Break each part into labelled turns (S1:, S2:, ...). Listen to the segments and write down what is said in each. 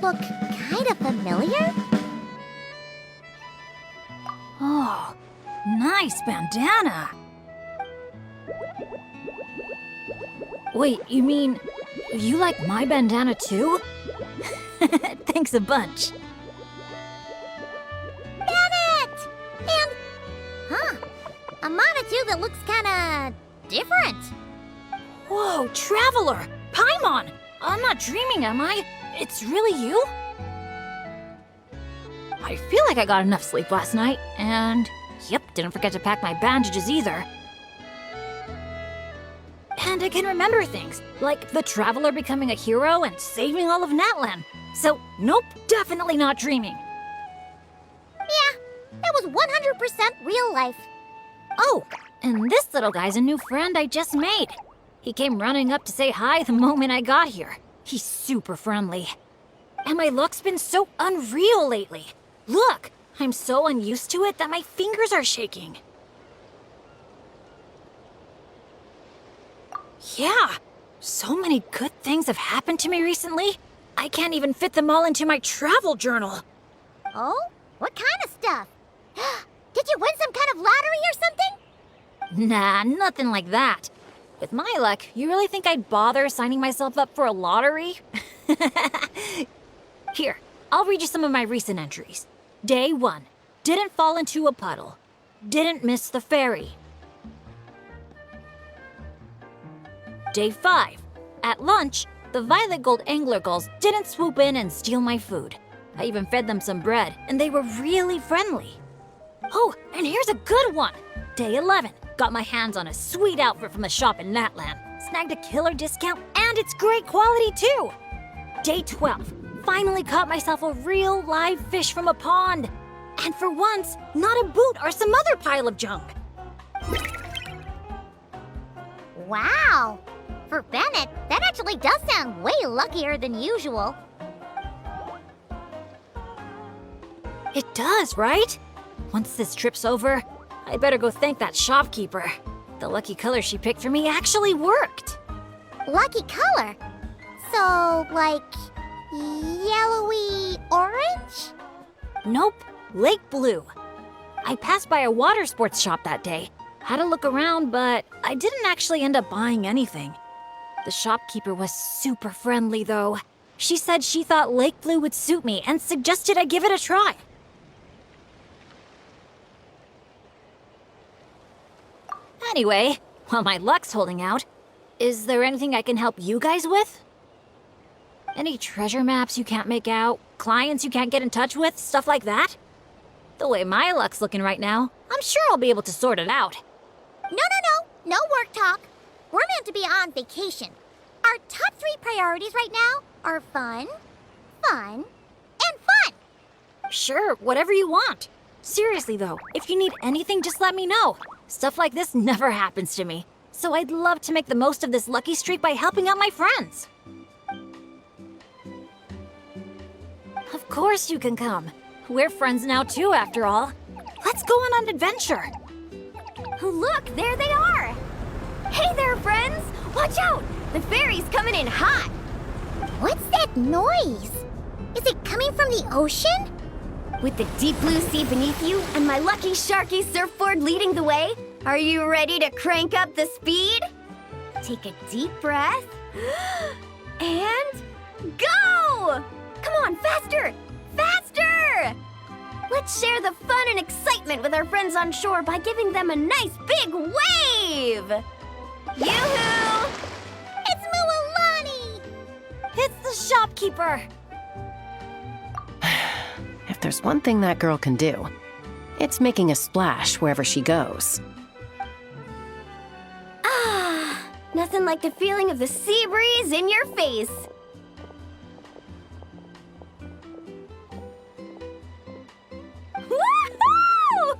S1: look kind of familiar?
S2: Oh, nice bandana. Wait, you mean you like my bandana too? Thanks a bunch.
S1: Bennett! And, a Monotoo that looks kinda different.
S2: Whoa, Traveler! Paimon! I'm not dreaming, am I? It's really you? I feel like I got enough sleep last night, and yep, didn't forget to pack my bandages either. And I can remember things, like the Traveler becoming a hero and saving all of Natlan. So, nope, definitely not dreaming.
S1: Yeah, that was 100% real life.
S2: Oh, and this little guy's a new friend I just made. He came running up to say hi the moment I got here. He's super friendly. And my luck's been so unreal lately. Look, I'm so unused to it that my fingers are shaking. Yeah, so many good things have happened to me recently. I can't even fit them all into my travel journal.
S1: Oh? What kind of stuff? Did you win some kind of lottery or something?
S2: Nah, nothing like that. With my luck, you really think I'd bother signing myself up for a lottery? Here, I'll read you some of my recent entries. Day 1. Didn't fall into a puddle. Didn't miss the ferry. Day 5. At lunch, the Violet Gold Angler Gulls didn't swoop in and steal my food. I even fed them some bread, and they were really friendly. Oh, and here's a good one. Day 11. Got my hands on a sweet outfit from the shop in Natlan. Snagged a killer discount, and it's great quality too. Day 12. Finally caught myself a real live fish from a pond. And for once, not a boot or some other pile of junk.
S1: Wow! For Bennett, that actually does sound way luckier than usual.
S2: It does, right? Once this trip's over, I better go thank that shopkeeper. The lucky color she picked for me actually worked.
S1: Lucky color? So, like, yellowy orange?
S2: Nope, lake blue. I passed by a water sports shop that day. Had a look around, but I didn't actually end up buying anything. The shopkeeper was super friendly, though. She said she thought lake blue would suit me and suggested I give it a try. Anyway, while my luck's holding out, is there anything I can help you guys with? Any treasure maps you can't make out? Clients you can't get in touch with? Stuff like that? The way my luck's looking right now, I'm sure I'll be able to sort it out.
S1: No work talk. We're meant to be on vacation. Our top 3 priorities right now are fun, fun, and fun.
S2: Sure, whatever you want. Seriously though, if you need anything, just let me know. Stuff like this never happens to me. So I'd love to make the most of this lucky streak by helping out my friends. Of course you can come. We're friends now too, after all. Let's go on an adventure.
S3: Look, there they are! Hey there, friends! Watch out! The ferry's coming in hot!
S1: What's that noise? Is it coming from the ocean?
S3: With the deep blue sea beneath you and my lucky Sharky surfboard leading the way, are you ready to crank up the speed? Take a deep breath and go! Come on, faster! Faster! Let's share the fun and excitement with our friends on shore by giving them a nice big wave! Yoo-hoo!
S1: It's Mualani!
S2: It's the shopkeeper!
S4: If there's one thing that girl can do, it's making a splash wherever she goes.
S3: Ah, nothing like the feeling of the sea breeze in your face. Woohoo!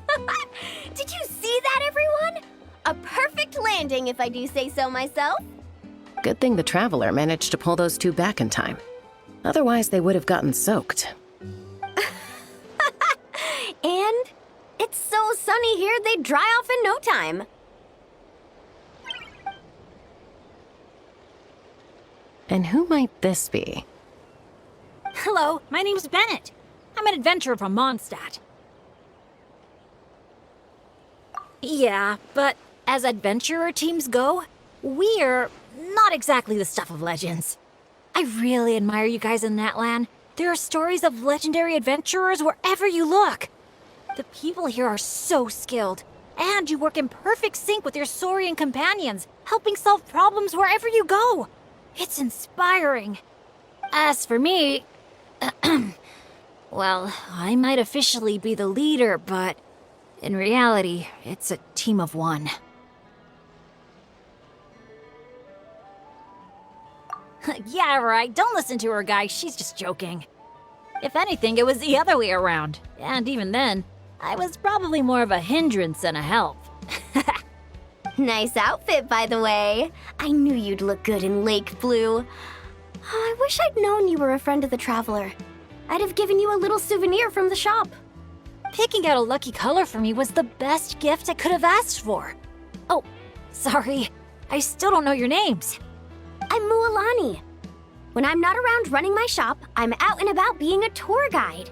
S3: Did you see that, everyone? A perfect landing, if I do say so myself.
S4: Good thing the Traveler managed to pull those 2 back in time. Otherwise, they would have gotten soaked.
S3: And it's so sunny here, they'd dry off in no time.
S4: And who might this be?
S2: Hello, my name's Bennett. I'm an adventurer from Mondstadt. Yeah, but as adventurer teams go, we're not exactly the stuff of legends. I really admire you guys in that land. There are stories of legendary adventurers wherever you look. The people here are so skilled, and you work in perfect sync with your Saurian companions, helping solve problems wherever you go. It's inspiring. As for me, well, I might officially be the leader, but in reality, it's a team of one. Yeah, right. Don't listen to her, guys. She's just joking. If anything, it was the other way around. And even then, I was probably more of a hindrance than a help.
S3: Nice outfit, by the way. I knew you'd look good in lake blue. I wish I'd known you were a friend of the Traveler. I'd have given you a little souvenir from the shop.
S2: Picking out a lucky color for me was the best gift I could have asked for. Oh, sorry. I still don't know your names.
S3: I'm Mualani. When I'm not around running my shop, I'm out and about being a tour guide.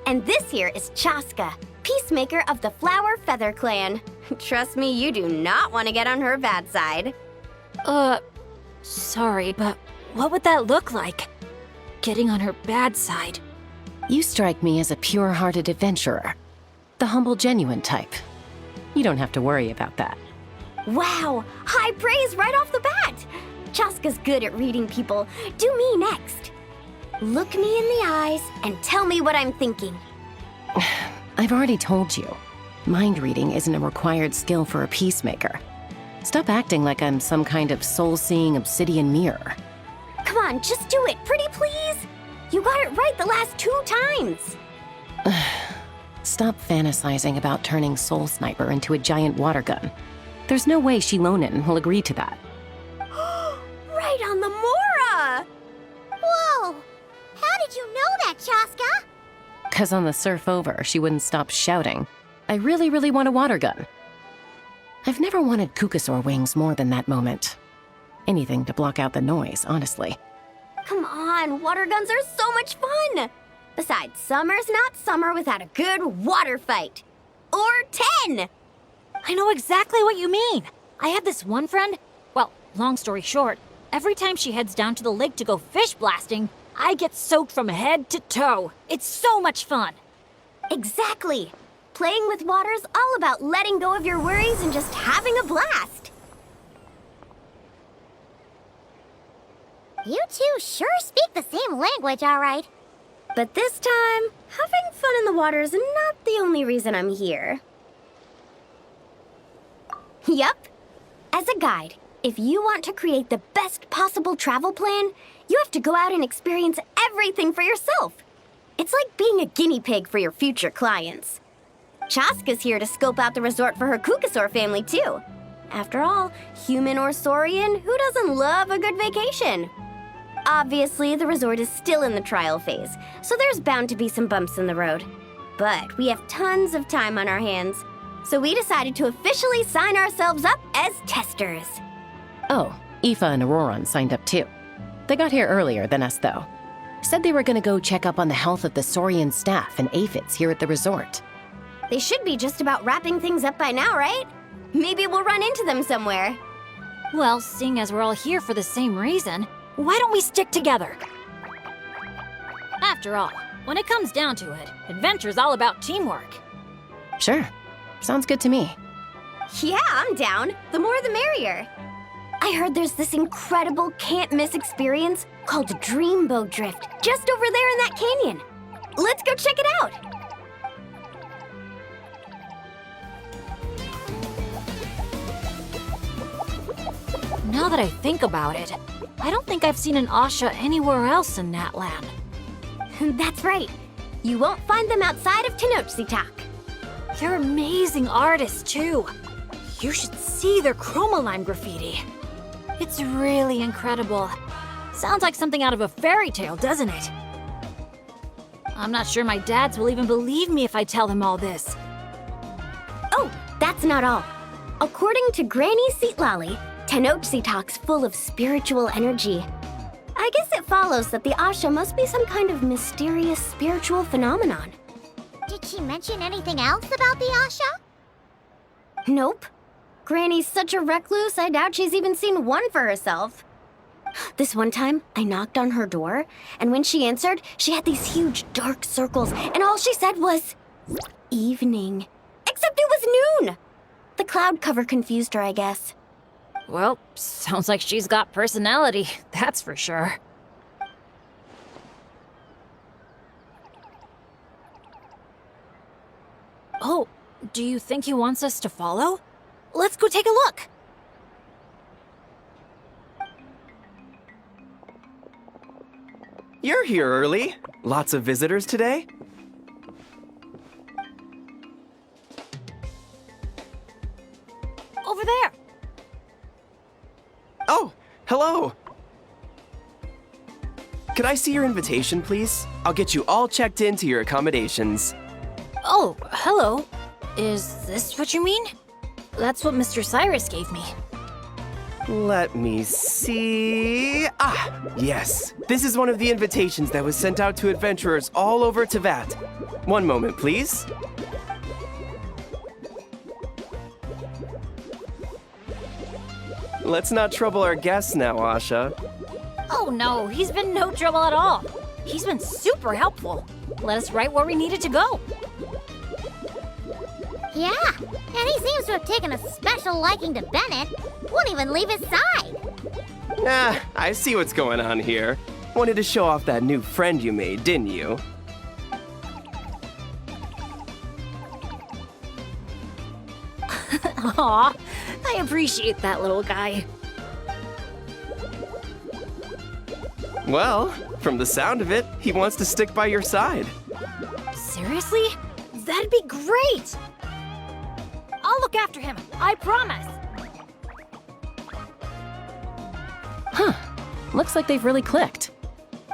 S3: And this here is Chaska, peacemaker of the Flower Feather Clan. Trust me, you do not want to get on her bad side.
S2: Sorry, but what would that look like? Getting on her bad side.
S4: You strike me as a pure-hearted adventurer. The humble, genuine type. You don't have to worry about that.
S3: Wow, high praise right off the bat. Chaska's good at reading people. Do me next. Look me in the eyes and tell me what I'm thinking.
S4: I've already told you. Mind reading isn't a required skill for a peacemaker. Stop acting like I'm some kind of soul-seeing obsidian mirror.
S3: Come on, just do it, pretty please. You got it right the last 2 times.
S4: Stop fantasizing about turning Soul Sniper into a giant water gun. There's no way Shilonen will agree to that.
S3: Right on the Mora!
S1: Whoa! How did you know that, Chaska?
S4: 'Cause on the surf over, she wouldn't stop shouting, "I really, really want a water gun." I've never wanted Kukasaur wings more than that moment. Anything to block out the noise, honestly.
S3: Come on, water guns are so much fun! Besides, summer's not summer without a good water fight. Or 10!
S2: I know exactly what you mean. I have this one friend. Well, long story short, every time she heads down to the lake to go fish blasting, I get soaked from head to toe. It's so much fun.
S3: Exactly. Playing with water's all about letting go of your worries and just having a blast.
S1: You two sure speak the same language, all right.
S3: But this time, having fun in the water is not the only reason I'm here. Yup. As a guide, if you want to create the best possible travel plan, you have to go out and experience everything for yourself. It's like being a guinea pig for your future clients. Chaska's here to scope out the resort for her Kukasaur family, too. After all, human or Saurian, who doesn't love a good vacation? Obviously, the resort is still in the trial phase, so there's bound to be some bumps in the road. But we have tons of time on our hands, so we decided to officially sign ourselves up as testers.
S4: Oh, Aoife and Auroron signed up too. They got here earlier than us, though. Said they were gonna go check up on the health of the Saurian staff and aphids here at the resort.
S3: They should be just about wrapping things up by now, right? Maybe we'll run into them somewhere.
S2: Well, seeing as we're all here for the same reason, why don't we stick together? After all, when it comes down to it, adventure's all about teamwork.
S4: Sure. Sounds good to me.
S3: Yeah, I'm down. The more the merrier. I heard there's this incredible can't-miss experience called Dreamboat Drift just over there in that canyon. Let's go check it out.
S2: Now that I think about it, I don't think I've seen an Asha anywhere else in that land.
S3: That's right. You won't find them outside of Tenochtitlan.
S2: They're amazing artists, too. You should see their chroma-lime graffiti. It's really incredible. Sounds like something out of a fairy tale, doesn't it? I'm not sure my dads will even believe me if I tell them all this.
S3: Oh, that's not all. According to Granny Seatlolly, Tenochtitlan's full of spiritual energy. I guess it follows that the Asha must be some kind of mysterious spiritual phenomenon.
S1: Did she mention anything else about the Asha?
S3: Nope. Granny's such a recluse, I doubt she's even seen one for herself. This one time, I knocked on her door, and when she answered, she had these huge dark circles, and all she said was, evening. Except it was noon! The cloud cover confused her, I guess.
S2: Well, sounds like she's got personality, that's for sure. Oh, do you think he wants us to follow? Let's go take a look.
S5: You're here early. Lots of visitors today?
S2: Over there.
S5: Oh, hello. Could I see your invitation, please? I'll get you all checked into your accommodations.
S2: Oh, hello. Is this what you mean? That's what Mr. Cyrus gave me.
S5: Let me see. Ah, yes. This is one of the invitations that was sent out to adventurers all over Teyvat. One moment, please. Let's not trouble our guests now, Asha.
S2: Oh no, he's been no trouble at all. He's been super helpful. Let us right where we needed to go.
S1: Yeah, and he seems to have taken a special liking to Bennett. Won't even leave his side.
S5: Ah, I see what's going on here. Wanted to show off that new friend you made, didn't you?
S2: Aw, I appreciate that little guy.
S5: Well, from the sound of it, he wants to stick by your side.
S2: Seriously? That'd be great! I'll look after him, I promise.
S4: Huh. Looks like they've really clicked.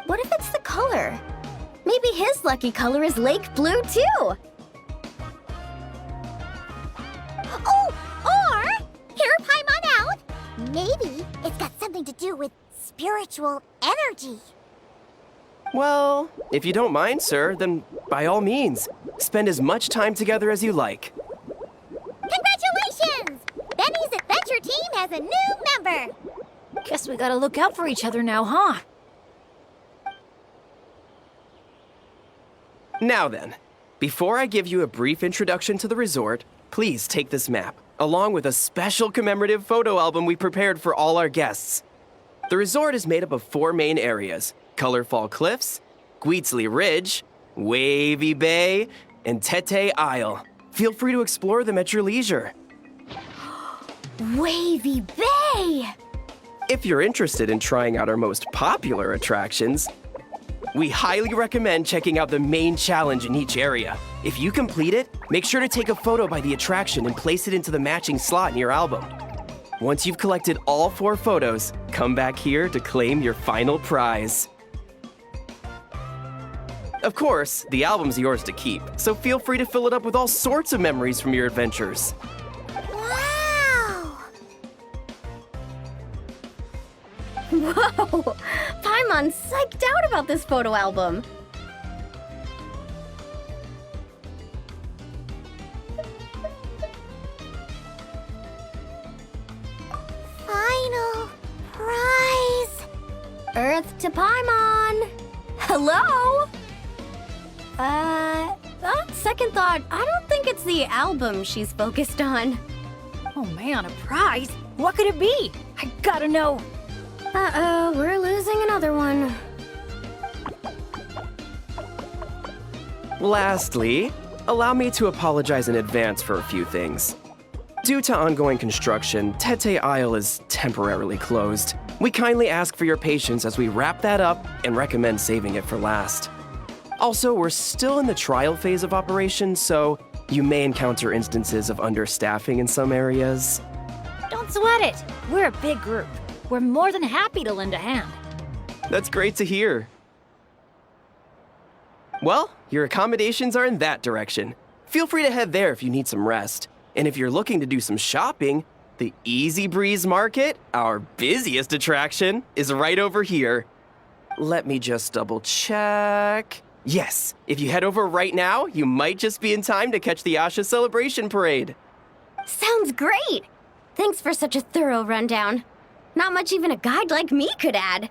S3: What if it's the color? Maybe his lucky color is lake blue, too.
S1: Oh, or, here, Paimon out. Maybe it's got something to do with spiritual energy.
S5: Well, if you don't mind, sir, then by all means, spend as much time together as you like.
S1: Congratulations! Benny's adventure team has a new member.
S2: Guess we gotta look out for each other now, huh?
S5: Now then, before I give you a brief introduction to the resort, please take this map, along with a special commemorative photo album we prepared for all our guests. The resort is made up of 4 main areas: Colorful Cliffs, Gweetsley Ridge, Wavy Bay, and Tete Isle. Feel free to explore them at your leisure.
S3: Wavy Bay!
S5: If you're interested in trying out our most popular attractions, we highly recommend checking out the main challenge in each area. If you complete it, make sure to take a photo by the attraction and place it into the matching slot in your album. Once you've collected all 4 photos, come back here to claim your final prize. Of course, the album's yours to keep, so feel free to fill it up with all sorts of memories from your adventures.
S1: Wow!
S3: Whoa! Paimon's psyched out about this photo album.
S1: Final prize.
S3: Earth to Paimon! Hello? On second thought, I don't think it's the album she's focused on.
S2: Oh man, a prize? What could it be? I gotta know.
S3: Uh-oh, we're losing another one.
S5: Lastly, allow me to apologize in advance for a few things. Due to ongoing construction, Tete Isle is temporarily closed. We kindly ask for your patience as we wrap that up and recommend saving it for last. Also, we're still in the trial phase of operation, so you may encounter instances of understaffing in some areas.
S2: Don't sweat it. We're a big group. We're more than happy to lend a hand.
S5: That's great to hear. Well, your accommodations are in that direction. Feel free to head there if you need some rest. And if you're looking to do some shopping, the Easy Breeze Market, our busiest attraction, is right over here. Let me just double check. Yes, if you head over right now, you might just be in time to catch the Asha Celebration Parade.
S3: Sounds great! Thanks for such a thorough rundown. Not much even a guide like me could add.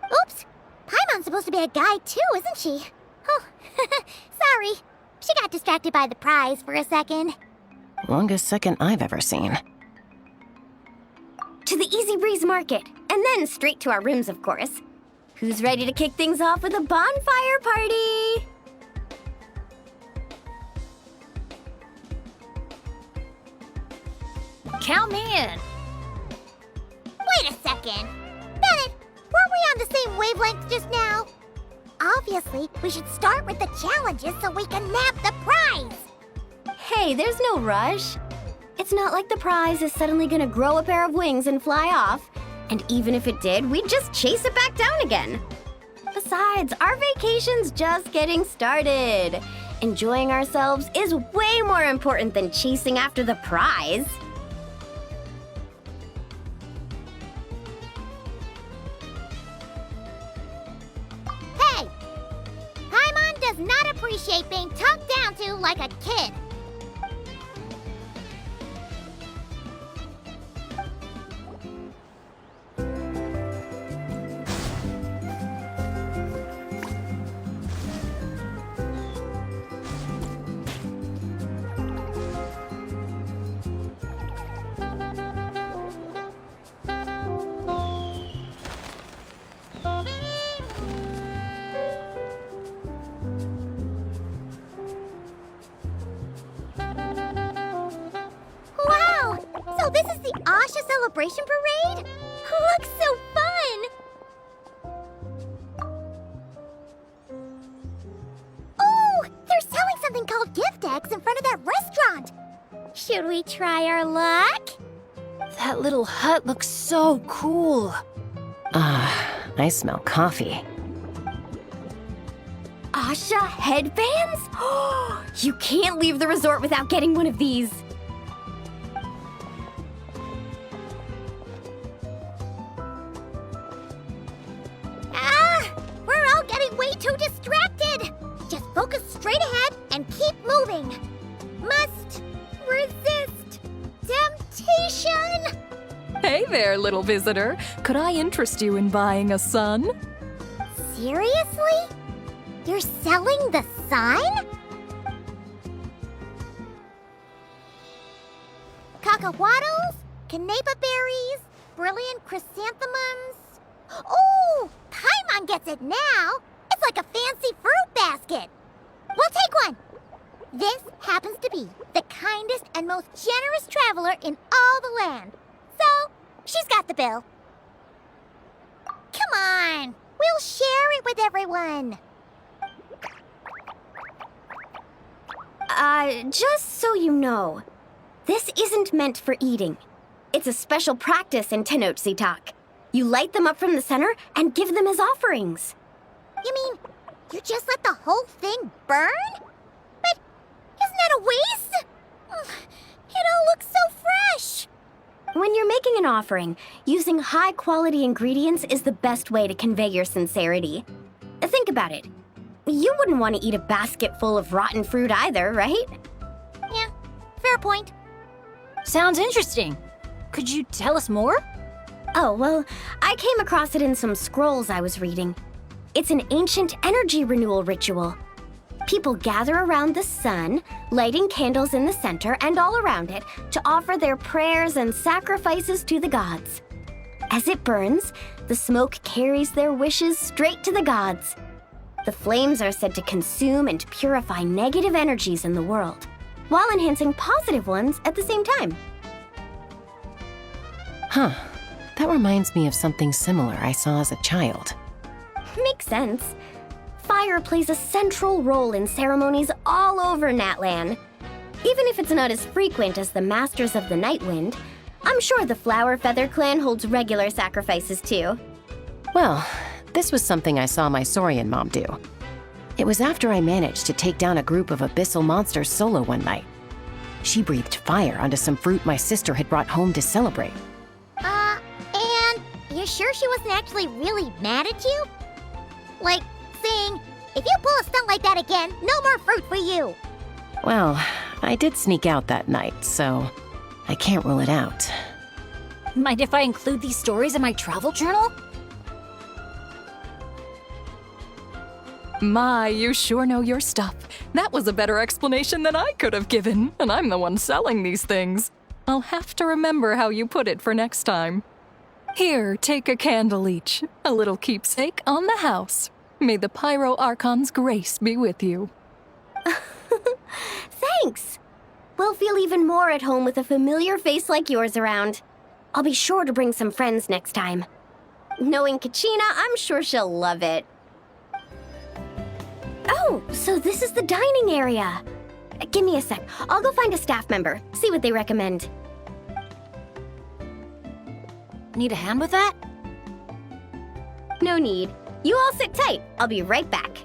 S1: Oops! Paimon's supposed to be a guide too, isn't she? Oh, sorry. She got distracted by the prize for a second.
S4: Longest second I've ever seen.
S3: To the Easy Breeze Market, and then straight to our rooms, of course. Who's ready to kick things off with a bonfire party?
S2: Count me in.
S1: Wait a second. Bennett, weren't we on the same wavelength just now? Obviously, we should start with the challenges so we can nab the prize.
S3: Hey, there's no rush. It's not like the prize is suddenly gonna grow a pair of wings and fly off. And even if it did, we'd just chase it back down again. Besides, our vacation's just getting started. Enjoying ourselves is way more important than chasing after the prize.
S1: Hey! Paimon does not appreciate being talked down to like a kid. Wow! So this is the Asha Celebration Parade? Looks so fun! Oh! They're selling something called gift eggs in front of that restaurant! Should we try our luck?
S2: That little hut looks so cool.
S4: I smell coffee.
S3: Asha headbands? You can't leave the resort without getting one of these.
S1: We're all getting way too distracted! Just focus straight ahead and keep moving. Must resist temptation!
S6: Hey there, little visitor. Could I interest you in buying a sun?
S1: Seriously? You're selling the sign? Cacahuatls, canepa berries, brilliant chrysanthemums. Oh, Paimon gets it now. It's like a fancy fruit basket. We'll take one. This happens to be the kindest and most generous traveler in all the land. So, she's got the bill. Come on, we'll share it with everyone.
S3: Just so you know, this isn't meant for eating. It's a special practice in Tenochtitlan. You light them up from the center and give them as offerings.
S1: You mean, you just let the whole thing burn? But isn't that a waste? It all looks so fresh.
S3: When you're making an offering, using high-quality ingredients is the best way to convey your sincerity. Think about it. You wouldn't want to eat a basket full of rotten fruit either, right?
S1: Yeah, fair point.
S2: Sounds interesting. Could you tell us more?
S3: Oh, well, I came across it in some scrolls I was reading. It's an ancient energy renewal ritual. People gather around the sun, lighting candles in the center and all around it to offer their prayers and sacrifices to the gods. As it burns, the smoke carries their wishes straight to the gods. The flames are said to consume and purify negative energies in the world, while enhancing positive ones at the same time.
S4: Huh. That reminds me of something similar I saw as a child.
S3: Makes sense. Fire plays a central role in ceremonies all over Natlan. Even if it's not as frequent as the Masters of the Night Wind, I'm sure the Flower Feather clan holds regular sacrifices too.
S4: Well, this was something I saw my Saurian mom do. It was after I managed to take down a group of abyssal monsters solo one night. She breathed fire onto some fruit my sister had brought home to celebrate.
S1: And you're sure she wasn't actually really mad at you? Like saying, if you pull a stunt like that again, no more fruit for you.
S4: Well, I did sneak out that night, so I can't rule it out.
S2: Mind if I include these stories in my travel journal?
S6: My, you sure know your stuff. That was a better explanation than I could have given, and I'm the one selling these things. I'll have to remember how you put it for next time. Here, take a candle each, a little keepsake on the house. May the Pyro Archon's grace be with you.
S3: Thanks! We'll feel even more at home with a familiar face like yours around. I'll be sure to bring some friends next time. Knowing Kachina, I'm sure she'll love it. Oh, so this is the dining area. Give me a sec. I'll go find a staff member, see what they recommend.
S2: Need a hand with that?
S3: No need. You all sit tight. I'll be right back.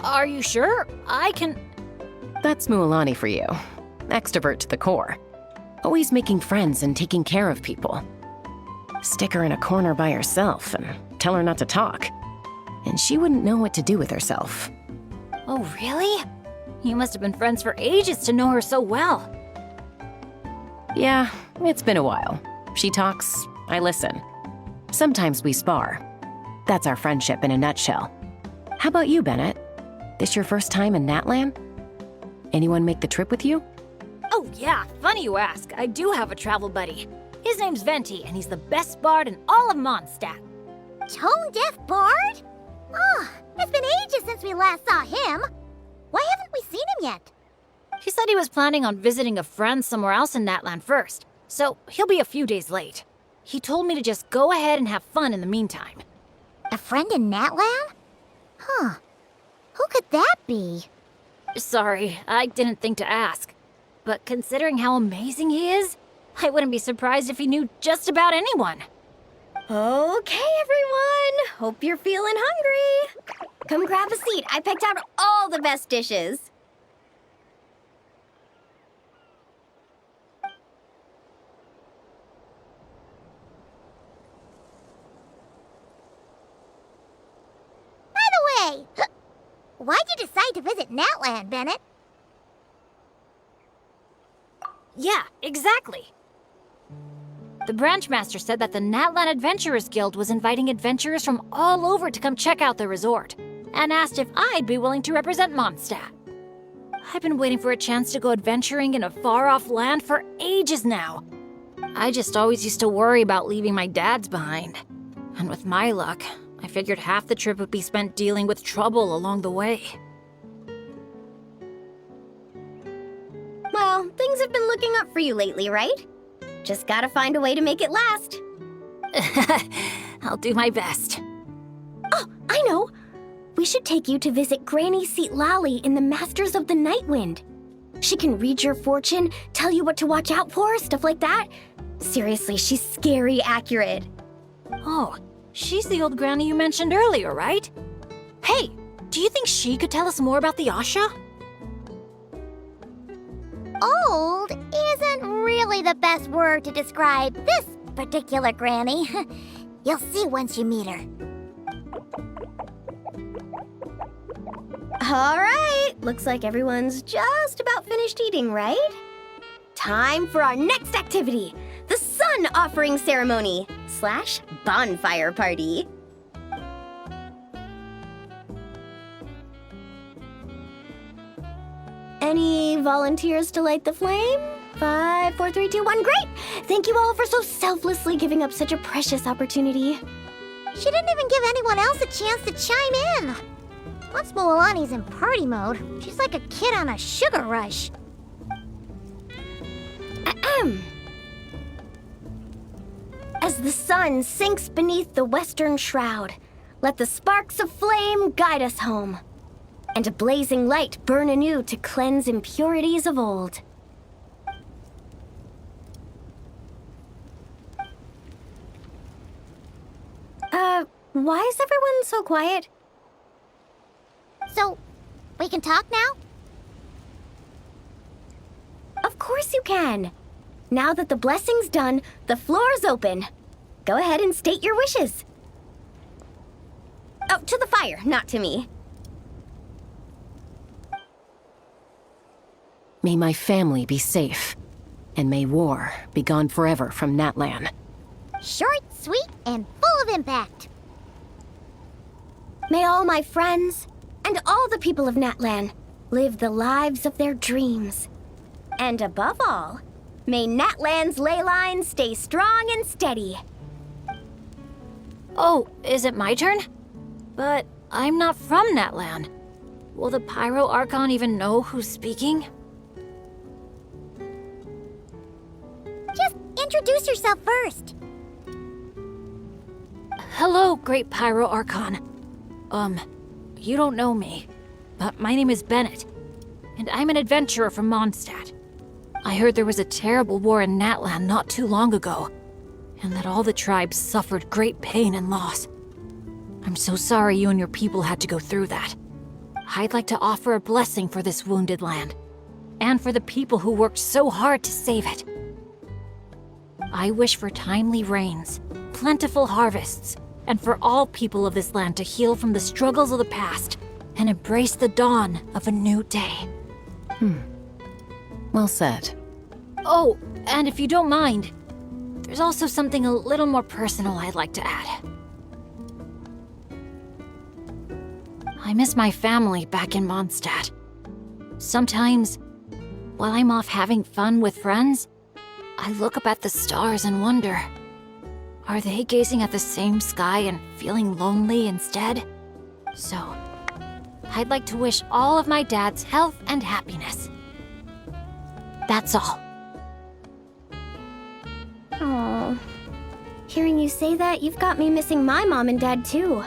S2: Are you sure? I can...
S4: That's Mualani for you. Extrovert to the core. Always making friends and taking care of people. Stick her in a corner by herself and tell her not to talk. And she wouldn't know what to do with herself.
S2: Oh, really? You must have been friends for ages to know her so well.
S4: Yeah, it's been a while. She talks, I listen. Sometimes we spar. That's our friendship in a nutshell. How about you, Bennett? This your first time in Natlan? Anyone make the trip with you?
S2: Oh yeah, funny you ask. I do have a travel buddy. His name's Venti, and he's the best bard in all of Mondstadt.
S1: Tone-deaf bard? Oh, it's been ages since we last saw him. Why haven't we seen him yet?
S2: He said he was planning on visiting a friend somewhere else in Natlan first, so he'll be a few days late. He told me to just go ahead and have fun in the meantime.
S1: A friend in Natlan? Huh. Who could that be?
S2: Sorry, I didn't think to ask. But considering how amazing he is, I wouldn't be surprised if he knew just about anyone.
S3: Okay, everyone. Hope you're feeling hungry. Come grab a seat. I picked out all the best dishes.
S1: By the way, why'd you decide to visit Natlan, Bennett?
S2: Yeah, exactly. The branch master said that the Natlan Adventurers Guild was inviting adventurers from all over to come check out the resort, and asked if I'd be willing to represent Mondstadt. I've been waiting for a chance to go adventuring in a far-off land for ages now. I just always used to worry about leaving my dads behind. And with my luck, I figured half the trip would be spent dealing with trouble along the way.
S3: Well, things have been looking up for you lately, right? Just gotta find a way to make it last.
S2: I'll do my best.
S3: Oh, I know! We should take you to visit Granny Seat Lally in the Masters of the Nightwind. She can read your fortune, tell you what to watch out for, stuff like that. Seriously, she's scary accurate.
S2: Oh, she's the old granny you mentioned earlier, right? Hey, do you think she could tell us more about the Asha?
S1: Old isn't really the best word to describe this particular granny. You'll see once you meet her.
S3: All right, looks like everyone's just about finished eating, right? Time for our next activity, the Sun Offering Ceremony / Bonfire Party. Any volunteers to light the flame? 5, 4, 3, 2, 1, great! Thank you all for so selflessly giving up such a precious opportunity.
S1: She didn't even give anyone else a chance to chime in. Once Mualani's in party mode, she's like a kid on a sugar rush.
S3: Ahem. As the sun sinks beneath the western shroud, let the sparks of flame guide us home, and a blazing light burn anew to cleanse impurities of old. Why is everyone so quiet?
S1: So, we can talk now?
S3: Of course you can. Now that the blessing's done, the floor's open. Go ahead and state your wishes. Oh, to the fire, not to me.
S4: May my family be safe, and may war be gone forever from Natlan.
S1: Short, sweet, and full of impact.
S3: May all my friends and all the people of Natlan live the lives of their dreams. And above all, may Natlan's ley lines stay strong and steady.
S2: Oh, is it my turn? But I'm not from Natlan. Will the Pyro Archon even know who's speaking?
S1: Just introduce yourself first.
S2: Hello, Great Pyro Archon. You don't know me, but my name is Bennett, and I'm an adventurer from Mondstadt. I heard there was a terrible war in Natlan not too long ago, and that all the tribes suffered great pain and loss. I'm so sorry you and your people had to go through that. I'd like to offer a blessing for this wounded land, and for the people who worked so hard to save it. I wish for timely rains, plentiful harvests, and for all people of this land to heal from the struggles of the past and embrace the dawn of a new day.
S4: Well said.
S2: Oh, and if you don't mind, there's also something a little more personal I'd like to add. I miss my family back in Mondstadt. Sometimes, while I'm off having fun with friends, I look up at the stars and wonder, are they gazing at the same sky and feeling lonely instead? So, I'd like to wish all of my dad's health and happiness. That's all.
S3: Oh, hearing you say that, you've got me missing my mom and dad too.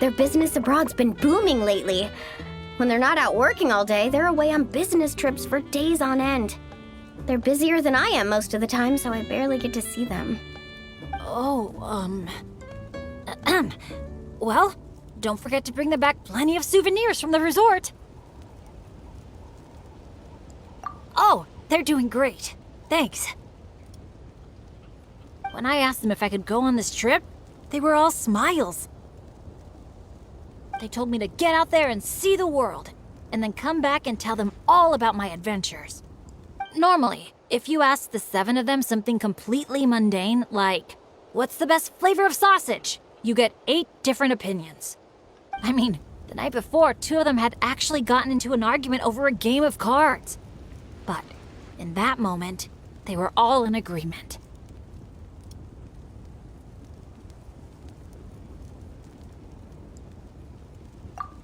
S3: Their business abroad's been booming lately. When they're not out working all day, they're away on business trips for days on end. They're busier than I am most of the time, so I barely get to see them.
S2: Well, don't forget to bring them back plenty of souvenirs from the resort. Oh, they're doing great. Thanks. When I asked them if I could go on this trip, they were all smiles. They told me to get out there and see the world, and then come back and tell them all about my adventures. Normally, if you ask the 7 of them something completely mundane, like, what's the best flavor of sausage? You get 8 different opinions. I mean, the night before, 2 of them had actually gotten into an argument over a game of cards. But in that moment, they were all in agreement.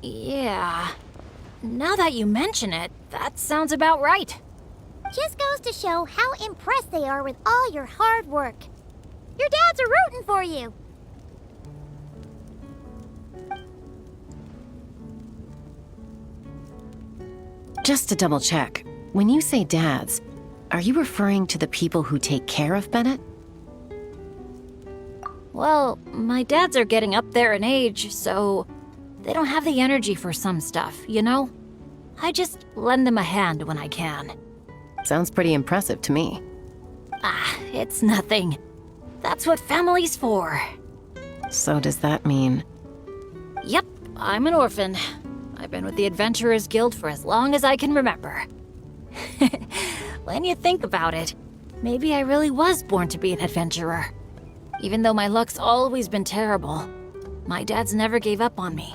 S2: Yeah, now that you mention it, that sounds about right.
S1: Just goes to show how impressed they are with all your hard work. Your dads are rooting for you.
S4: Just to double check, when you say dads, are you referring to the people who take care of Bennett?
S2: Well, my dads are getting up there in age, so they don't have the energy for some stuff, you know? I just lend them a hand when I can.
S4: Sounds pretty impressive to me.
S2: It's nothing. That's what family's for.
S4: So does that mean...
S2: Yep, I'm an orphan. I've been with the Adventurers Guild for as long as I can remember. When you think about it, maybe I really was born to be an adventurer. Even though my luck's always been terrible, my dads never gave up on me.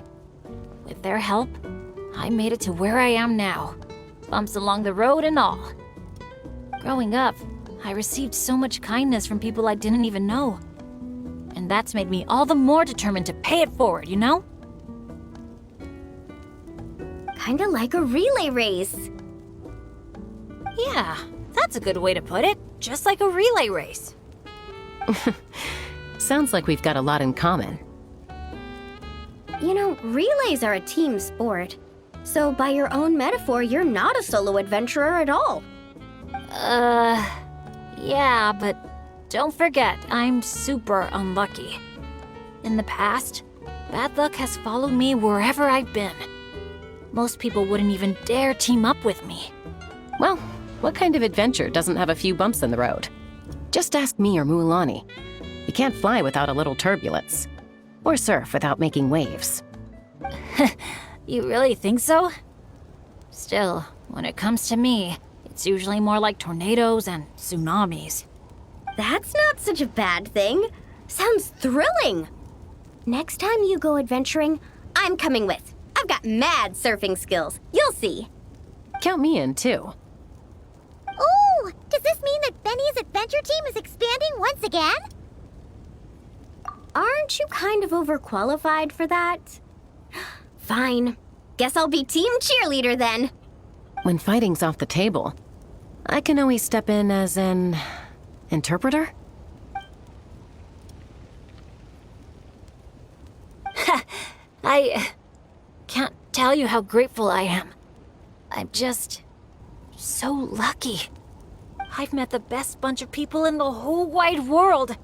S2: With their help, I made it to where I am now. Bumps along the road and all. Growing up, I received so much kindness from people I didn't even know. And that's made me all the more determined to pay it forward, you know?
S3: Kinda like a relay race.
S2: Yeah, that's a good way to put it. Just like a relay race.
S4: Sounds like we've got a lot in common.
S3: You know, relays are a team sport. So by your own metaphor, you're not a solo adventurer at all.
S2: Yeah, but don't forget, I'm super unlucky. In the past, bad luck has followed me wherever I've been. Most people wouldn't even dare team up with me.
S4: Well, what kind of adventure doesn't have a few bumps in the road? Just ask me or Mualani. You can't fly without a little turbulence. Or surf without making waves.
S2: You really think so? Still, when it comes to me, it's usually more like tornadoes and tsunamis.
S3: That's not such a bad thing. Sounds thrilling. Next time you go adventuring, I'm coming with. I've got mad surfing skills. You'll see.
S4: Count me in, too.
S1: Ooh, does this mean that Benny's adventure team is expanding once again?
S3: Aren't you kind of overqualified for that? Fine. Guess I'll be team cheerleader then.
S4: When fighting's off the table, I can always step in as an interpreter?
S2: I can't tell you how grateful I am. I'm just so lucky. I've met the best bunch of people in the whole wide world.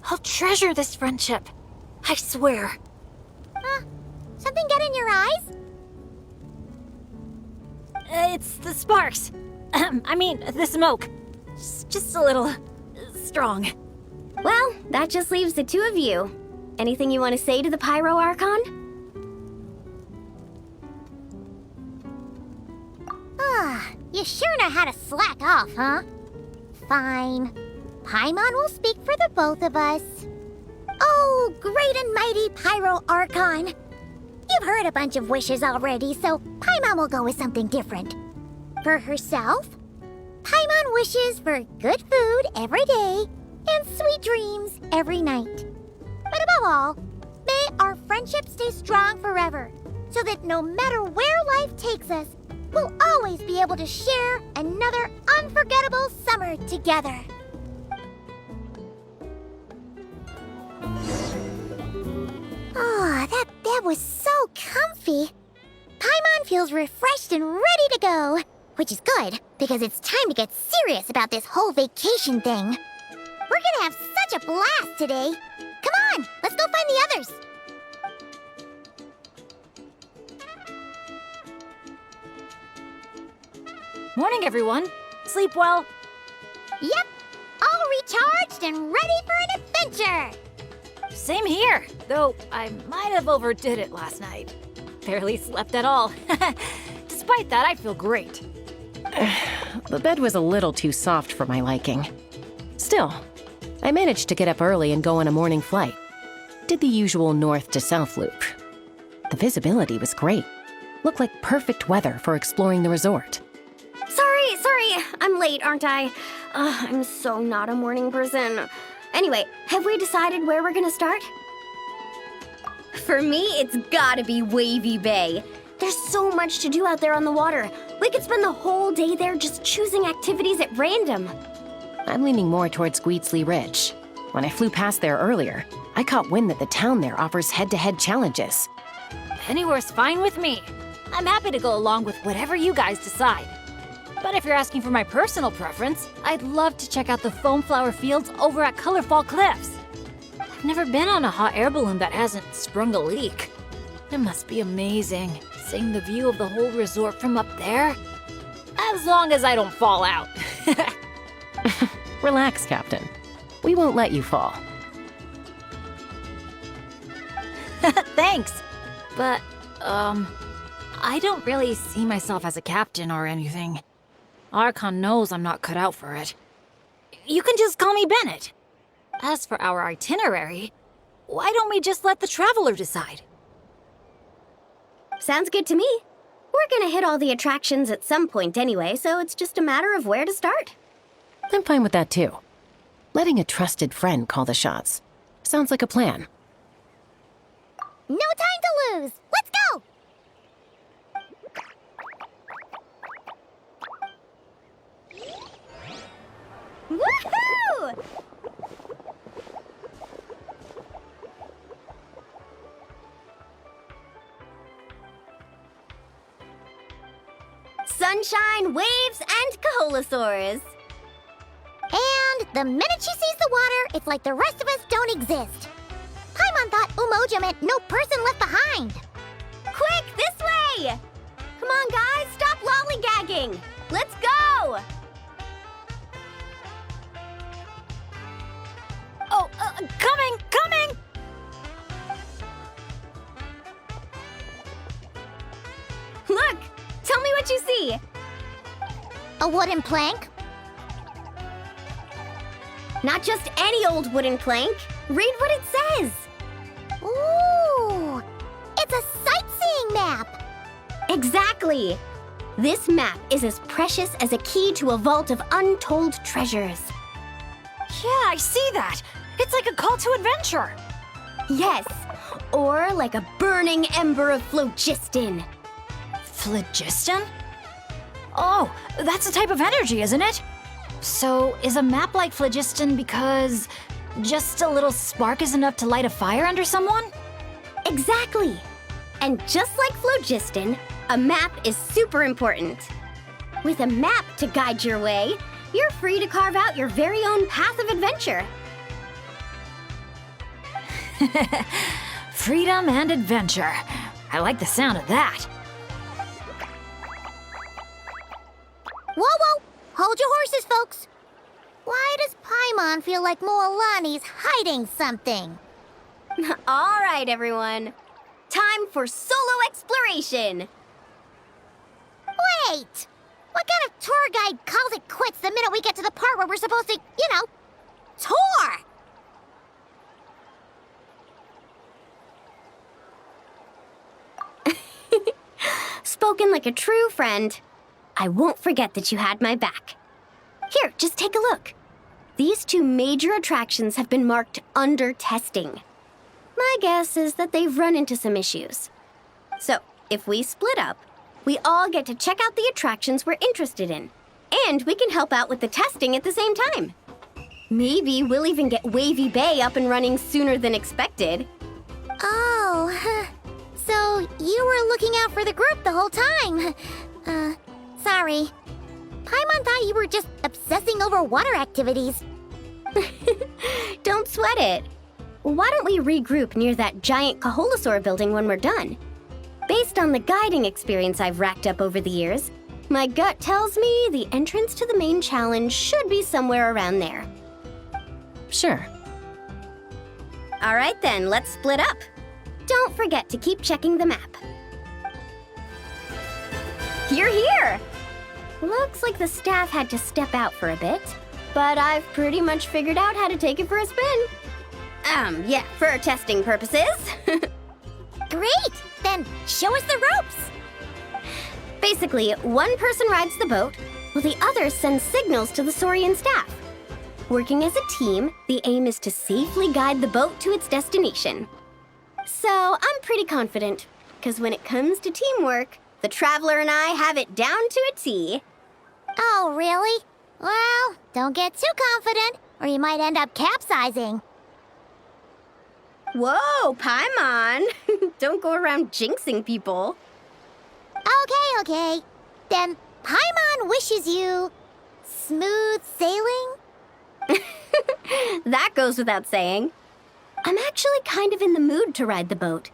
S2: I'll treasure this friendship. I swear.
S1: Something get in your eyes?
S2: It's the sparks. I mean, the smoke. Just a little strong.
S3: Well, that just leaves the two of you. Anything you want to say to the Pyro Archon?
S1: You sure know how to slack off, huh? Fine. Paimon will speak for the both of us. Oh, great and mighty Pyro Archon. You've heard a bunch of wishes already, so Paimon will go with something different. For herself, Paimon wishes for good food every day and sweet dreams every night. But above all, may our friendship stay strong forever, so that no matter where life takes us, we'll always be able to share another unforgettable summer together. Oh, that bed was so comfy. Paimon feels refreshed and ready to go, which is good, because it's time to get serious about this whole vacation thing. We're gonna have such a blast today. Come on, let's go find the others.
S2: Morning, everyone. Sleep well.
S1: Yep, all recharged and ready for an adventure.
S2: Same here, though I might have overdid it last night. Barely slept at all. Despite that, I feel great.
S4: The bed was a little too soft for my liking. Still, I managed to get up early and go on a morning flight. Did the usual north to south loop. The visibility was great. Looked like perfect weather for exploring the resort.
S3: Sorry, I'm late, aren't I? I'm so not a morning person. Anyway, have we decided where we're gonna start? For me, it's gotta be Wavy Bay. There's so much to do out there on the water. We could spend the whole day there just choosing activities at random.
S4: I'm leaning more towards Gweedsley Ridge. When I flew past there earlier, I caught wind that the town there offers head-to-head challenges.
S2: Anywhere's fine with me. I'm happy to go along with whatever you guys decide. But if you're asking for my personal preference, I'd love to check out the foam flower fields over at Colorfall Cliffs. I've never been on a hot air balloon that hasn't sprung a leak. It must be amazing, seeing the view of the whole resort from up there. As long as I don't fall out.
S4: Relax, Captain. We won't let you fall.
S2: Thanks. But, I don't really see myself as a captain or anything. Archon knows I'm not cut out for it. You can just call me Bennett. As for our itinerary, why don't we just let the traveler decide?
S3: Sounds good to me. We're gonna hit all the attractions at some point anyway, so it's just a matter of where to start.
S4: I'm fine with that too. Letting a trusted friend call the shots. Sounds like a plan.
S1: No time to lose. Let's go.
S3: Woohoo! Sunshine, waves, and Kaholosaurs.
S1: And the minute she sees the water, it's like the rest of us don't exist. Paimon thought Umoja meant no person left behind.
S3: Quick, this way! Come on, guys, stop lollygagging! Let's go!
S2: Oh, coming!
S1: A wooden plank?
S3: Not just any old wooden plank. Read what it says.
S1: Ooh! It's a sightseeing map!
S3: Exactly. This map is as precious as a key to a vault of untold treasures.
S2: Yeah, I see that. It's like a call to adventure.
S3: Yes, or like a burning ember of phlogiston.
S2: Phlogiston? Oh, that's a type of energy, isn't it? So, is a map like phlogiston because just a little spark is enough to light a fire under someone?
S3: Exactly. And just like phlogiston, a map is super important. With a map to guide your way, you're free to carve out your very own path of adventure.
S2: Freedom and adventure. I like the sound of that.
S1: Whoa, whoa! Hold your horses, folks! Why does Paimon feel like Moalani's hiding something?
S3: All right, everyone. Time for solo exploration.
S1: Wait! What kind of tour guide calls it quits the minute we get to the part where we're supposed to, tour?
S3: Spoken like a true friend. I won't forget that you had my back. Here, just take a look. These two major attractions have been marked under testing. My guess is that they've run into some issues. So, if we split up, we all get to check out the attractions we're interested in. And we can help out with the testing at the same time. Maybe we'll even get Wavy Bay up and running sooner than expected.
S1: Oh, so you were looking out for the group the whole time. Sorry. Paimon thought you were just obsessing over water activities.
S3: Don't sweat it. Why don't we regroup near that giant Kaholosaur building when we're done? Based on the guiding experience I've racked up over the years, my gut tells me the entrance to the main challenge should be somewhere around there.
S4: Sure.
S3: All right then, let's split up. Don't forget to keep checking the map. You're here! Looks like the staff had to step out for a bit, but I've pretty much figured out how to take it for a spin. Yeah, for testing purposes.
S1: Great! Then show us the ropes!
S3: Basically, one person rides the boat, while the other sends signals to the Saurian staff. Working as a team, the aim is to safely guide the boat to its destination. So, I'm pretty confident, because when it comes to teamwork, the Traveler and I have it down to a T.
S1: Oh, really? Well, don't get too confident, or you might end up capsizing.
S3: Whoa, Paimon! Don't go around jinxing people.
S1: Okay. Then Paimon wishes you smooth sailing?
S3: That goes without saying. I'm actually kind of in the mood to ride the boat.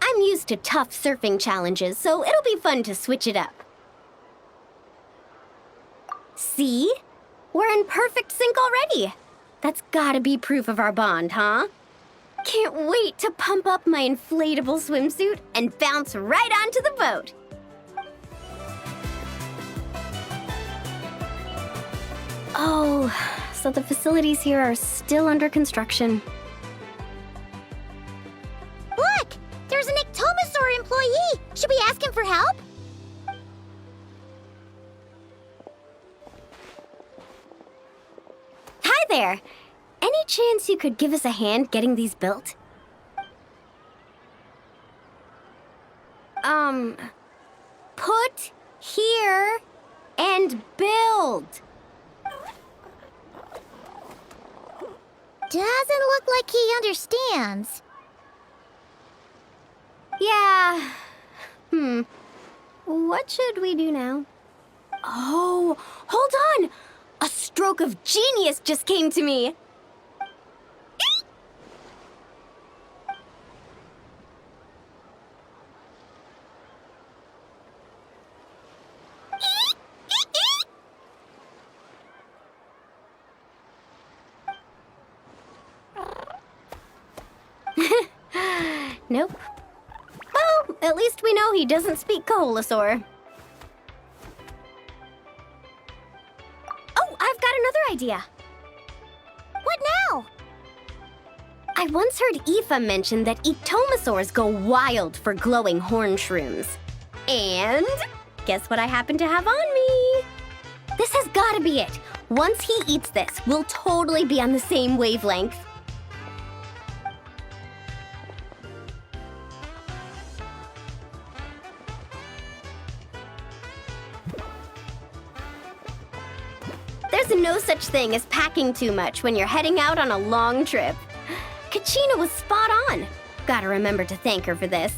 S3: I'm used to tough surfing challenges, so it'll be fun to switch it up. See? We're in perfect sync already. That's gotta be proof of our bond, huh? Can't wait to pump up my inflatable swimsuit and bounce right onto the boat. Oh, so the facilities here are still under construction.
S1: Look! There's an Ectomosaur employee! Should we ask him for help?
S3: Hi there! Any chance you could give us a hand getting these built? Put here and build.
S1: Doesn't look like he understands.
S3: Yeah. What should we do now? Oh, hold on! A stroke of genius just came to me. Nope. Well, at least we know he doesn't speak Kaholosaur. another idea.
S1: What now?
S3: I once heard Aoife mention that ectomosaurs go wild for glowing horn shrooms. And guess what I happen to have on me? This has gotta be it. Once he eats this, we'll totally be on the same wavelength. There's no such thing as packing too much when you're heading out on a long trip. Kachina was spot on. Gotta remember to thank her for this.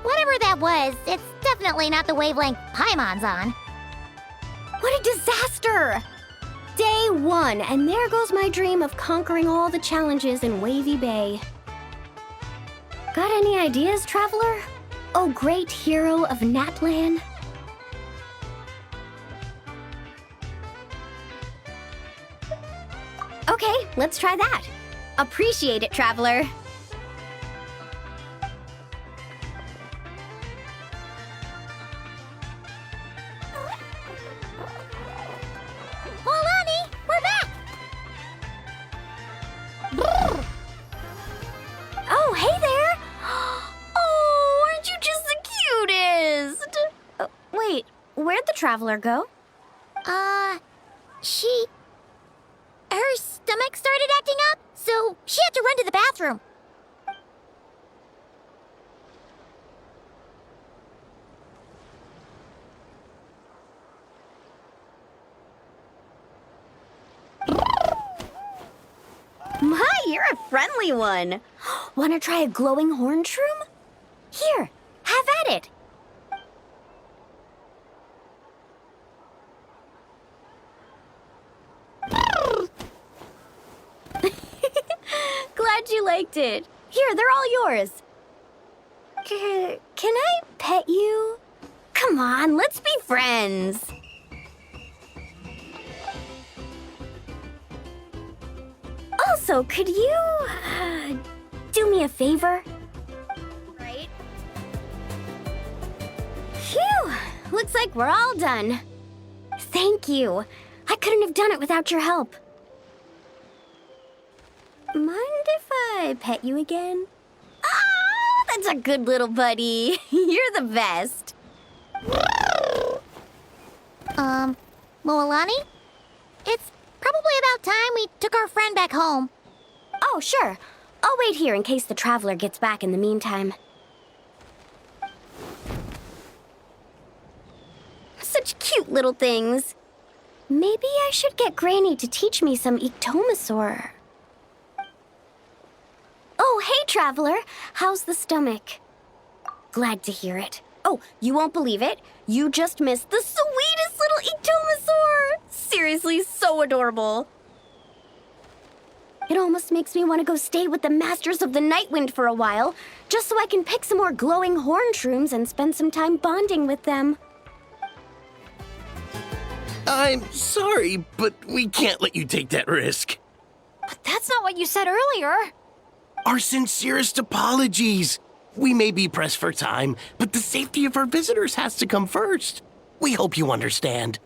S1: Whatever that was, it's definitely not the wavelength Paimon's on.
S3: What a disaster! Day 1, and there goes my dream of conquering all the challenges in Wavy Bay. Got any ideas, traveler? Oh, great hero of Natlan? Okay, let's try that. Appreciate it, traveler.
S1: Molani, we're back! Brrr.
S3: Oh, hey there! Oh, aren't you just the cutest? Wait, where'd the traveler go?
S1: Her stomach started acting up, so she had to run to the bathroom.
S3: My, you're a friendly one. Wanna try a glowing horn shroom? Here, have at it. Glad you liked it. Here, they're all yours. Can I pet you? Come on, let's be friends. Also, could you do me a favor? Right. Phew, looks like we're all done. Thank you. I couldn't have done it without your help. Mind if I pet you again? Ah, that's a good little buddy. You're the best.
S1: Moalani? It's probably about time we took our friend back home.
S3: Oh, sure. I'll wait here in case the traveler gets back in the meantime. Such cute little things. Maybe I should get Granny to teach me some ectomosaur. Oh, hey, traveler. How's the stomach? Glad to hear it. Oh, you won't believe it. You just missed the sweetest little ectomosaur. Seriously, so adorable. It almost makes me want to go stay with the Masters of the Nightwind for a while, just so I can pick some more glowing horn shrooms and spend some time bonding with them.
S7: I'm sorry, but we can't let you take that risk.
S2: But that's not what you said earlier.
S7: Our sincerest apologies. We may be pressed for time, but the safety of our visitors has to come first. We hope you understand.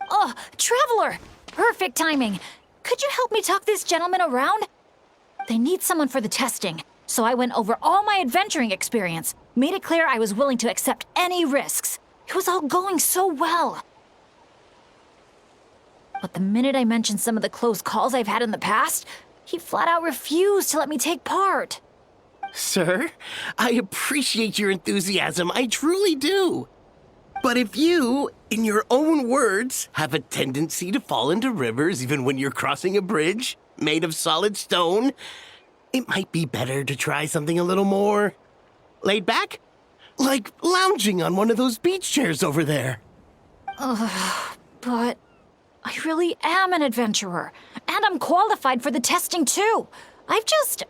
S2: Oh, Traveler! Perfect timing. Could you help me talk this gentleman around? They need someone for the testing, so I went over all my adventuring experience, made it clear I was willing to accept any risks. It was all going so well. But the minute I mentioned some of the close calls I've had in the past, he flat out refused to let me take part.
S7: Sir, I appreciate your enthusiasm. I truly do. But if you, in your own words, have a tendency to fall into rivers even when you're crossing a bridge made of solid stone, it might be better to try something a little more laid back, like lounging on one of those beach chairs over there.
S2: But I really am an adventurer, and I'm qualified for the testing too. I've just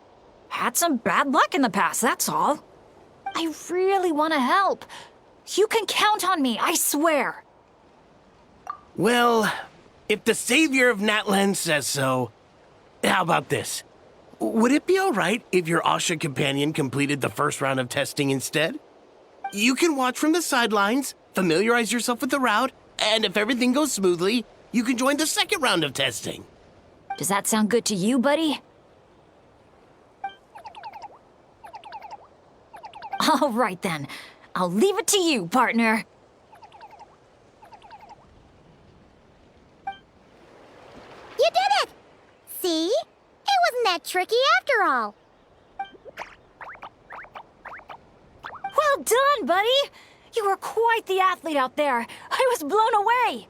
S2: had some bad luck in the past, that's all. I really want to help. You can count on me, I swear.
S7: Well, if the savior of Natlan says so, how about this? Would it be all right if your Asha companion completed the first round of testing instead? You can watch from the sidelines, familiarize yourself with the route, and if everything goes smoothly, you can join the second round of testing.
S2: Does that sound good to you, buddy? All right then. I'll leave it to you, partner.
S1: You did it! See? It wasn't that tricky after all.
S2: Well done, buddy! You were quite the athlete out there. I was blown away.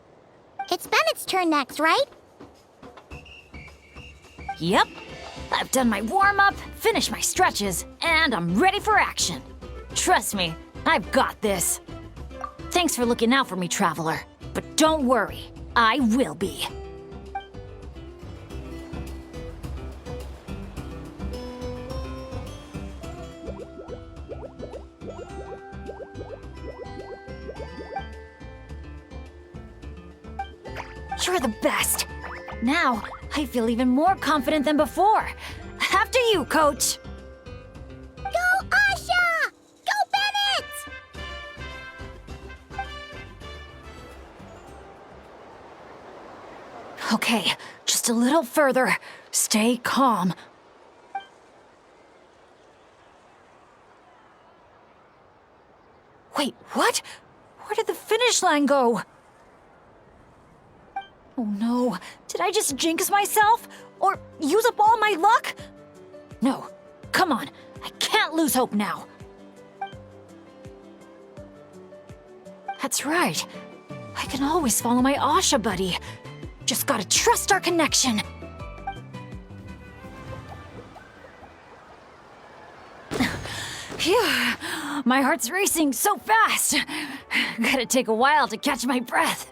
S1: It's Bennett's turn next, right?
S2: Yep. I've done my warm-up, finished my stretches, and I'm ready for action. Trust me, I've got this. Thanks for looking out for me, Traveler. But don't worry, I will be. You're the best. Now, I feel even more confident than before. After you, Coach.
S1: Go, Asha! Go, Bennett!
S2: Okay, just a little further. Stay calm. Wait, what? Where did the finish line go? Oh no, did I just jinx myself? Or use up all my luck? No, come on, I can't lose hope now. That's right. I can always follow my Asha buddy. Just gotta trust our connection. Phew, my heart's racing so fast. Gotta take a while to catch my breath.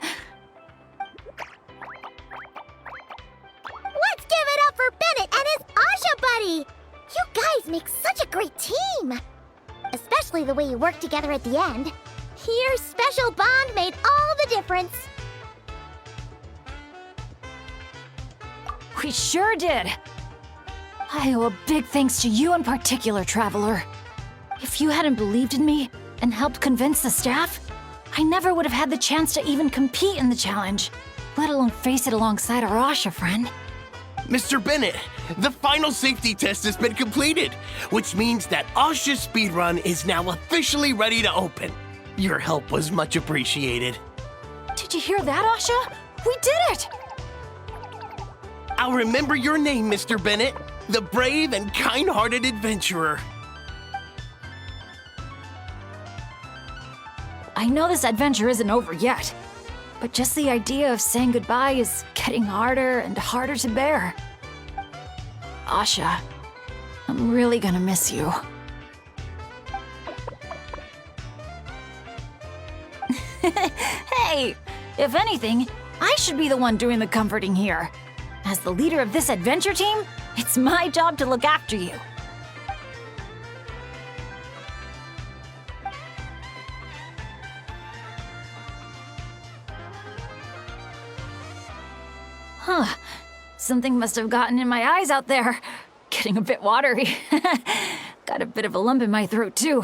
S1: Let's give it up for Bennett and his Asha buddy! You guys make such a great team! Especially the way you work together at the end. Your special bond made all the difference.
S2: We sure did. I owe a big thanks to you in particular, Traveler. If you hadn't believed in me and helped convince the staff, I never would have had the chance to even compete in the challenge, let alone face it alongside our Asha friend.
S7: Mr. Bennett, the final safety test has been completed, which means that Asha's speedrun is now officially ready to open. Your help was much appreciated.
S2: Did you hear that, Asha? We did it!
S7: I'll remember your name, Mr. Bennett, the brave and kind-hearted adventurer.
S2: I know this adventure isn't over yet, but just the idea of saying goodbye is getting harder and harder to bear. Asha, I'm really gonna miss you. Hey, if anything, I should be the one doing the comforting here. As the leader of this adventure team, it's my job to look after you. Huh. Something must have gotten in my eyes out there. Getting a bit watery. Got a bit of a lump in my throat, too.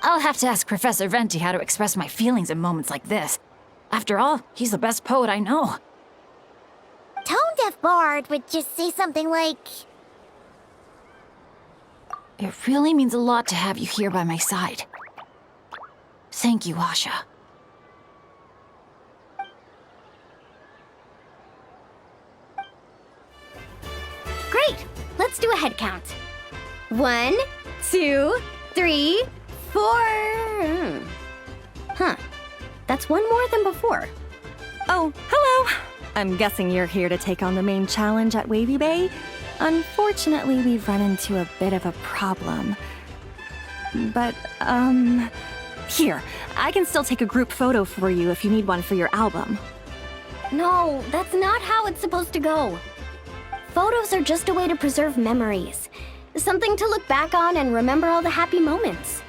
S2: I'll have to ask Professor Venti how to express my feelings in moments like this. After all, he's the best poet I know.
S1: Tone-deaf Bard would just say something like...
S2: It really means a lot to have you here by my side. Thank you, Asha.
S3: Great! Let's do a head count. 1, 2, 3, 4. Huh. That's one more than before.
S8: Oh, hello! I'm guessing you're here to take on the main challenge at Wavy Bay. Unfortunately, we've run into a bit of a problem. But, here, I can still take a group photo for you if you need one for your album.
S3: No, that's not how it's supposed to go. Photos are just a way to preserve memories. Something to look back on and remember all the happy moments.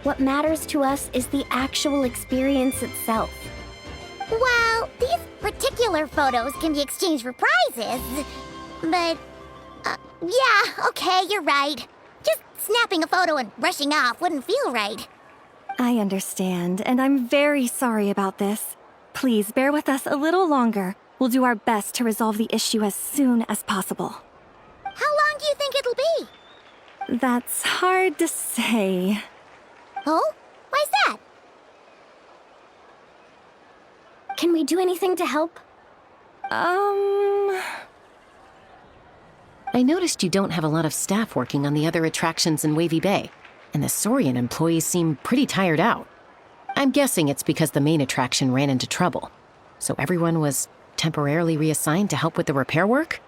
S3: What matters to us is the actual experience itself.
S1: Well, these particular photos can be exchanged for prizes. But, yeah, okay, you're right. Just snapping a photo and rushing off wouldn't feel right.
S8: I understand, and I'm very sorry about this. Please bear with us a little longer. We'll do our best to resolve the issue as soon as possible.
S1: How long do you think it'll be?
S8: That's hard to say.
S1: Oh? Why's that?
S3: Can we do anything to help?
S4: I noticed you don't have a lot of staff working on the other attractions in Wavy Bay, and the Saurian employees seem pretty tired out. I'm guessing it's because the main attraction ran into trouble, so everyone was temporarily reassigned to help with the repair work?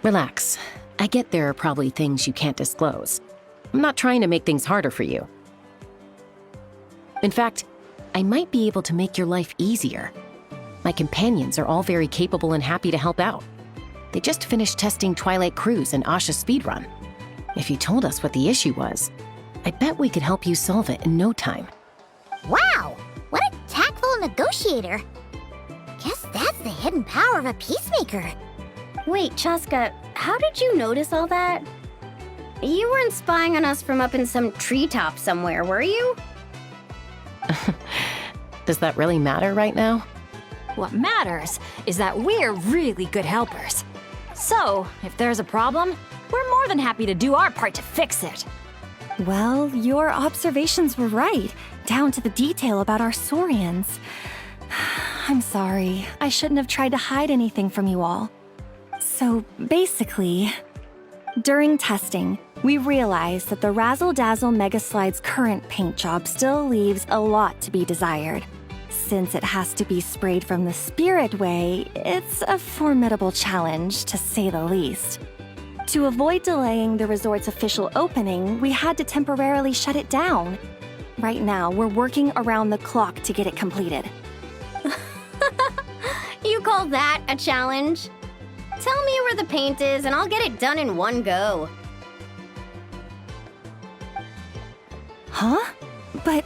S4: Relax. I get there are probably things you can't disclose. I'm not trying to make things harder for you. In fact, I might be able to make your life easier. My companions are all very capable and happy to help out. They just finished testing Twilight Cruise and Asha Speedrun. If you told us what the issue was, I bet we could help you solve it in no time.
S1: Wow! What a tactful negotiator. Guess that's the hidden power of a peacemaker.
S3: Wait, Chaska, how did you notice all that? You weren't spying on us from up in some treetop somewhere, were you?
S4: Does that really matter right now?
S2: What matters is that we're really good helpers. So, if there's a problem, we're more than happy to do our part to fix it.
S8: Well, your observations were right, down to the detail about our Saurians. I'm sorry. I shouldn't have tried to hide anything from you all. So, basically, during testing, we realized that the Razzle Dazzle Mega Slide's current paint job still leaves a lot to be desired. Since it has to be sprayed from the Spirit Way, it's a formidable challenge, to say the least. To avoid delaying the resort's official opening, we had to temporarily shut it down. Right now, we're working around the clock to get it completed.
S3: You call that a challenge? Tell me where the paint is and I'll get it done in one go.
S8: Huh? But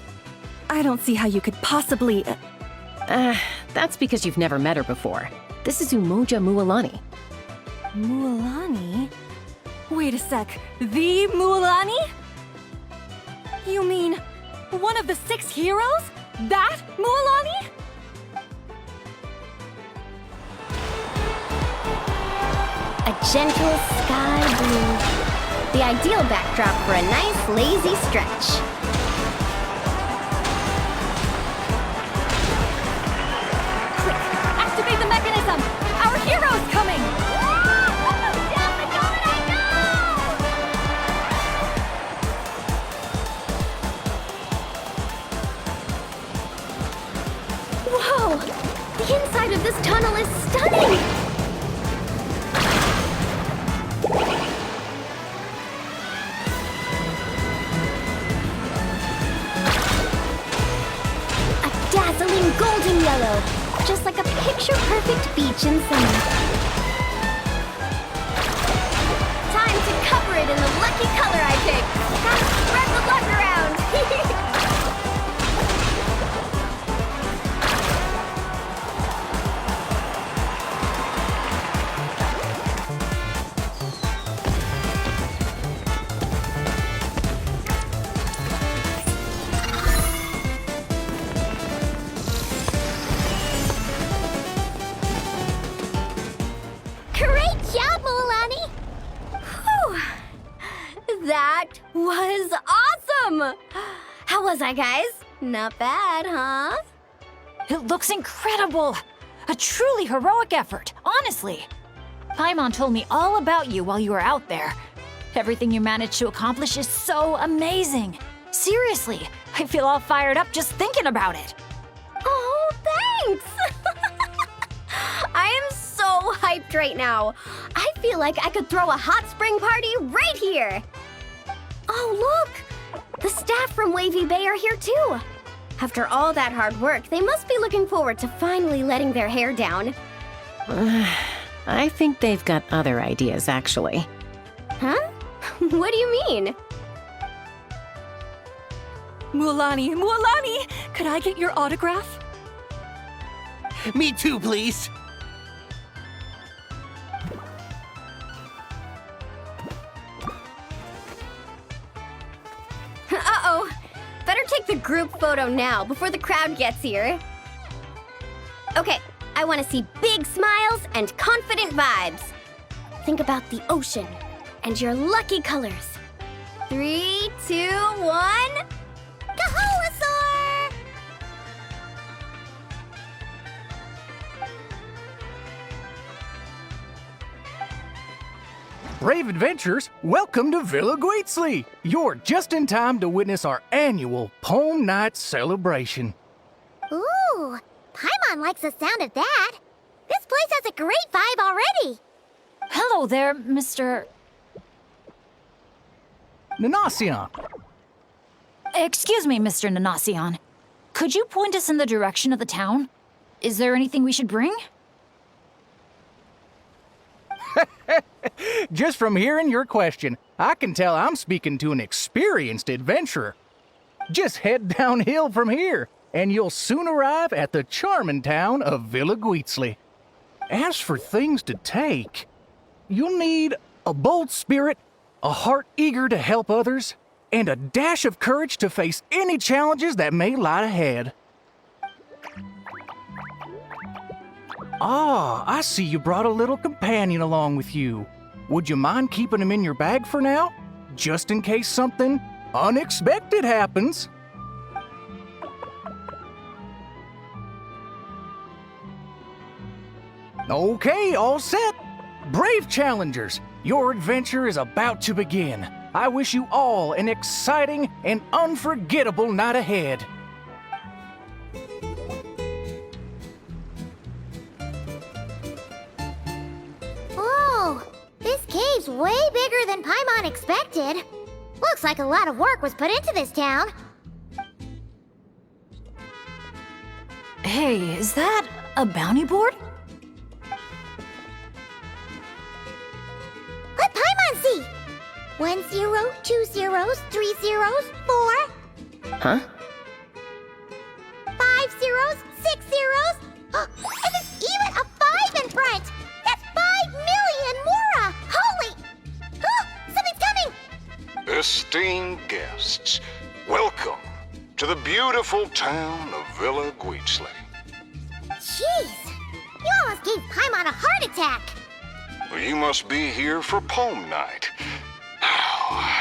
S8: I don't see how you could possibly...
S4: That's because you've never met her before. This is Umoja Mualani.
S8: Mualani? Wait a sec. The Mualani? You mean one of the 6 heroes? That Mualani?
S3: A gentle sky blue. The ideal backdrop for a nice, lazy stretch.
S8: Quick, activate the mechanism! Our hero's coming!
S3: Whoa! The inside of this tunnel is stunning! Dazzling golden yellow, just like a picture-perfect beach in summer. Time to cover it in the lucky color I picked. Gotta spread the luck around.
S1: Great job, Mualani!
S3: That was awesome! How was I, guys? Not bad, huh?
S2: It looks incredible! A truly heroic effort, honestly. Paimon told me all about you while you were out there. Everything you managed to accomplish is so amazing. Seriously, I feel all fired up just thinking about it.
S3: Oh, thanks! I am so hyped right now. I feel like I could throw a hot spring party right here. Oh, look! The staff from Wavy Bay are here too. After all that hard work, they must be looking forward to finally letting their hair down.
S4: I think they've got other ideas, actually.
S3: Huh? What do you mean?
S8: Mualani, Mualani! Could I get your autograph?
S7: Me too, please.
S3: take the group photo now before the crowd gets here. Okay, I want to see big smiles and confident vibes. Think about the ocean and your lucky colors. 3, 2, 1.
S1: Kaholasaur!
S9: Brave adventurers, welcome to Villa Guitzley. You're just in time to witness our annual Poem Night celebration.
S1: Ooh, Paimon likes the sound of that. This place has a great vibe already.
S2: Hello there, Mr.
S9: Nanasion,
S2: Excuse me, Mr. Nanasion. Could you point us in the direction of the town? Is there anything we should bring?
S9: just from hearing your question, I can tell I'm speaking to an experienced adventurer. Just head downhill from here, and you'll soon arrive at the charming town of Villa Guitzley. As for things to take, you'll need a bold spirit, a heart eager to help others, and a dash of courage to face any challenges that may lie ahead. Ah, I see you brought a little companion along with you. Would you mind keeping him in your bag for now? Just in case something unexpected happens. Okay, all set. Brave challengers, your adventure is about to begin. I wish you all an exciting and unforgettable night ahead.
S1: Whoa, this cave's way bigger than Paimon expected. Looks like a lot of work was put into this town.
S2: Hey, is that a bounty board?
S1: Let Paimon see. 1 0, 2 zeros, 3 zeros, 4.
S4: Huh?
S1: 5 zeros, 6 zeros. And there's even a 5 in front. That's 5 million Mora. Holy! Oh, something's coming.
S10: Esteemed guests, welcome to the beautiful town of Villa Guitzley.
S1: Jeez, you almost gave Paimon a heart attack.
S10: You must be here for Poem Night.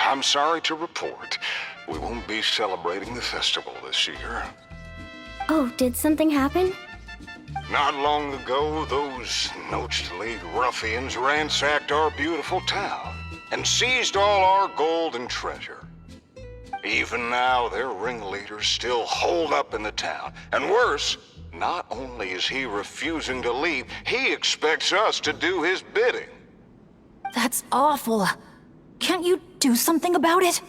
S10: I'm sorry to report, we won't be celebrating the festival this year.
S3: Oh, did something happen?
S10: Not long ago, those Noach League ruffians ransacked our beautiful town and seized all our gold and treasure. Even now, their ringleader's still holed up in the town. And worse, not only is he refusing to leave, he expects us to do his bidding.
S2: That's awful. Can't you do something about it?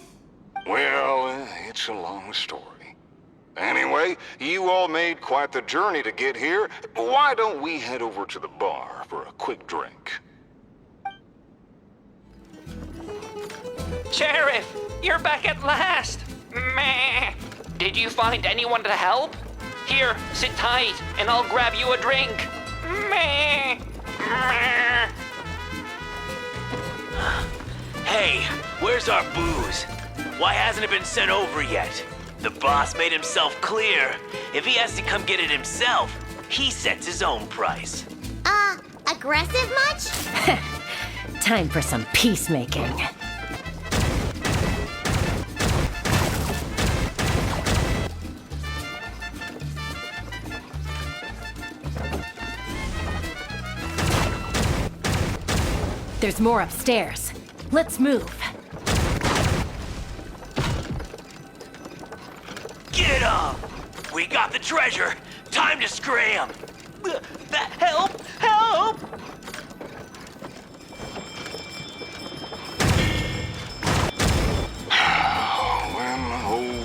S10: Well, it's a long story. Anyway, you all made quite the journey to get here. Why don't we head over to the bar for a quick drink?
S11: Sheriff, you're back at last! Meh. Did you find anyone to help? Here, sit tight, and I'll grab you a drink. Meh. Meh.
S12: Hey, where's our booze? Why hasn't it been sent over yet? The boss made himself clear. If he has to come get it himself, he sets his own price.
S1: Aggressive much?
S4: Time for some peacemaking. There's more upstairs. Let's move.
S12: Get up! We got the treasure. Time to scram. Help! Help!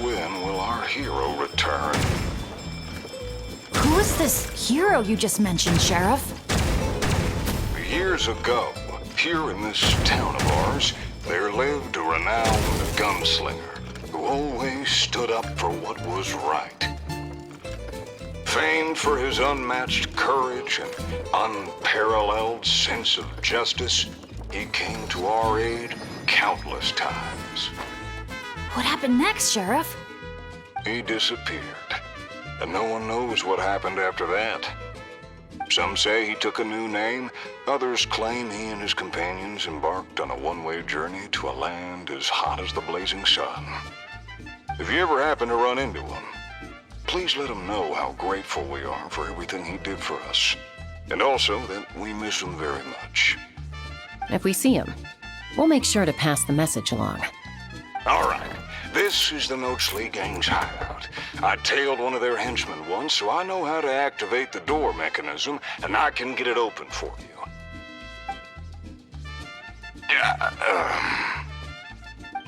S10: When will our hero return?
S2: Who is this hero you just mentioned, Sheriff?
S10: Years ago, here in this town of ours, there lived a renowned gunslinger who always stood up for what was right. Famed for his unmatched courage and unparalleled sense of justice, he came to our aid countless times.
S2: What happened next, Sheriff?
S10: he disappeared. And no one knows what happened after that. Some say he took a new name. Others claim he and his companions embarked on a one-way journey to a land as hot as the blazing sun. If you ever happen to run into him, please let him know how grateful we are for everything he did for us. And also that we miss him very much.
S4: If we see him, we'll make sure to pass the message along.
S10: All right. This is the Noachly Gang's hideout. I tailed one of their henchmen once, so I know how to activate the door mechanism, and I can get it open for you.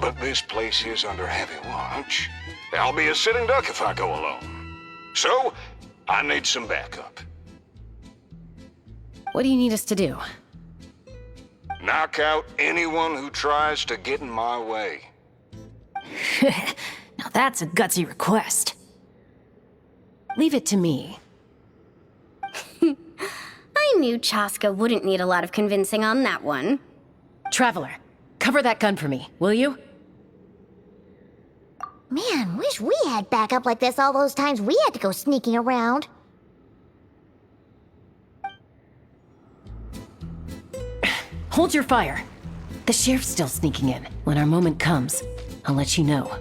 S10: But this place is under heavy watch. I'll be a sitting duck if I go alone. So, I need some backup.
S4: What do you need us to do?
S10: Knock out anyone who tries to get in my way.
S2: Now that's a gutsy request.
S4: Leave it to me.
S3: I knew Chaska wouldn't need a lot of convincing on that one.
S4: Traveler, cover that gun for me, will you?
S1: Man, wish we had backup like this all those times we had to go sneaking around.
S4: Hold your fire. The sheriff's still sneaking in. When our moment comes, I'll let you know.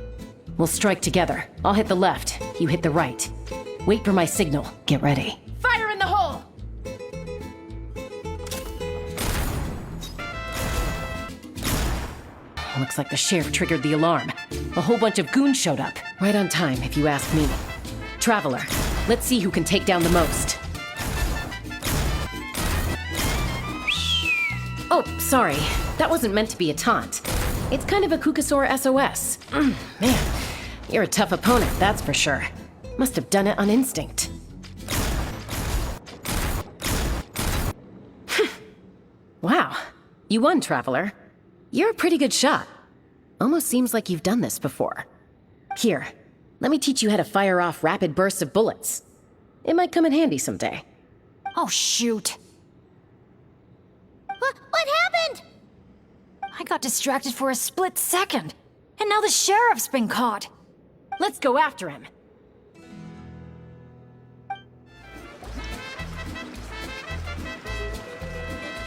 S4: We'll strike together. I'll hit the left, you hit the right. Wait for my signal. Get ready. Fire in the hole! Looks like the sheriff triggered the alarm. A whole bunch of goons showed up. Right on time, if you ask me. Traveler, let's see who can take down the most. Oh, sorry. That wasn't meant to be a taunt. It's kind of a Kukasaur SOS. Man, you're a tough opponent, that's for sure. Must have done it on instinct. Wow, you won, Traveler. You're a pretty good shot. Almost seems like you've done this before. Here, let me teach you how to fire off rapid bursts of bullets. It might come in handy someday.
S2: Oh, shoot.
S1: What happened?
S2: I got distracted for a split second, and now the sheriff's been caught.
S4: Let's go after him.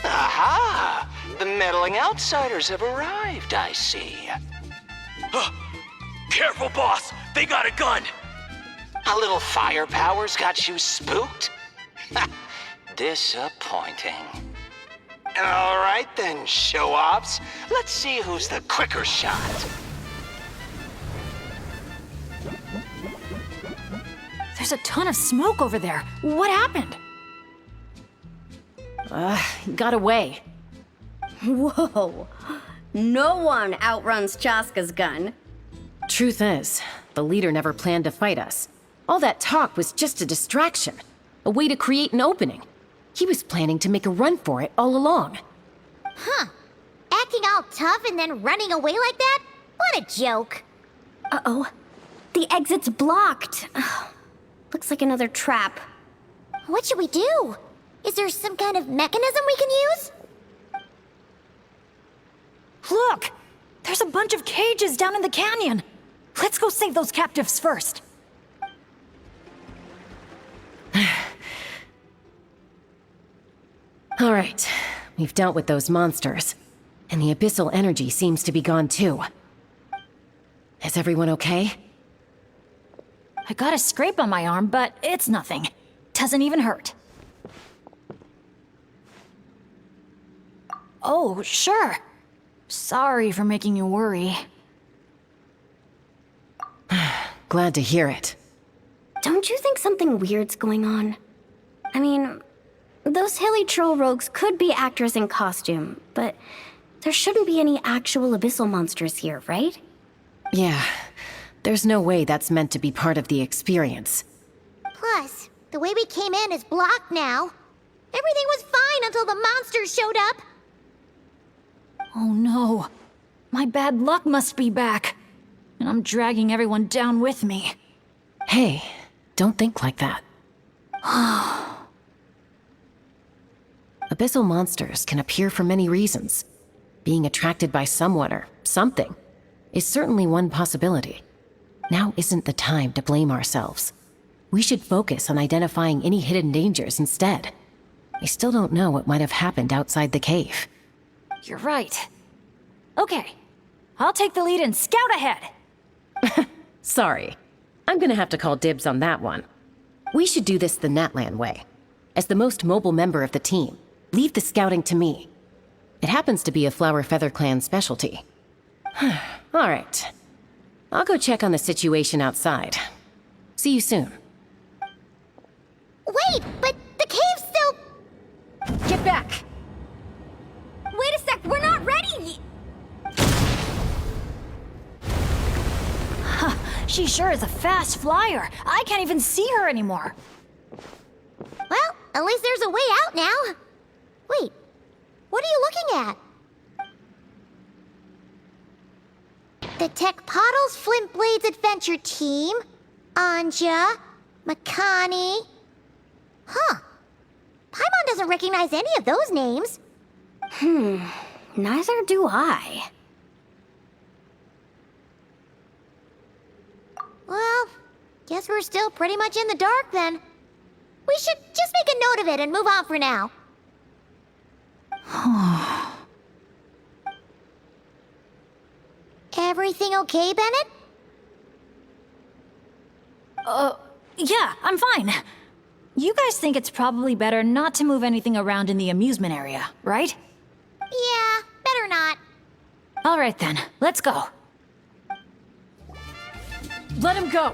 S12: Aha! The meddling outsiders have arrived, I see. Careful, boss! They got a gun! A little firepower's got you spooked? Disappointing. All right then, show-offs. Let's see who's the quicker shot.
S2: There's a ton of smoke over there. What happened?
S4: He got away.
S3: Whoa. No one outruns Chaska's gun.
S4: Truth is, the leader never planned to fight us. All that talk was just a distraction. A way to create an opening. He was planning to make a run for it all along.
S1: Huh. Acting all tough and then running away like that? What a joke.
S3: Uh-oh. The exit's blocked. Looks like another trap.
S1: What should we do? Is there some kind of mechanism we can use?
S2: Look! There's a bunch of cages down in the canyon. Let's go save those captives first.
S4: All right, we've dealt with those monsters, and the abyssal energy seems to be gone too. Is everyone okay?
S2: I got a scrape on my arm, but it's nothing. Doesn't even hurt. Oh, sure. Sorry for making you worry.
S4: Glad to hear it.
S3: Don't you think something weird's going on? I mean, those hilly troll rogues could be actors in costume, but there shouldn't be any actual abyssal monsters here, right?
S4: Yeah, there's no way that's meant to be part of the experience.
S1: Plus, the way we came in is blocked now. Everything was fine until the monsters showed up.
S2: Oh no. My bad luck must be back. And I'm dragging everyone down with me.
S4: Hey, don't think like that. Abyssal monsters can appear for many reasons. Being attracted by someone or something is certainly one possibility. Now isn't the time to blame ourselves. We should focus on identifying any hidden dangers instead. I still don't know what might have happened outside the cave.
S2: You're right. Okay, I'll take the lead and scout ahead.
S4: Sorry. I'm gonna have to call dibs on that one. We should do this the Natlan way. As the most mobile member of the team, leave the scouting to me. It happens to be a Flower Feather Clan specialty. All right. I'll go check on the situation outside. See you soon.
S1: Wait, but the cave's still...
S2: Get back!
S3: Wait a sec, we're not ready!
S2: She sure is a fast flyer. I can't even see her anymore.
S1: Well, at least there's a way out now. Wait, what are you looking at? The Tech Pottles Flint Blades Adventure Team. Anja. Makani. Huh. Paimon doesn't recognize any of those names.
S3: Neither do I.
S1: Well, guess we're still pretty much in the dark then. We should just make a note of it and move on for now. Everything okay, Bennett?
S2: Yeah, I'm fine. You guys think it's probably better not to move anything around in the amusement area, right?
S1: Yeah, better not.
S2: All right then, let's go. Let him go!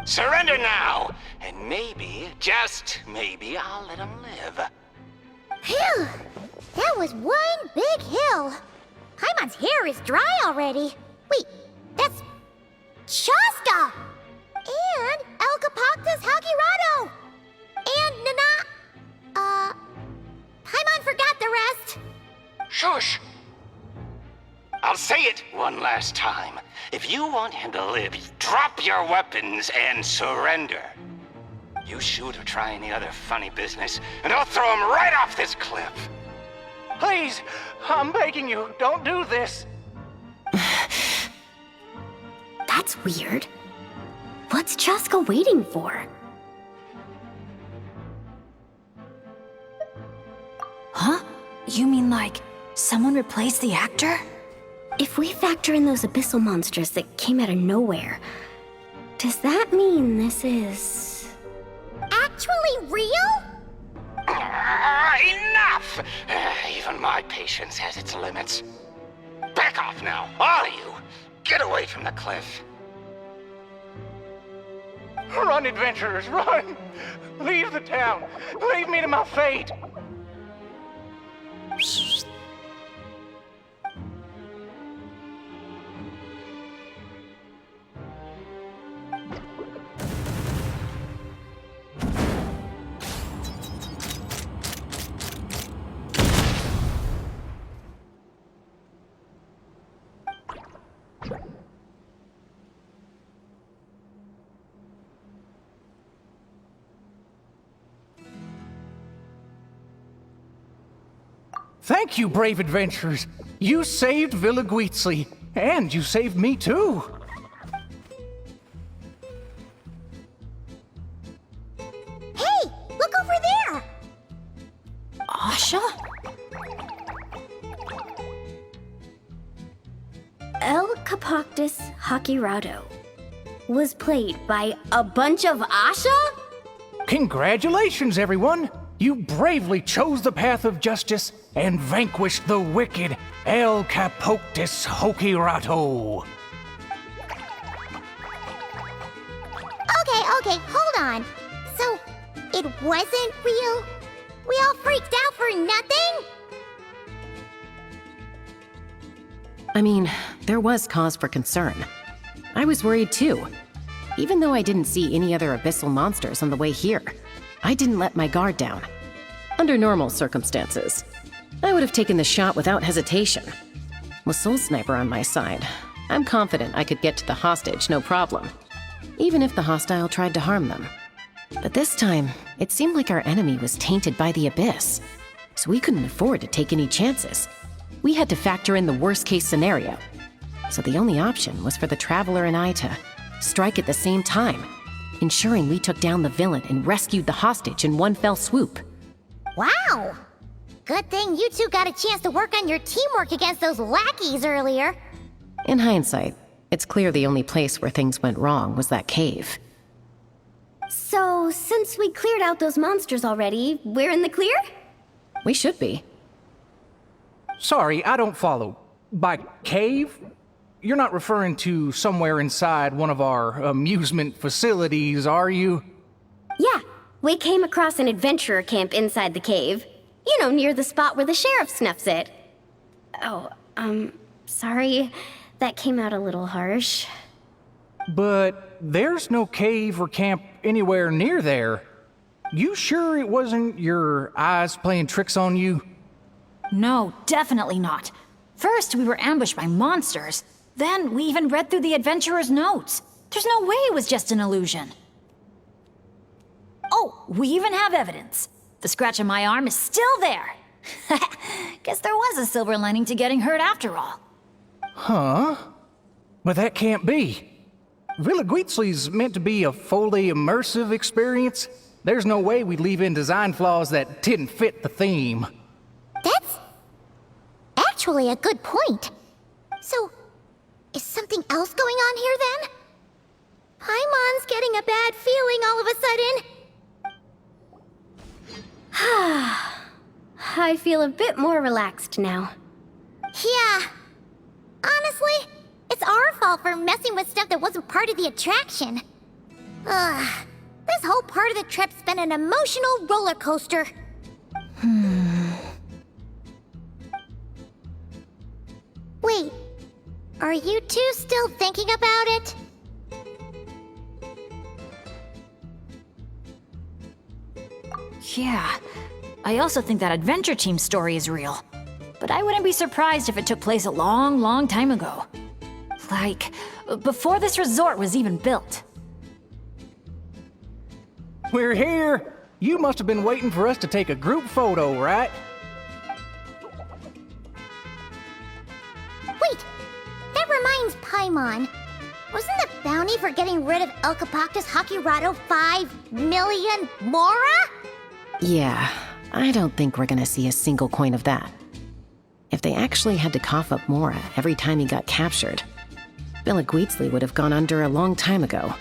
S10: Surrender now, and maybe, just maybe, I'll let him live.
S1: Phew! That was one big hill. Paimon's hair is dry already. Wait, that's... Shaska! And El Capactus Hakirado! And Nana... Paimon forgot the rest.
S10: Shush! I'll say it one last time. If you want him to live, drop your weapons and surrender. You shoot or try any other funny business, and I'll throw him right off this cliff.
S9: Please, I'm begging you, don't do this.
S3: That's weird. What's Chaska waiting for?
S2: Huh? You mean like someone replaced the actor?
S3: If we factor in those abyssal monsters that came out of nowhere, does that mean this is...
S1: Actually real?
S10: Enough! Even my patience has its limits. Back off now, all of you. Get away from the cliff.
S9: Run, adventurers, run! Leave the town! Leave me to my fate! Thank you, brave adventurers. You saved Villa Guizli, and you saved me too.
S1: Hey, look over there!
S2: Asha?
S3: El Capactus Hakirado was played by a bunch of Asha?
S9: Congratulations, everyone! You bravely chose the path of justice and vanquished the wicked El Capoctus Hokirato.
S1: Okay, hold on. So, it wasn't real? We all freaked out for nothing?
S4: I mean, there was cause for concern. I was worried too. Even though I didn't see any other abyssal monsters on the way here, I didn't let my guard down. Under normal circumstances, I would have taken the shot without hesitation. With Soul Sniper on my side, I'm confident I could get to the hostage no problem, even if the hostile tried to harm them. But this time, it seemed like our enemy was tainted by the Abyss, so we couldn't afford to take any chances. We had to factor in the worst-case scenario. So the only option was for the Traveler and I to strike at the same time, ensuring we took down the villain and rescued the hostage in one fell swoop.
S1: Wow! Good thing you two got a chance to work on your teamwork against those lackeys earlier.
S4: In hindsight, it's clear the only place where things went wrong was that cave.
S3: So, since we cleared out those monsters already, we're in the clear?
S4: We should be.
S9: Sorry, I don't follow. By cave? You're not referring to somewhere inside one of our amusement facilities, are you?
S3: Yeah, we came across an adventurer camp inside the cave. You know, near the spot where the sheriff snuffs it. Oh, sorry. That came out a little harsh.
S9: But there's no cave or camp anywhere near there. You sure it wasn't your eyes playing tricks on you?
S2: No, definitely not. First, we were ambushed by monsters. Then, we even read through the adventurer's notes. There's no way it was just an illusion. Oh, we even have evidence. The scratch on my arm is still there. Guess there was a silver lining to getting hurt after all.
S9: Huh? But that can't be. Villa Guitzley's meant to be a fully immersive experience. There's no way we'd leave in design flaws that didn't fit the theme.
S1: That's actually a good point. So, is something else going on here then? Paimon's getting a bad feeling all of a sudden.
S3: I feel a bit more relaxed now.
S1: Yeah. Honestly, it's our fault for messing with stuff that wasn't part of the attraction. Ugh. This whole part of the trip's been an emotional roller coaster. Wait, are you two still thinking about it?
S2: Yeah. I also think that adventure team story is real. But I wouldn't be surprised if it took place a long, long time ago. Like, before this resort was even built.
S9: We're here! You must have been waiting for us to take a group photo, right?
S1: Wait, that reminds Paimon. Wasn't the bounty for getting rid of El Capactus Hakirado 5 million Mora?
S4: Yeah, I don't think we're gonna see a single coin of that. If they actually had to cough up Mora every time he got captured, Villa Guitzley would have gone under a long time ago.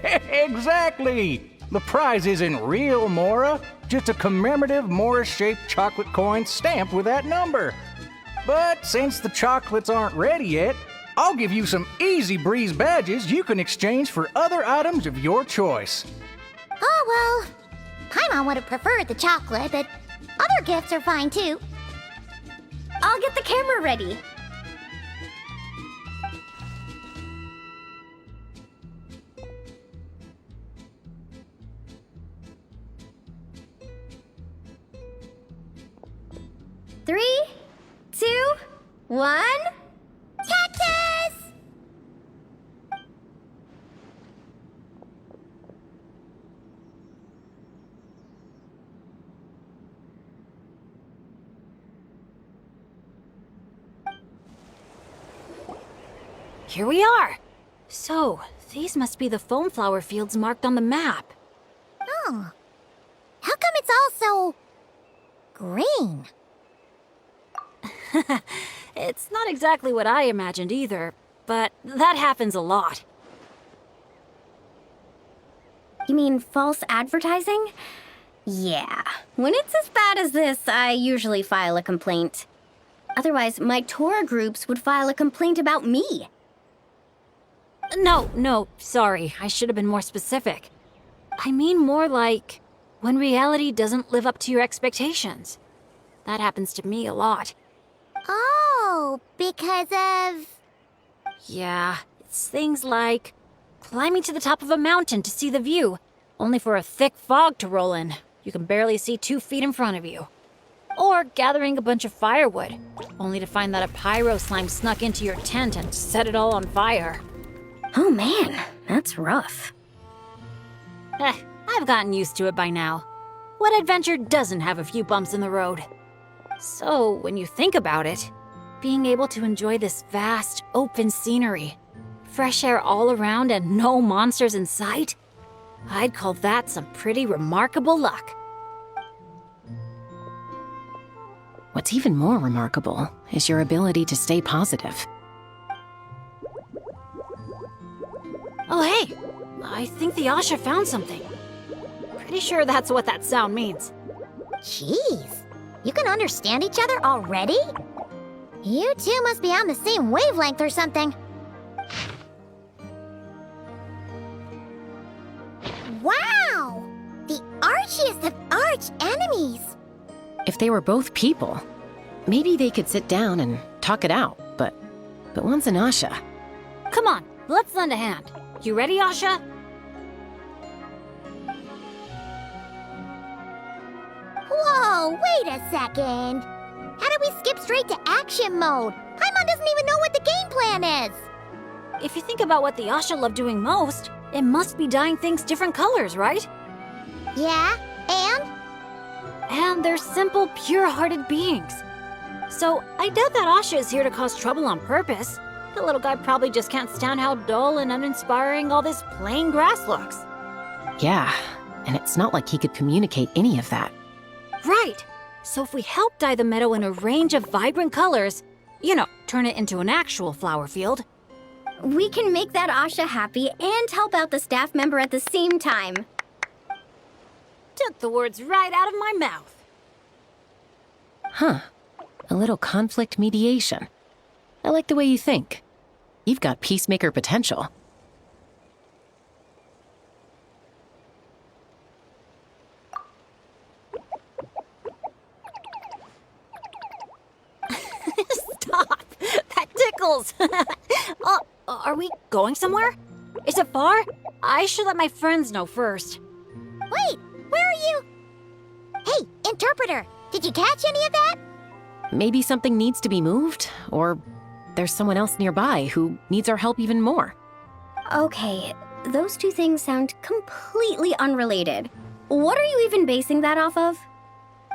S9: Exactly! The prize isn't real Mora, just a commemorative Mora-shaped chocolate coin stamped with that number. But since the chocolates aren't ready yet, I'll give you some easy breeze badges you can exchange for other items of your choice.
S1: Oh, well, Paimon would have preferred the chocolate, but other gifts are fine too.
S3: I'll get the camera ready. Three, 2, 1.
S1: Cactus!
S2: Here we are. So, these must be the foam flower fields marked on the map.
S1: Oh. How come it's all so green?
S2: It's not exactly what I imagined either, but that happens a lot.
S3: You mean false advertising? Yeah. When it's as bad as this, I usually file a complaint. Otherwise, my tour groups would file a complaint about me.
S2: No, sorry. I should have been more specific. I mean more like when reality doesn't live up to your expectations. That happens to me a lot.
S1: Oh, because of...
S2: Yeah, it's things like climbing to the top of a mountain to see the view, only for a thick fog to roll in. You can barely see 2 feet in front of you. Or gathering a bunch of firewood, only to find that a pyro slime snuck into your tent and set it all on fire.
S3: Oh man, that's rough.
S2: I've gotten used to it by now. What adventure doesn't have a few bumps in the road? So, when you think about it, being able to enjoy this vast, open scenery. Fresh air all around and no monsters in sight? I'd call that some pretty remarkable luck.
S4: What's even more remarkable is your ability to stay positive.
S2: Oh, hey! I think the Asha found something. Pretty sure that's what that sound means.
S1: Jeez, you can understand each other already? You two must be on the same wavelength or something. Wow! The archiest of arch enemies!
S4: If they were both people, maybe they could sit down and talk it out, but one's an Asha.
S2: Come on, let's lend a hand. You ready, Asha?
S1: Whoa, wait a second! How did we skip straight to action mode? Paimon doesn't even know what the game plan is!
S2: If you think about what the Asha love doing most, it must be dyeing things different colors, right?
S1: Yeah, and?
S2: And they're simple, pure-hearted beings. So I doubt that Asha is here to cause trouble on purpose. The little guy probably just can't stand how dull and uninspiring all this plain grass looks.
S4: Yeah, and it's not like he could communicate any of that.
S2: Right. So if we help dye the meadow in a range of vibrant colors, turn it into an actual flower field,
S3: We can make that Asha happy and help out the staff member at the same time.
S2: took the words right out of my mouth.
S4: Huh. A little conflict mediation. I like the way you think. You've got peacemaker potential.
S2: Stop! That tickles! Are we going somewhere? Is it far? I should let my friends know first.
S1: Wait, where are you? Hey, interpreter, did you catch any of that?
S4: Maybe something needs to be moved, or there's someone else nearby who needs our help even more.
S3: Okay, those two things sound completely unrelated. What are you even basing that off of?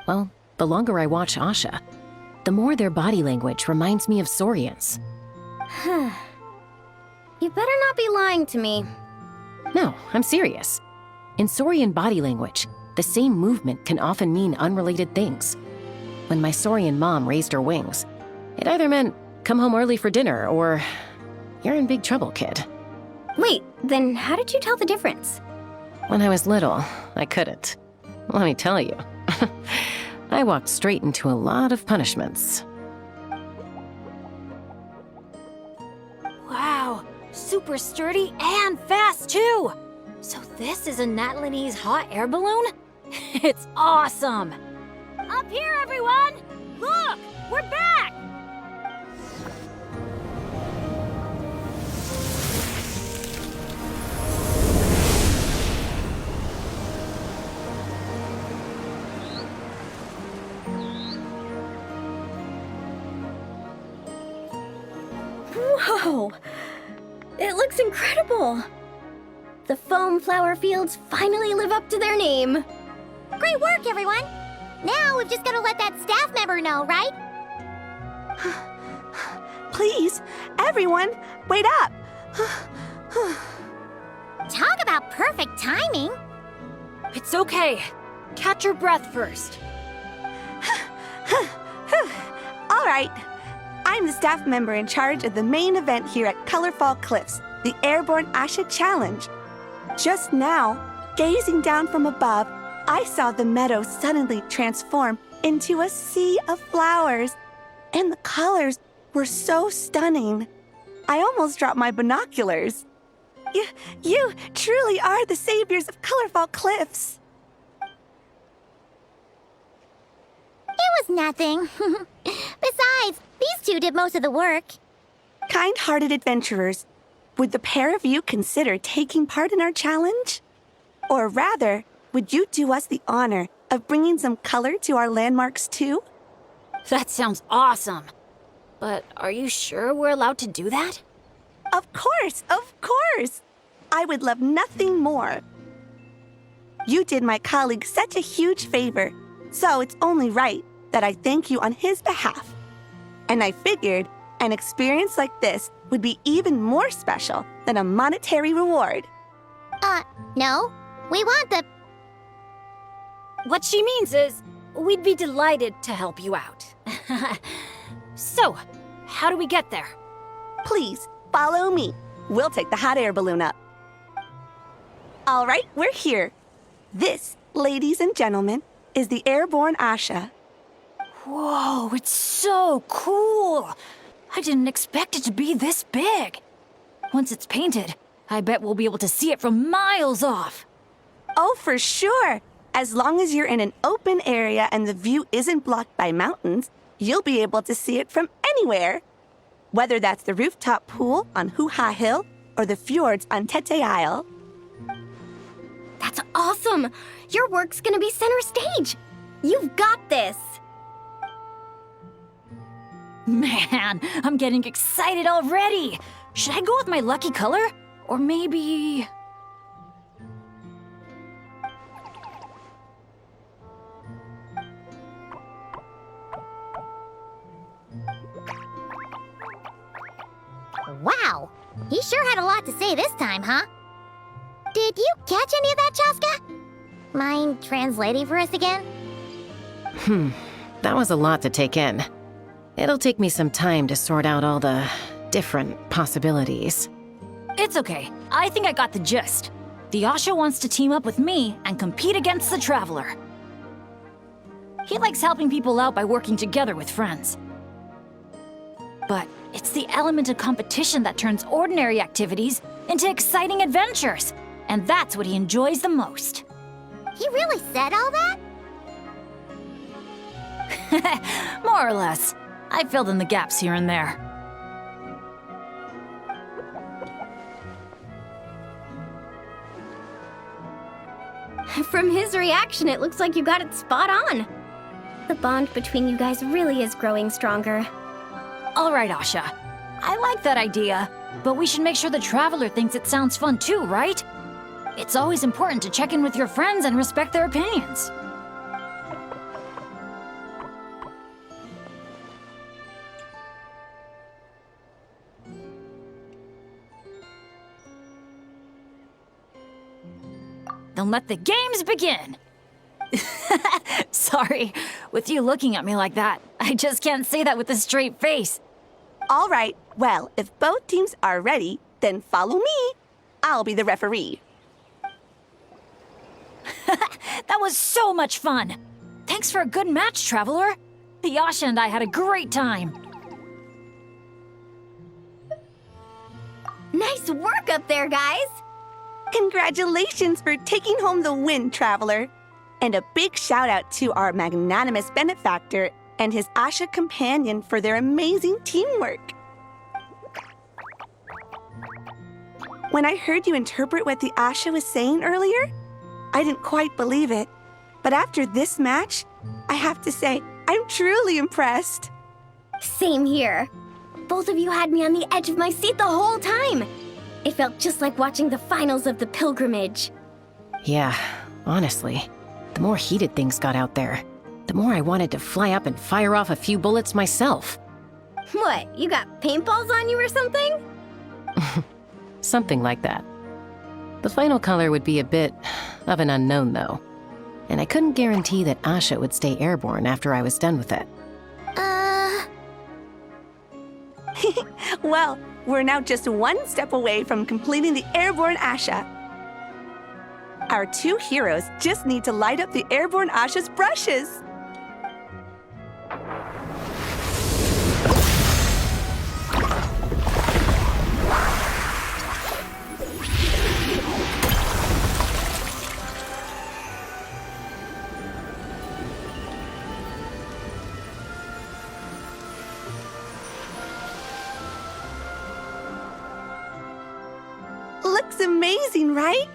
S4: Well, the longer I watch Asha, the more their body language reminds me of Saurians.
S3: You better not be lying to me.
S4: No, I'm serious. In Saurian body language, the same movement can often mean unrelated things. When my Saurian mom raised her wings, it either meant, come home early for dinner, or, you're in big trouble, kid.
S3: Wait, then how did you tell the difference?
S4: When I was little, I couldn't. Let me tell you, I walked straight into a lot of punishments.
S2: Wow, super sturdy and fast too! So this is a Natlinese hot air balloon? It's awesome! Up here, everyone! Look! We're back!
S3: Whoa! It looks incredible! The foam flower fields finally live up to their name.
S1: Great work, everyone! Now we've just gotta let that staff member know, right?
S13: Please, everyone, wait up!
S1: Talk about perfect timing!
S2: It's okay. Catch your breath first.
S13: All right. I'm the staff member in charge of the main event here at Colorfall Cliffs, the Airborne Asha Challenge. Just now, gazing down from above, I saw the meadow suddenly transform into a sea of flowers. And the colors were so stunning. I almost dropped my binoculars. You truly are the saviors of Colorfall Cliffs.
S1: It was nothing. Besides, these two did most of the work.
S13: Kind-hearted adventurers, would the pair of you consider taking part in our challenge? Or rather, would you do us the honor of bringing some color to our landmarks too?
S2: That sounds awesome. But are you sure we're allowed to do that?
S13: Of course, of course! I would love nothing more. You did my colleague such a huge favor, so it's only right that I thank you on his behalf. And I figured an experience like this would be even more special than a monetary reward.
S1: No. We want the...
S2: What she means is, we'd be delighted to help you out. So, how do we get there?
S13: Please, follow me. We'll take the hot air balloon up. All right, we're here. This, ladies and gentlemen, is the airborne Asha.
S2: Whoa, it's so cool! I didn't expect it to be this big. Once it's painted, I bet we'll be able to see it from miles off.
S13: Oh, for sure. As long as you're in an open area and the view isn't blocked by mountains, you'll be able to see it from anywhere. Whether that's the rooftop pool on Hoo-Ha Hill or the fjords on Tete Isle.
S3: That's awesome! Your work's gonna be center stage! You've got this!
S2: Man, I'm getting excited already! Should I go with my lucky color? Or maybe...
S1: Wow. He sure had a lot to say this time, huh? Did you catch any of that, Chaska? Mind translating for us again?
S4: That was a lot to take in. It'll take me some time to sort out all the different possibilities.
S2: It's okay. I think I got the gist. The Asha wants to team up with me and compete against the Traveler. He likes helping people out by working together with friends. But it's the element of competition that turns ordinary activities into exciting adventures. And that's what he enjoys the most.
S1: He really said all that?
S2: More or less. I filled in the gaps here and there.
S3: From his reaction, it looks like you got it spot on. The bond between you guys really is growing stronger.
S2: All right, Asha. I like that idea, but we should make sure the Traveler thinks it sounds fun too, right? It's always important to check in with your friends and respect their opinions. Then let the games begin! Sorry, with you looking at me like that, I just can't say that with a straight face.
S13: All right, well, if both teams are ready, then follow me. I'll be the referee.
S2: That was so much fun! Thanks for a good match, Traveler. The Asha and I had a great time.
S3: Nice work up there, guys!
S13: Congratulations for taking home the win, Traveler. And a big shout out to our magnanimous benefactor and his Asha companion for their amazing teamwork. When I heard you interpret what the Asha was saying earlier, I didn't quite believe it. But after this match, I have to say, I'm truly impressed.
S3: Same here. Both of you had me on the edge of my seat the whole time. It felt just like watching the finals of the pilgrimage.
S4: Yeah, honestly, the more heated things got out there, the more I wanted to fly up and fire off a few bullets myself.
S3: What, you got paintballs on you or something?
S4: Something like that. The final color would be a bit of an unknown, though. And I couldn't guarantee that Asha would stay airborne after I was done with it.
S13: Well, we're now just one step away from completing the airborne Asha. Our two heroes just need to light up the airborne Asha's brushes. Looks amazing, right?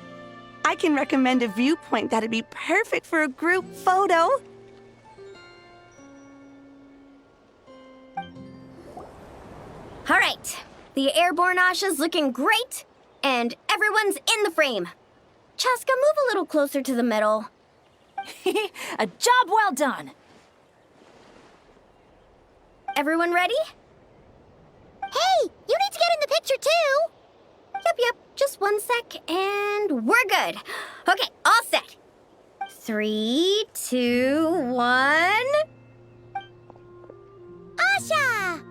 S13: I can recommend a viewpoint that'd be perfect for a group photo.
S3: All right, the airborne Asha's looking great, and everyone's in the frame. Chaska, move a little closer to the middle.
S2: A job well done!
S3: Everyone ready?
S1: Hey, you need to get in the picture too!
S3: Yep. Just 1 sec, and we're good. Okay, all set. 3, 2, 1.
S1: Asha!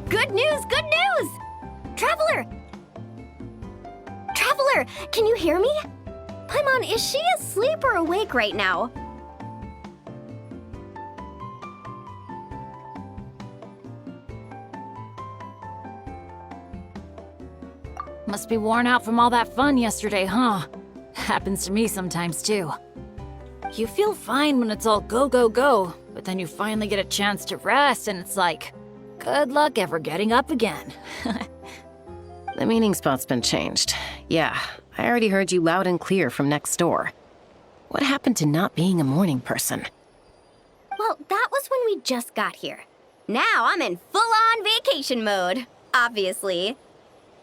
S3: Good news, good news! Traveler, can you hear me? Paimon, is she asleep or awake right now?
S2: Must be worn out from all that fun yesterday, huh? Happens to me sometimes too. You feel fine when it's all go, go, go, but then you finally get a chance to rest and it's like, good luck ever getting up again.
S4: The meeting spot's been changed. Yeah, I already heard you loud and clear from next door. What happened to not being a morning person?
S3: Well, that was when we just got here. Now I'm in full-on vacation mode, obviously.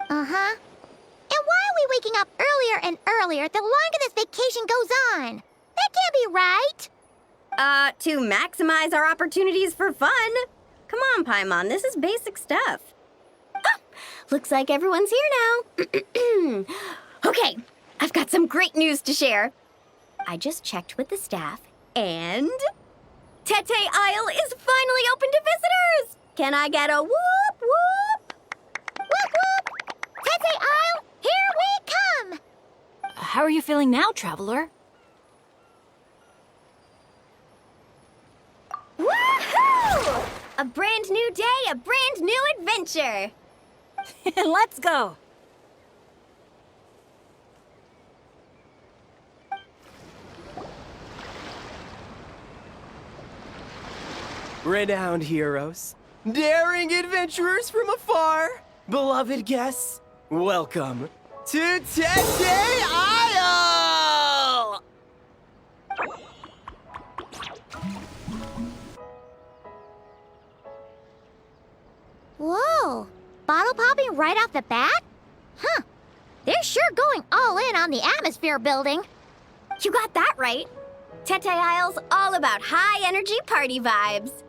S1: Uh-huh. And why are we waking up earlier and earlier the longer this vacation goes on? That can't be right.
S3: To maximize our opportunities for fun. Come on, Paimon, this is basic stuff. Ah, looks like everyone's here now. Okay, I've got some great news to share. I just checked with the staff, and Tete Isle is finally open to visitors! Can I get a whoop whoop?
S1: Whoop whoop! Tete Isle, here we come!
S2: How are you feeling now, Traveler?
S3: Woohoo! A brand new day, a brand new adventure!
S2: Let's go!
S5: Renowned heroes, daring adventurers from afar, beloved guests, welcome to Tete Isle!
S1: Whoa, bottle popping right off the bat? Huh, they're sure going all in on the atmosphere building.
S3: You got that right. Tete Isle's all about high-energy party vibes.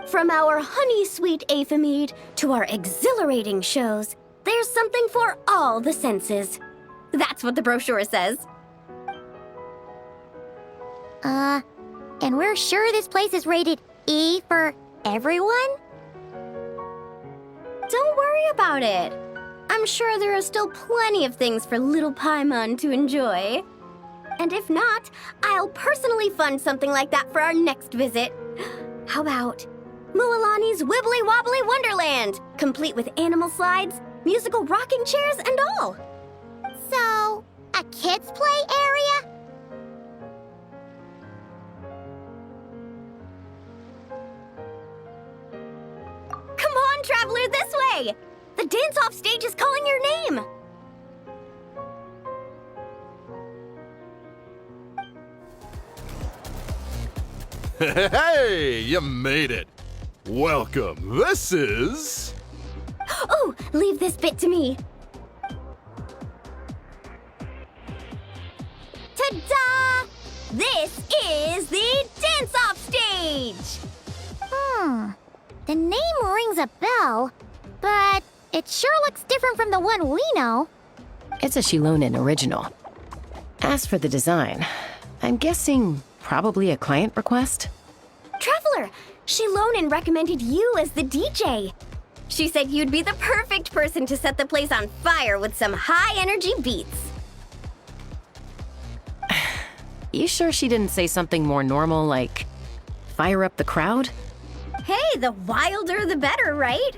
S3: From our honey-sweet aphemide to our exhilarating shows, there's something for all the senses. That's what the brochure says.
S1: And we're sure this place is rated E for everyone?
S3: Don't worry about it. I'm sure there are still plenty of things for little Paimon to enjoy. And if not, I'll personally fund something like that for our next visit. How about Mualani's Wibbly Wobbly Wonderland, complete with animal slides, musical rocking chairs, and all.
S1: So, a kids' play area?
S3: Come on, Traveler, this way! The dance-off stage is calling your name!
S14: Hey, you made it. Welcome. This is...
S3: Oh, leave this bit to me. Ta-da! This is the dance-off stage!
S1: The name rings a bell, but it sure looks different from the one we know.
S4: It's a Shilonen original. As for the design, I'm guessing probably a client request?
S3: Traveler, Shilonen recommended you as the DJ. She said you'd be the perfect person to set the place on fire with some high-energy beats.
S4: You sure she didn't say something more normal like, fire up the crowd?
S3: Hey, the wilder the better, right?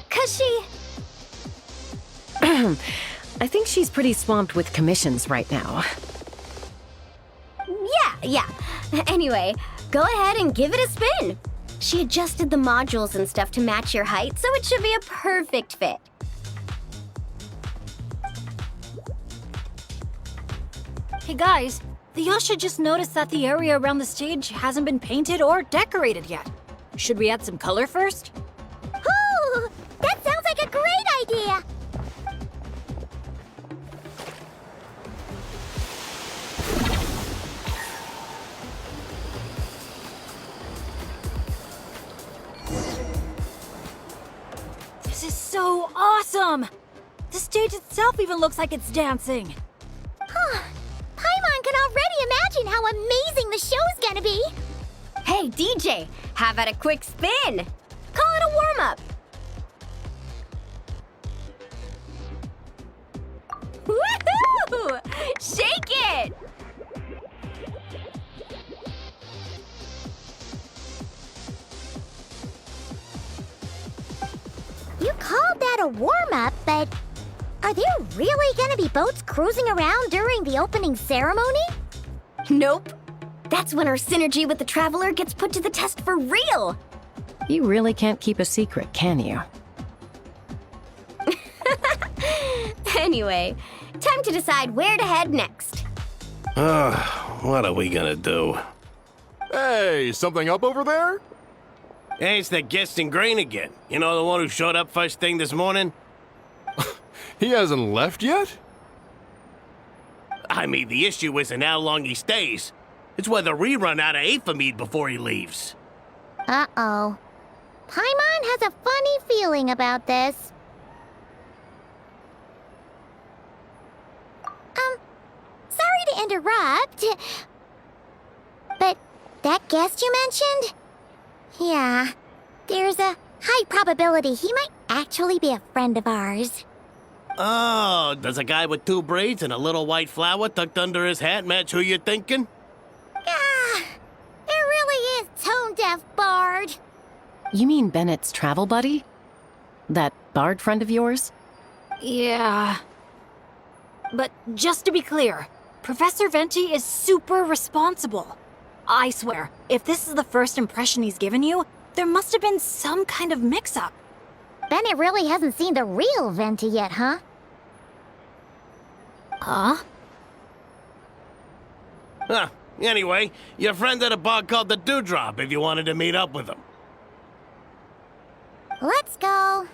S3: 'Cause she...
S4: I think she's pretty swamped with commissions right now.
S3: Yeah. Anyway, go ahead and give it a spin. She adjusted the modules and stuff to match your height, so it should be a perfect fit.
S2: Hey guys, the Yasha just noticed that the area around the stage hasn't been painted or decorated yet. Should we add some color first? The stage itself even looks like it's dancing.
S1: Huh. Paimon can already imagine how amazing the show's gonna be.
S3: Hey, DJ, how about a quick spin? Call it a warm-up. Woohoo! Shake it!
S1: You called that a warm-up, but are there really gonna be boats cruising around during the opening ceremony?
S3: Nope. That's when our synergy with the Traveler gets put to the test for real.
S4: You really can't keep a secret, can you?
S3: Anyway, time to decide where to head next.
S7: What are we gonna do?
S14: Hey, something up over there?
S7: Hey, it's that Genshin Grain again. You know, the one who showed up first thing this morning?
S14: He hasn't left yet?
S7: I mean, the issue isn't how long he stays. It's whether we run out of Aphamide before he leaves.
S1: Uh-oh. Paimon has a funny feeling about this. Sorry to interrupt, but that guest you mentioned? Yeah, there's a high probability he might actually be a friend of ours.
S7: Oh, does a guy with 2 braids and a little white flower tucked under his hat match who you're thinking?
S1: Ah, it really is tone-deaf Bard.
S4: You mean Bennett's travel buddy? That bard friend of yours?
S2: Yeah. But just to be clear, Professor Venti is super responsible. I swear, if this is the first impression he's given you, there must have been some kind of mix-up.
S1: Bennett really hasn't seen the real Venti yet, huh?
S2: Huh?
S7: Huh. Anyway, your friend at a bar called the Dewdrop if you wanted to meet up with him.
S1: Let's go.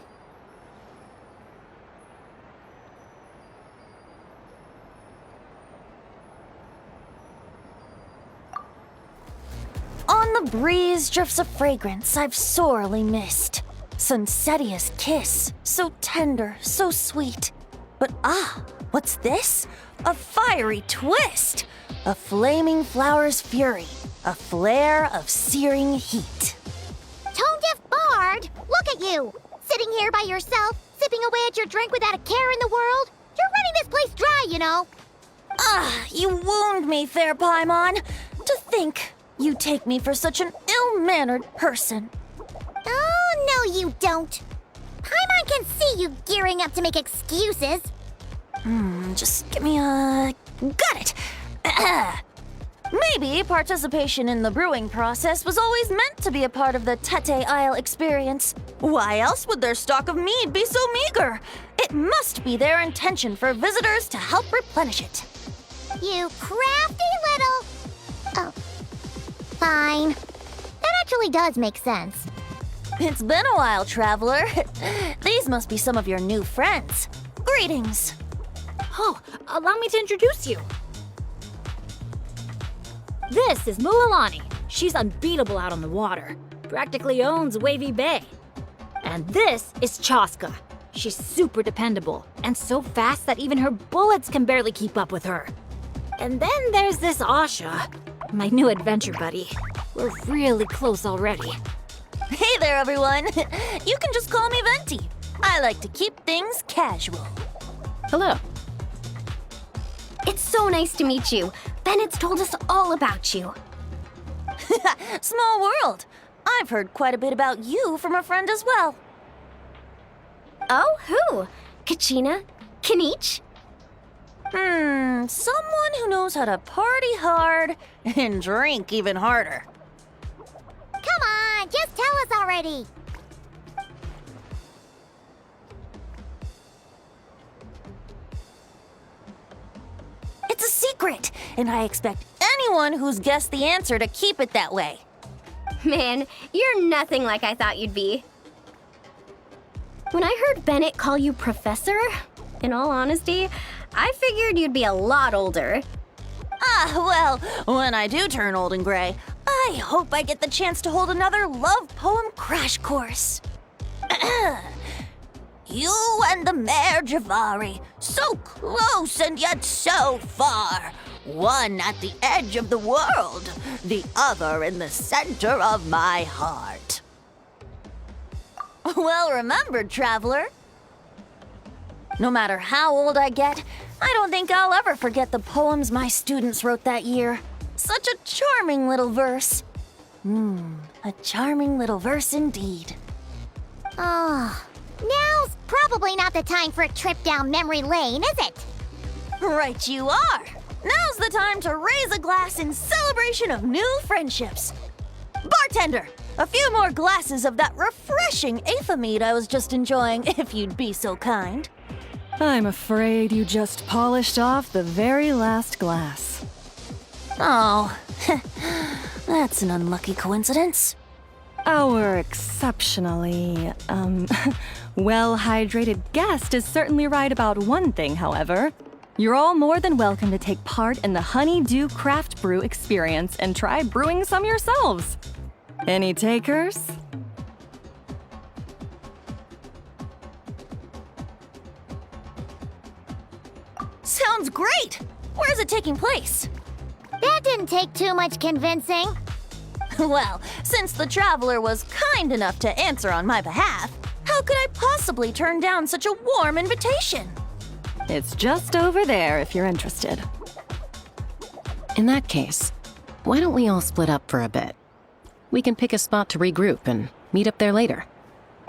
S15: On the breeze drifts a fragrance I've sorely missed. Sunsetia's kiss, so tender, so sweet. But what's this? A fiery twist! A flaming flower's fury, a flare of searing heat.
S1: Tone-deaf Bard, look at you! Sitting here by yourself, sipping away at your drink without a care in the world. You're running this place dry, you know.
S15: You wound me, fair Paimon. To think you take me for such an ill-mannered person.
S1: Oh, no you don't. Paimon can see you gearing up to make excuses.
S15: Just give me a... Got it! Maybe participation in the brewing process was always meant to be a part of the Tete Isle experience. Why else would their stock of mead be so meager? It must be their intention for visitors to help replenish it.
S1: You crafty little... Oh. Fine. That actually does make sense.
S15: It's been a while, traveler. These must be some of your new friends. Greetings.
S2: Oh, allow me to introduce you. This is Mulalani. She's unbeatable out on the water. Practically owns Wavy Bay. And this is Chaska. She's super dependable and so fast that even her bullets can barely keep up with her. And then there's this Asha, my new adventure buddy. We're really close already.
S15: Hey there, everyone. You can just call me Venti. I like to keep things casual.
S4: Hello.
S3: It's so nice to meet you. Bennett's told us all about you.
S15: Small world. I've heard quite a bit about you from a friend as well.
S3: Oh, who? Kachina? Kanich?
S15: Someone who knows how to party hard and drink even harder.
S1: Come on, just tell us already.
S15: It's a secret, and I expect anyone who's guessed the answer to keep it that way.
S3: Man, you're nothing like I thought you'd be. When I heard Bennett call you Professor, in all honesty, I figured you'd be a lot older.
S15: Well, when I do turn old and gray, I hope I get the chance to hold another love poem crash course. You and the Mare Javari, so close and yet so far. One at the edge of the world, the other in the center of my heart. Well remembered, traveler. No matter how old I get, I don't think I'll ever forget the poems my students wrote that year. Such a charming little verse. A charming little verse indeed.
S1: Oh, now's probably not the time for a trip down memory lane, is it?
S15: Right you are. Now's the time to raise a glass in celebration of new friendships. Bartender, a few more glasses of that refreshing Aethamide I was just enjoying, if you'd be so kind.
S8: I'm afraid you just polished off the very last glass.
S15: Oh, that's an unlucky coincidence.
S8: Our exceptionally, well-hydrated guest is certainly right about one thing, however. You're all more than welcome to take part in the Honeydew Craft Brew experience and try brewing some yourselves. Any takers?
S15: Sounds great! Where is it taking place?
S1: That didn't take too much convincing.
S15: Well, since the traveler was kind enough to answer on my behalf, how could I possibly turn down such a warm invitation?
S8: It's just over there if you're interested.
S4: In that case, why don't we all split up for a bit? We can pick a spot to regroup and meet up there later.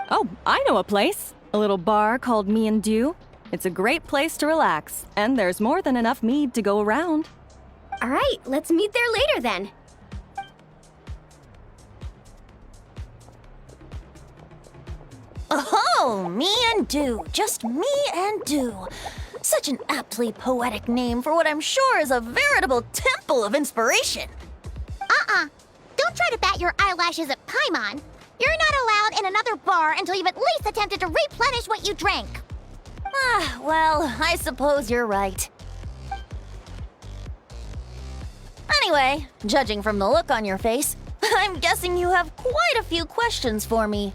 S8: Oh, I know a place. A little bar called Me and Dew. It's a great place to relax, and there's more than enough mead to go around.
S3: All right, let's meet there later then.
S15: Oh, Me and Dew. Just Me and Dew. Such an aptly poetic name for what I'm sure is a veritable temple of inspiration.
S1: Don't try to bat your eyelashes at Paimon. You're not allowed in another bar until you've at least attempted to replenish what you drank.
S15: Well, I suppose you're right. Anyway, judging from the look on your face, I'm guessing you have quite a few questions for me.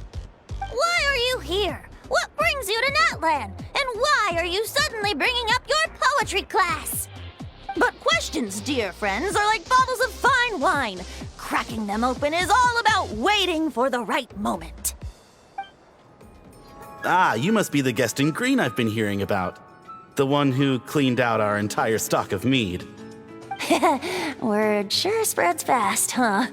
S15: Why are you here? What brings you to Natlan? And why are you suddenly bringing up your poetry class? But questions, dear friends, are like bottles of fine wine. Cracking them open is all about waiting for the right moment.
S16: Ah, you must be the guest in green I've been hearing about. The one who cleaned out our entire stock of mead.
S15: Word sure spreads fast, huh?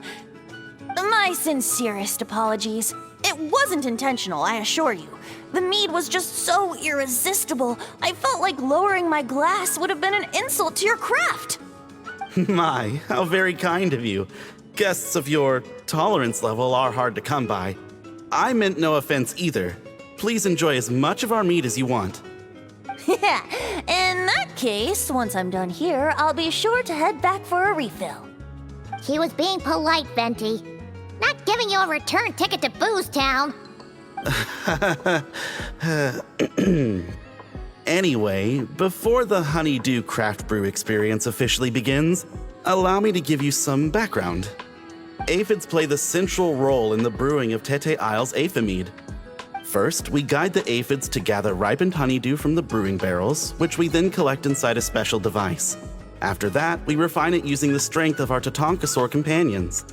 S15: My sincerest apologies. It wasn't intentional, I assure you. The mead was just so irresistible, I felt like lowering my glass would have been an insult to your craft.
S16: My, how very kind of you. Guests of your tolerance level are hard to come by. I meant no offense either. Please enjoy as much of our mead as you want.
S15: Yeah, in that case, once I'm done here, I'll be sure to head back for a refill.
S1: He was being polite, Venti. Not giving you a return ticket to Booze Town.
S16: Anyway, before the Honeydew Craft Brew experience officially begins, allow me to give you some background. Aphids play the central role in the brewing of Tete Isle's Aethamide. First, we guide the aphids to gather ripened honeydew from the brewing barrels, which we then collect inside a special device. After that, we refine it using the strength of our Tatankasaur companions.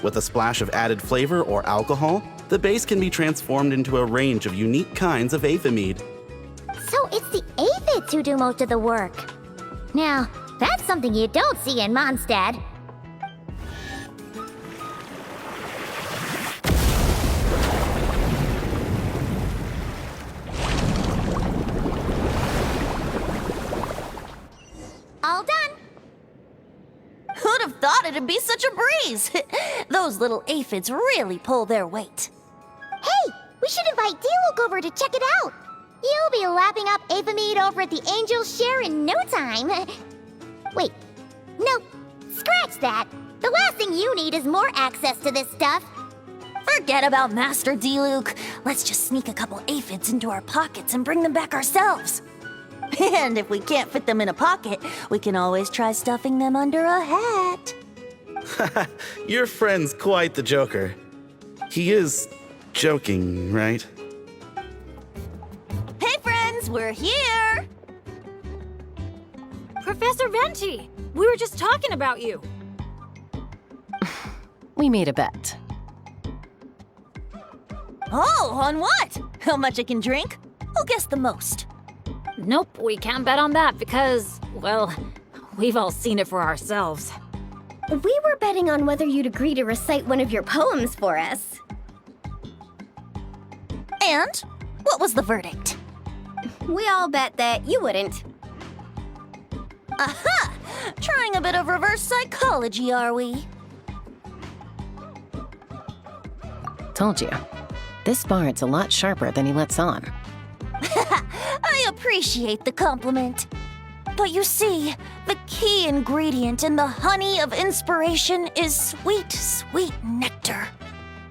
S16: With a splash of added flavor or alcohol, the base can be transformed into a range of unique kinds of Aethamide.
S1: So it's the aphids who do most of the work. Now, that's something you don't see in Mondstadt. All done.
S15: Who'd have thought it'd be such a breeze? Those little aphids really pull their weight.
S1: Hey, we should invite Diluc over to check it out. You'll be lapping up Aethamide over at the Angel's Share in no time. Wait, no, scratch that. The last thing you need is more access to this stuff.
S15: Forget about Master Diluc. Let's just sneak a couple aphids into our pockets and bring them back ourselves. And if we can't fit them in a pocket, we can always try stuffing them under a hat.
S16: Your friend's quite the joker. He is joking, right?
S15: guess we're here.
S2: Professor Venti, we were just talking about you.
S4: We made a bet.
S15: Oh, on what? How much I can drink? Who guessed the most?
S2: Nope, we can't bet on that because, well, we've all seen it for ourselves.
S3: We were betting on whether you'd agree to recite one of your poems for us.
S15: And what was the verdict?
S3: We all bet that you wouldn't.
S15: Aha! Trying a bit of reverse psychology, are we?
S4: Told you. This bard's a lot sharper than he lets on.
S15: I appreciate the compliment. But you see, the key ingredient in the honey of inspiration is sweet, sweet nectar.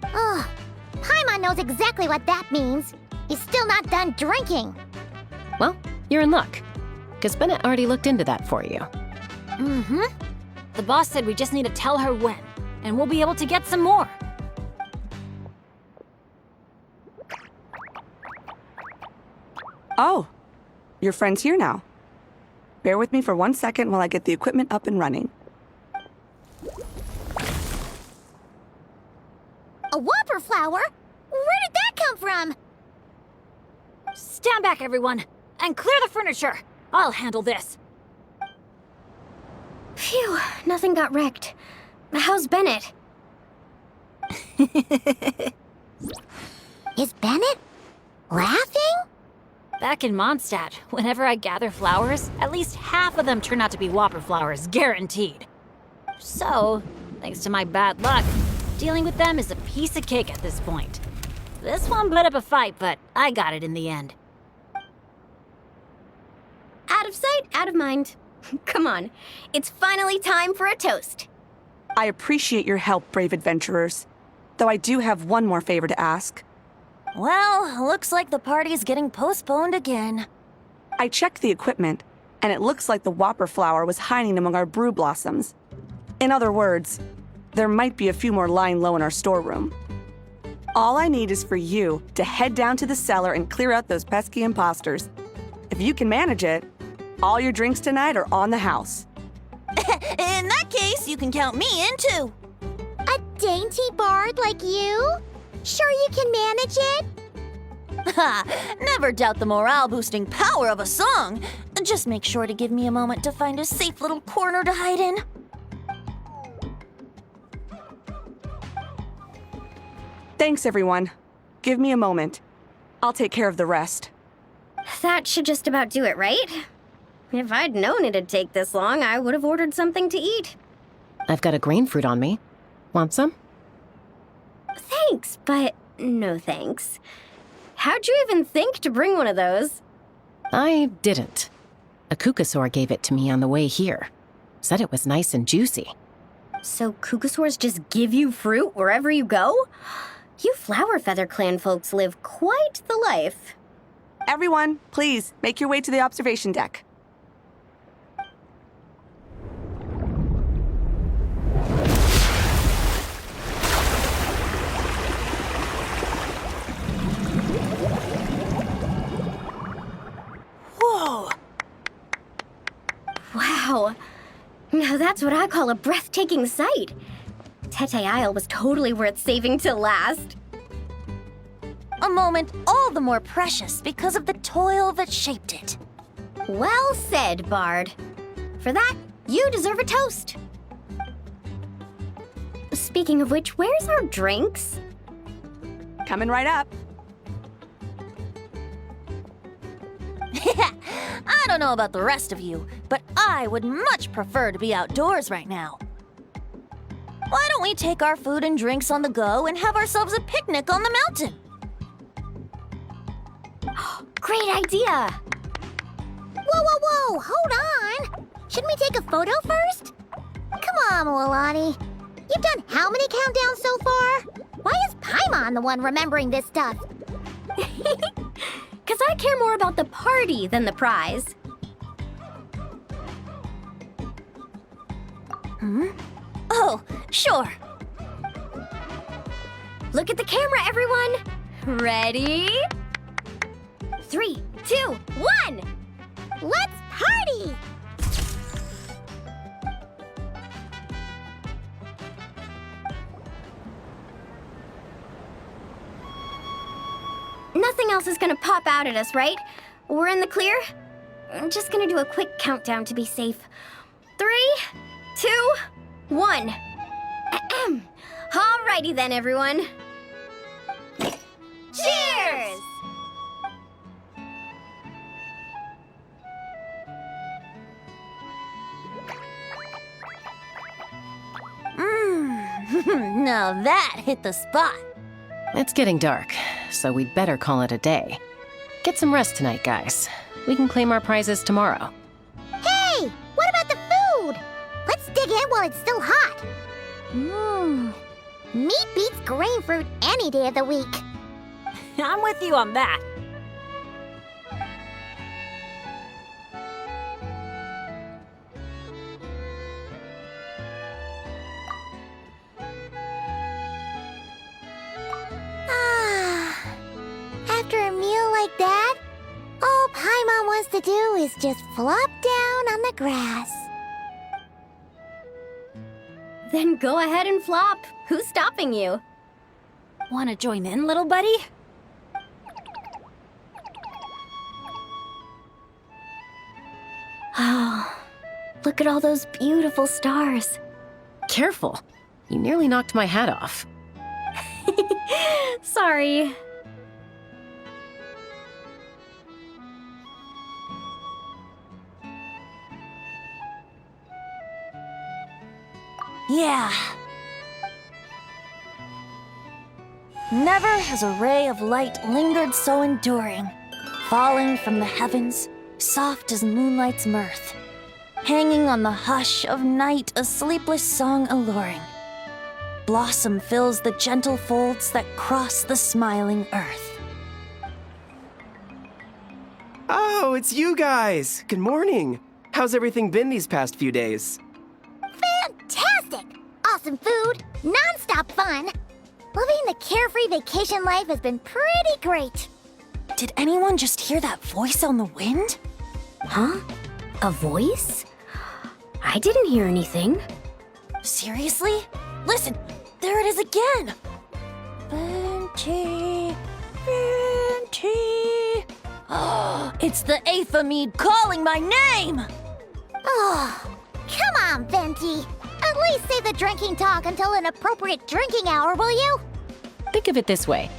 S1: Ugh. Paimon knows exactly what that means. He's still not done drinking.
S4: Well, you're in luck. Because Bennett already looked into that for you.
S2: Mm-hmm. The boss said we just need to tell her when, and we'll be able to get some more.
S13: Oh, your friend's here now. Bear with me for 1 second while I get the equipment up and running.
S1: A whopper flower? Where did that come from?
S2: Stand back, everyone, and clear the furniture. I'll handle this.
S3: Phew, nothing got wrecked. How's Bennett?
S1: Is Bennett laughing?
S2: Back in Mondstadt, whenever I gather flowers, at least half of them turn out to be whopper flowers, guaranteed. So, thanks to my bad luck, dealing with them is a piece of cake at this point. This one put up a fight, but I got it in the end.
S3: Out of sight, out of mind. Come on, it's finally time for a toast.
S13: I appreciate your help, brave adventurers. Though I do have one more favor to ask.
S15: Well, looks like the party's getting postponed again.
S13: I checked the equipment, and it looks like the whopper flower was hiding among our brew blossoms. In other words, there might be a few more lying low in our storeroom. All I need is for you to head down to the cellar and clear out those pesky imposters. If you can manage it, all your drinks tonight are on the house.
S15: In that case, you can count me in too.
S1: A dainty bard like you? Sure you can manage it?
S15: Ha! Never doubt the morale-boosting power of a song. Just make sure to give me a moment to find a safe little corner to hide in.
S13: Thanks, everyone. Give me a moment. I'll take care of the rest.
S3: That should just about do it, right? If I'd known it'd take this long, I would have ordered something to eat.
S4: I've got a grain fruit on me. Want some?
S3: Thanks, but no thanks. How'd you even think to bring one of those?
S4: I didn't. A Kukasaur gave it to me on the way here. Said it was nice and juicy.
S3: So Kukasaurs just give you fruit wherever you go? You Flower Feather Clan folks live quite the life.
S13: Everyone, please, make your way to the observation deck.
S3: Whoa! Wow. Now that's what I call a breathtaking sight. Tete Isle was totally worth saving till last.
S15: A moment all the more precious because of the toil that shaped it.
S3: Well said, Bard. For that, you deserve a toast. Speaking of which, where's our drinks?
S13: Coming right up.
S15: I don't know about the rest of you, but I would much prefer to be outdoors right now. Why don't we take our food and drinks on the go and have ourselves a picnic on the mountain?
S3: Great idea!
S1: Whoa, whoa, whoa! Hold on! Shouldn't we take a photo first? Come on, Milani. You've done how many countdowns so far? Why is Paimon the one remembering this stuff?
S3: Because I care more about the party than the prize.
S15: Oh, sure.
S3: Look at the camera, everyone! Ready? 3, 2, 1!
S1: Let's party!
S3: Nothing else is gonna pop out at us, right? We're in the clear? I'm just gonna do a quick countdown to be safe. 3, 2, 1. Ahem. Alrighty then, everyone. Cheers!
S15: Now that hit the spot.
S4: It's getting dark, so we'd better call it a day. Get some rest tonight, guys. We can claim our prizes tomorrow.
S1: Hey, what about the food? Let's dig in while it's still hot. Meat beats grain fruit any day of the week.
S2: I'm with you on that.
S1: After a meal like that, all Paimon wants to do is just flop down on the grass.
S3: Then go ahead and flop. Who's stopping you?
S2: Want to join in, little buddy?
S3: Oh, look at all those beautiful stars.
S4: Careful. You nearly knocked my hat off.
S3: Sorry.
S15: Yeah. Never has a ray of light lingered so enduring, falling from the heavens, soft as moonlight's mirth, hanging on the hush of night, a sleepless song alluring. Blossom fills the gentle folds that cross the smiling earth.
S5: Oh, it's you guys! Good morning! How's everything been these past few days?
S1: Fantastic! Awesome food, non-stop fun. Living the carefree vacation life has been pretty great.
S15: Did anyone just hear that voice on the wind?
S3: Huh? A voice? I didn't hear anything.
S15: Seriously? Listen, there it is again! Venti, Venti. Oh, it's the Aphamede calling my name!
S1: Oh, come on, Venti. At least save the drinking talk until an appropriate drinking hour, will you?
S4: Think of it this way.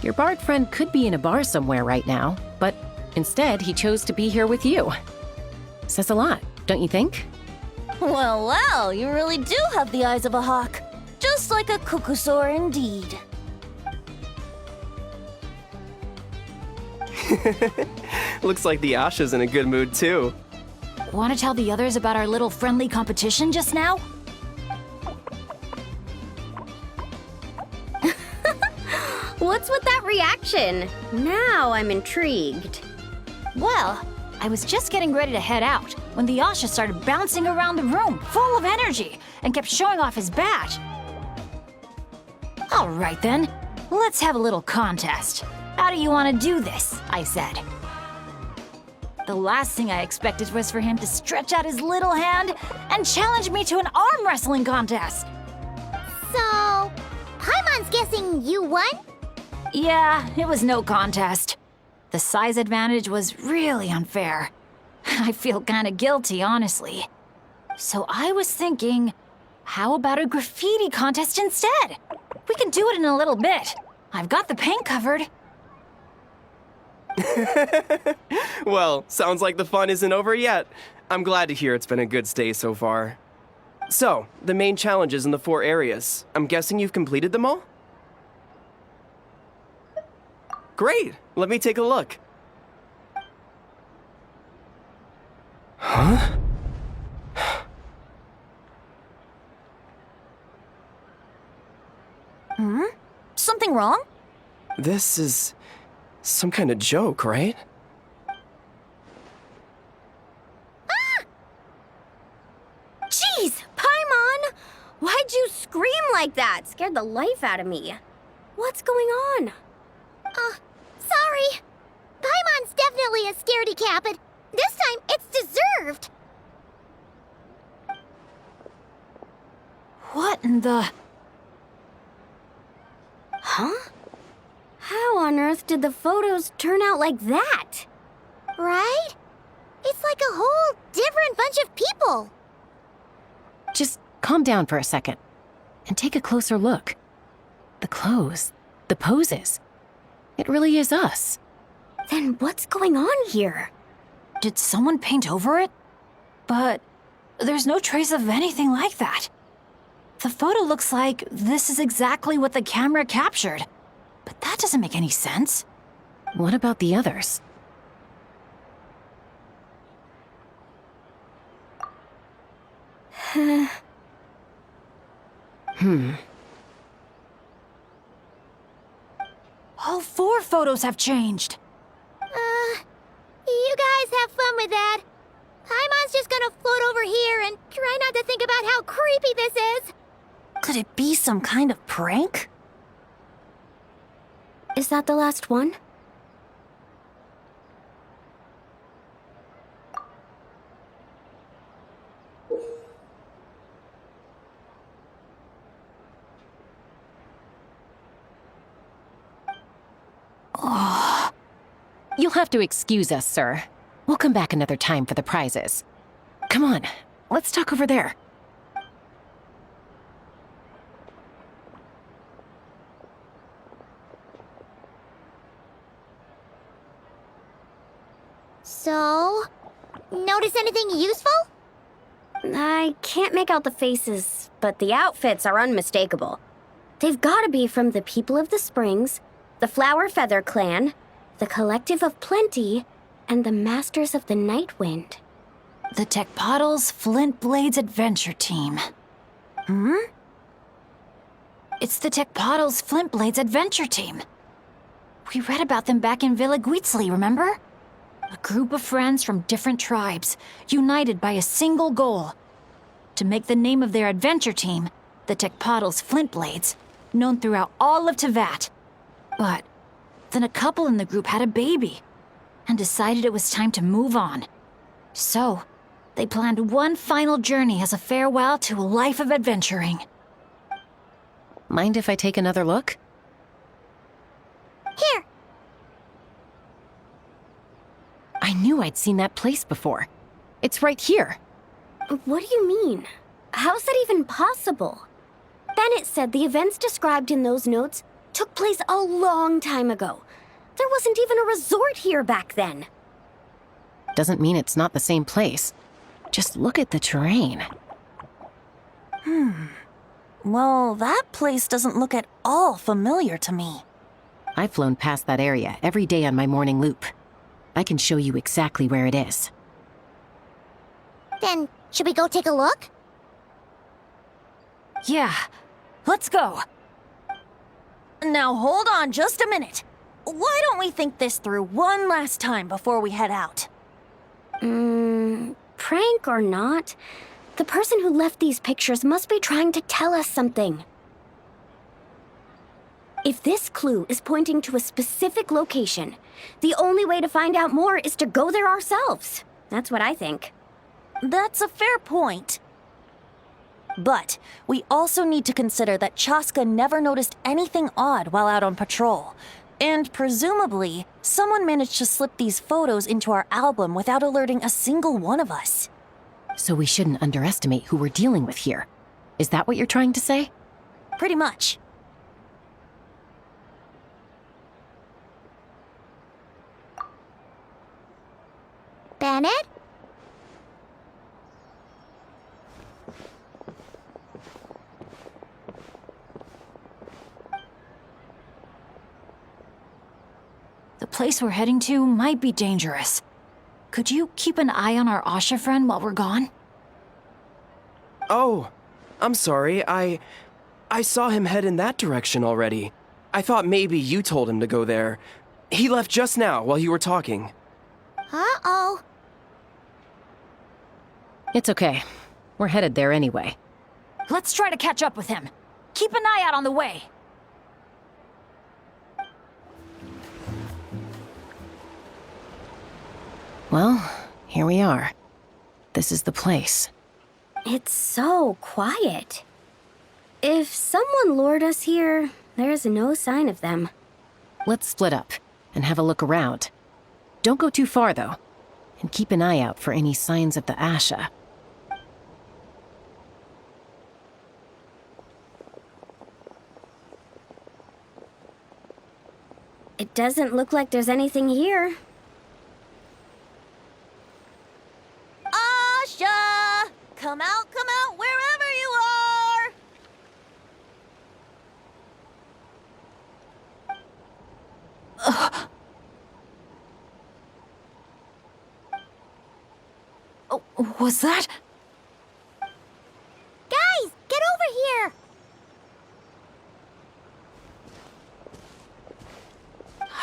S4: Your bard friend could be in a bar somewhere right now, but instead he chose to be here with you. Says a lot, don't you think?
S15: Well, well, you really do have the eyes of a hawk. Just like a cuckoosaur indeed.
S5: Looks like the Asha's in a good mood too.
S2: Want to tell the others about our little friendly competition just now?
S3: What's with that reaction? Now I'm intrigued.
S2: Well, I was just getting ready to head out when the Asha started bouncing around the room, full of energy, and kept showing off his badge. All right then, let's have a little contest. How do you want to do this? I said. The last thing I expected was for him to stretch out his little hand and challenge me to an arm wrestling contest.
S1: So, Paimon's guessing you won?
S2: Yeah, it was no contest. The size advantage was really unfair. I feel kinda guilty, honestly. So I was thinking, how about a graffiti contest instead? We can do it in a little bit. I've got the paint covered.
S5: Well, sounds like the fun isn't over yet. I'm glad to hear it's been a good stay so far. So, the main challenges in the 4 areas. I'm guessing you've completed them all? Great! Let me take a look. Huh?
S15: Something wrong?
S5: This is some kind of joke, right?
S3: Jeez, Paimon! Why'd you scream like that? Scared the life out of me. What's going on?
S1: Sorry. Paimon's definitely definitely a scaredy cat, but this time it's deserved.
S2: What in the...
S3: Huh? How on earth did the photos turn out like that?
S1: Right? It's like a whole different bunch of people.
S4: Just calm down for a second and take a closer look. The clothes, the poses. It really is us.
S3: Then what's going on here?
S2: Did someone paint over it? But there's no trace of anything like that. The photo looks like this is exactly what the camera captured. But that doesn't make any sense.
S4: What about the others?
S2: All 4 photos have changed.
S1: You guys have fun with that. Paimon's just gonna float over here and try not to think about how creepy this is.
S15: Could it be some kind of prank?
S3: Is that the last one?
S4: You'll have to excuse us, sir. We'll come back another time for the prizes. Come on, let's talk over there.
S1: So, notice anything useful?
S3: I can't make out the faces, but the outfits are unmistakable. They've gotta be from the People of the Springs, the Flower Feather Clan, the Collective of Plenty, and the Masters of the Night Wind.
S2: The Tecpotals Flint Blades Adventure Team. It's the Tecpotals Flint Blades Adventure Team. We read about them back in Villa Guitzli, remember? A group of friends from different tribes, united by a single goal. To make the name of their adventure team, the Tecpotals Flint Blades, known throughout all of Tevat. But then a couple in the group had a baby, and decided it was time to move on. So, they planned one final journey as a farewell to a life of adventuring.
S4: Mind if I take another look?
S1: Here.
S4: I knew I'd seen that place before. It's right here.
S3: What do you mean? How's that even possible? Bennett said the events described in those notes took place a long time ago. There wasn't even a resort here back then.
S4: Doesn't mean it's not the same place. Just look at the terrain.
S15: Well, that place doesn't look at all familiar to me.
S4: I've flown past that area every day on my morning loop. I can show you exactly where it is.
S1: Then, should we go take a look?
S2: Yeah, let's go.
S15: Now hold on just a minute. Why don't we think this through one last time before we head out?
S3: Prank or not, the person who left these pictures must be trying to tell us something. If this clue is pointing to a specific location, the only way to find out more is to go there ourselves. That's what I think.
S15: That's a fair point. But we also need to consider that Chaska never noticed anything odd while out on patrol. And presumably, someone managed to slip these photos into our album without alerting a single one of us.
S4: So we shouldn't underestimate who we're dealing with here. Is that what you're trying to say?
S15: Pretty much.
S1: Bennett?
S2: The place we're heading to might be dangerous. Could you keep an eye on our Asha friend while we're gone?
S5: Oh, I'm sorry. I saw him head in that direction already. I thought maybe you told him to go there. He left just now while you were talking.
S1: Uh-oh.
S4: It's okay. We're headed there anyway.
S2: Let's try to catch up with him. Keep an eye out on the way.
S4: Well, here we are. This is the place.
S3: It's so quiet. If someone lured us here, there's no sign of them.
S4: Let's split up and have a look around. Don't go too far, though. And keep an eye out for any signs of the Asha.
S3: It doesn't look like there's anything here.
S15: Asha! Come out, wherever you are!
S6: Oh, was that?
S1: Guys, get over here!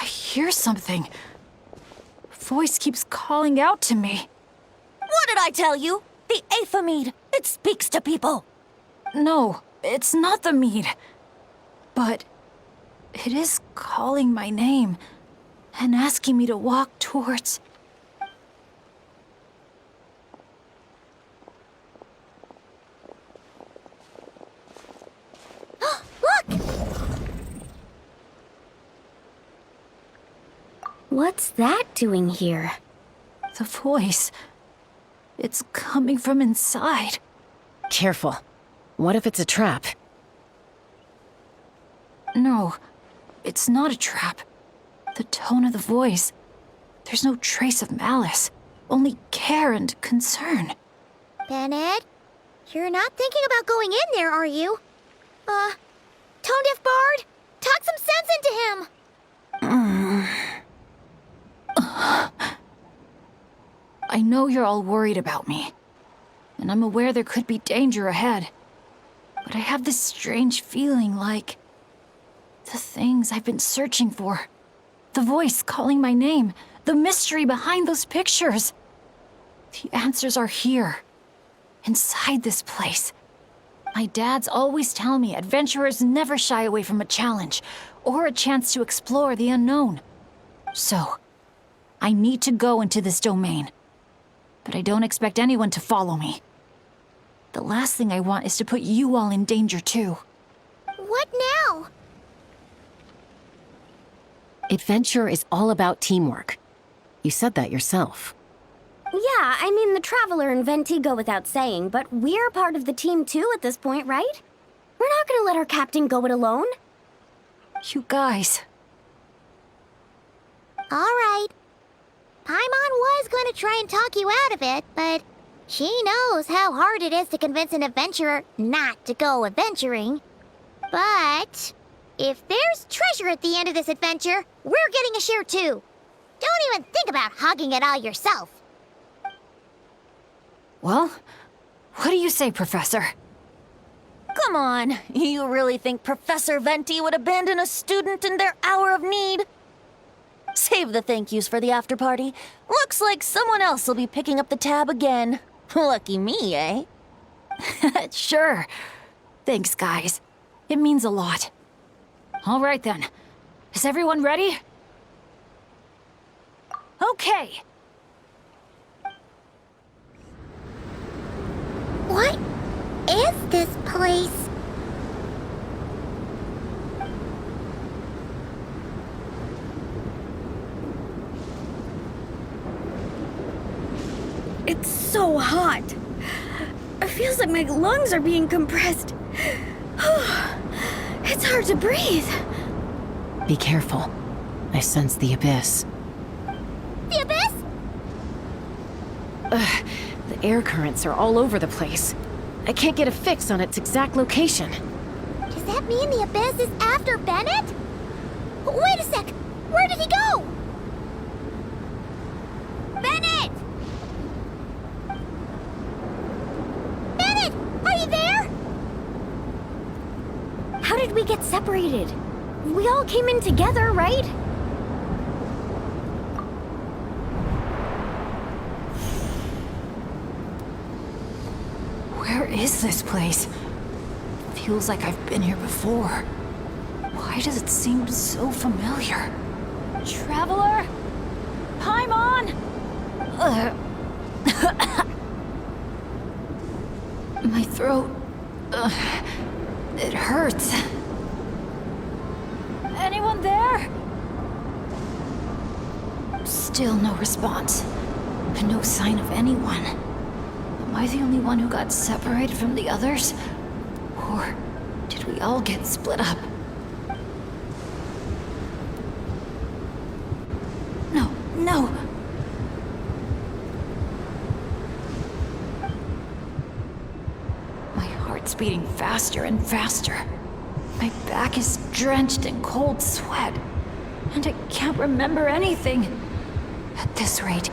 S6: I hear something. Voice keeps calling out to me.
S15: What did I tell you? The Aethamid. It speaks to people.
S6: No, it's not the mead. But it is calling my name and asking me to walk towards...
S1: Look!
S3: What's that doing here?
S6: The voice. It's coming from inside.
S4: Careful. What if it's a trap?
S6: No, it's not a trap. The tone of the voice. There's no trace of malice. Only care and concern.
S1: Bennett, you're not thinking about going in there, are you? Tone Deaf Bard, talk some sense into him!
S6: I know you're all worried about me, and I'm aware there could be danger ahead. But I have this strange feeling like the things I've been searching for. The voice calling my name, the mystery behind those pictures. The answers are here, inside this place. My dad's always tell me adventurers never shy away from a challenge or a chance to explore the unknown. So, I need to go into this domain. But I don't expect anyone to follow me. The last thing I want is to put you all in danger too.
S1: What now?
S4: Adventure is all about teamwork. You said that yourself.
S3: Yeah, I mean, the Traveler and Venti go without saying, but we're part of the team too at this point, right? We're not gonna let our captain go it alone.
S6: You guys.
S1: All right. Paimon was going to try and talk you out of it, but she knows how hard it is to convince an adventurer not to go adventuring. But if there's treasure at the end of this adventure, we're getting a share too. Don't even think about hogging it all yourself.
S6: Well, what do you say, Professor?
S15: Come on, you really think Professor Venti would abandon a student in their hour of need? Save the thank yous for the after party. Looks like someone else will be picking up the tab again. Lucky me, eh?
S6: Sure. Thanks, guys. It means a lot. All right, then. Is everyone ready? Okay.
S1: What is this place?
S3: It's so hot. It feels like my lungs are being compressed. It's hard to breathe.
S4: Be careful. I sense the abyss.
S1: The abyss?
S4: The air currents are all over the place. I can't get a fix on its exact location.
S1: Does that mean the abyss is after Bennett? Wait a sec! Where did he go? Bennett! Bennett! Are you there?
S3: How did we get separated? We all came in together, right?
S6: Where is this place? Feels like I've been here before. Why does it seem so familiar? Traveler? Paimon?
S2: My throat. It hurts. Anyone there? Still no response. No sign of anyone. Am I the only one who got separated from the others? Or did we all get split up? No. My heart's beating faster and faster. My back is drenched in cold sweat, and I can't remember anything. At this rate,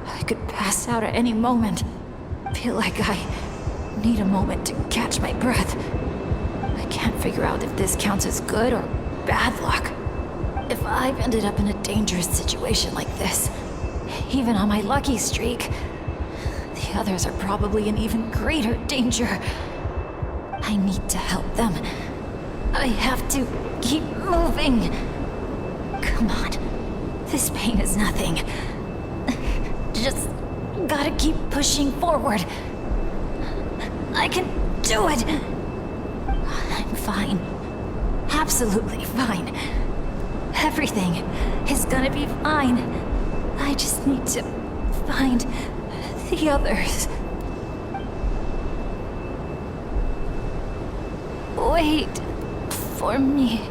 S2: I could pass out at any moment. Feel like I need a moment to catch my breath. I can't figure out if this counts as good or bad luck. If I've ended up in a dangerous situation like this, even on my lucky streak, the others are probably in even greater danger. I need to help them. I have to keep moving. Come on. This pain is nothing. Just gotta keep pushing forward. I can do it. I'm fine. Absolutely fine. Everything is gonna be fine. I just need to find the others. Wait for me.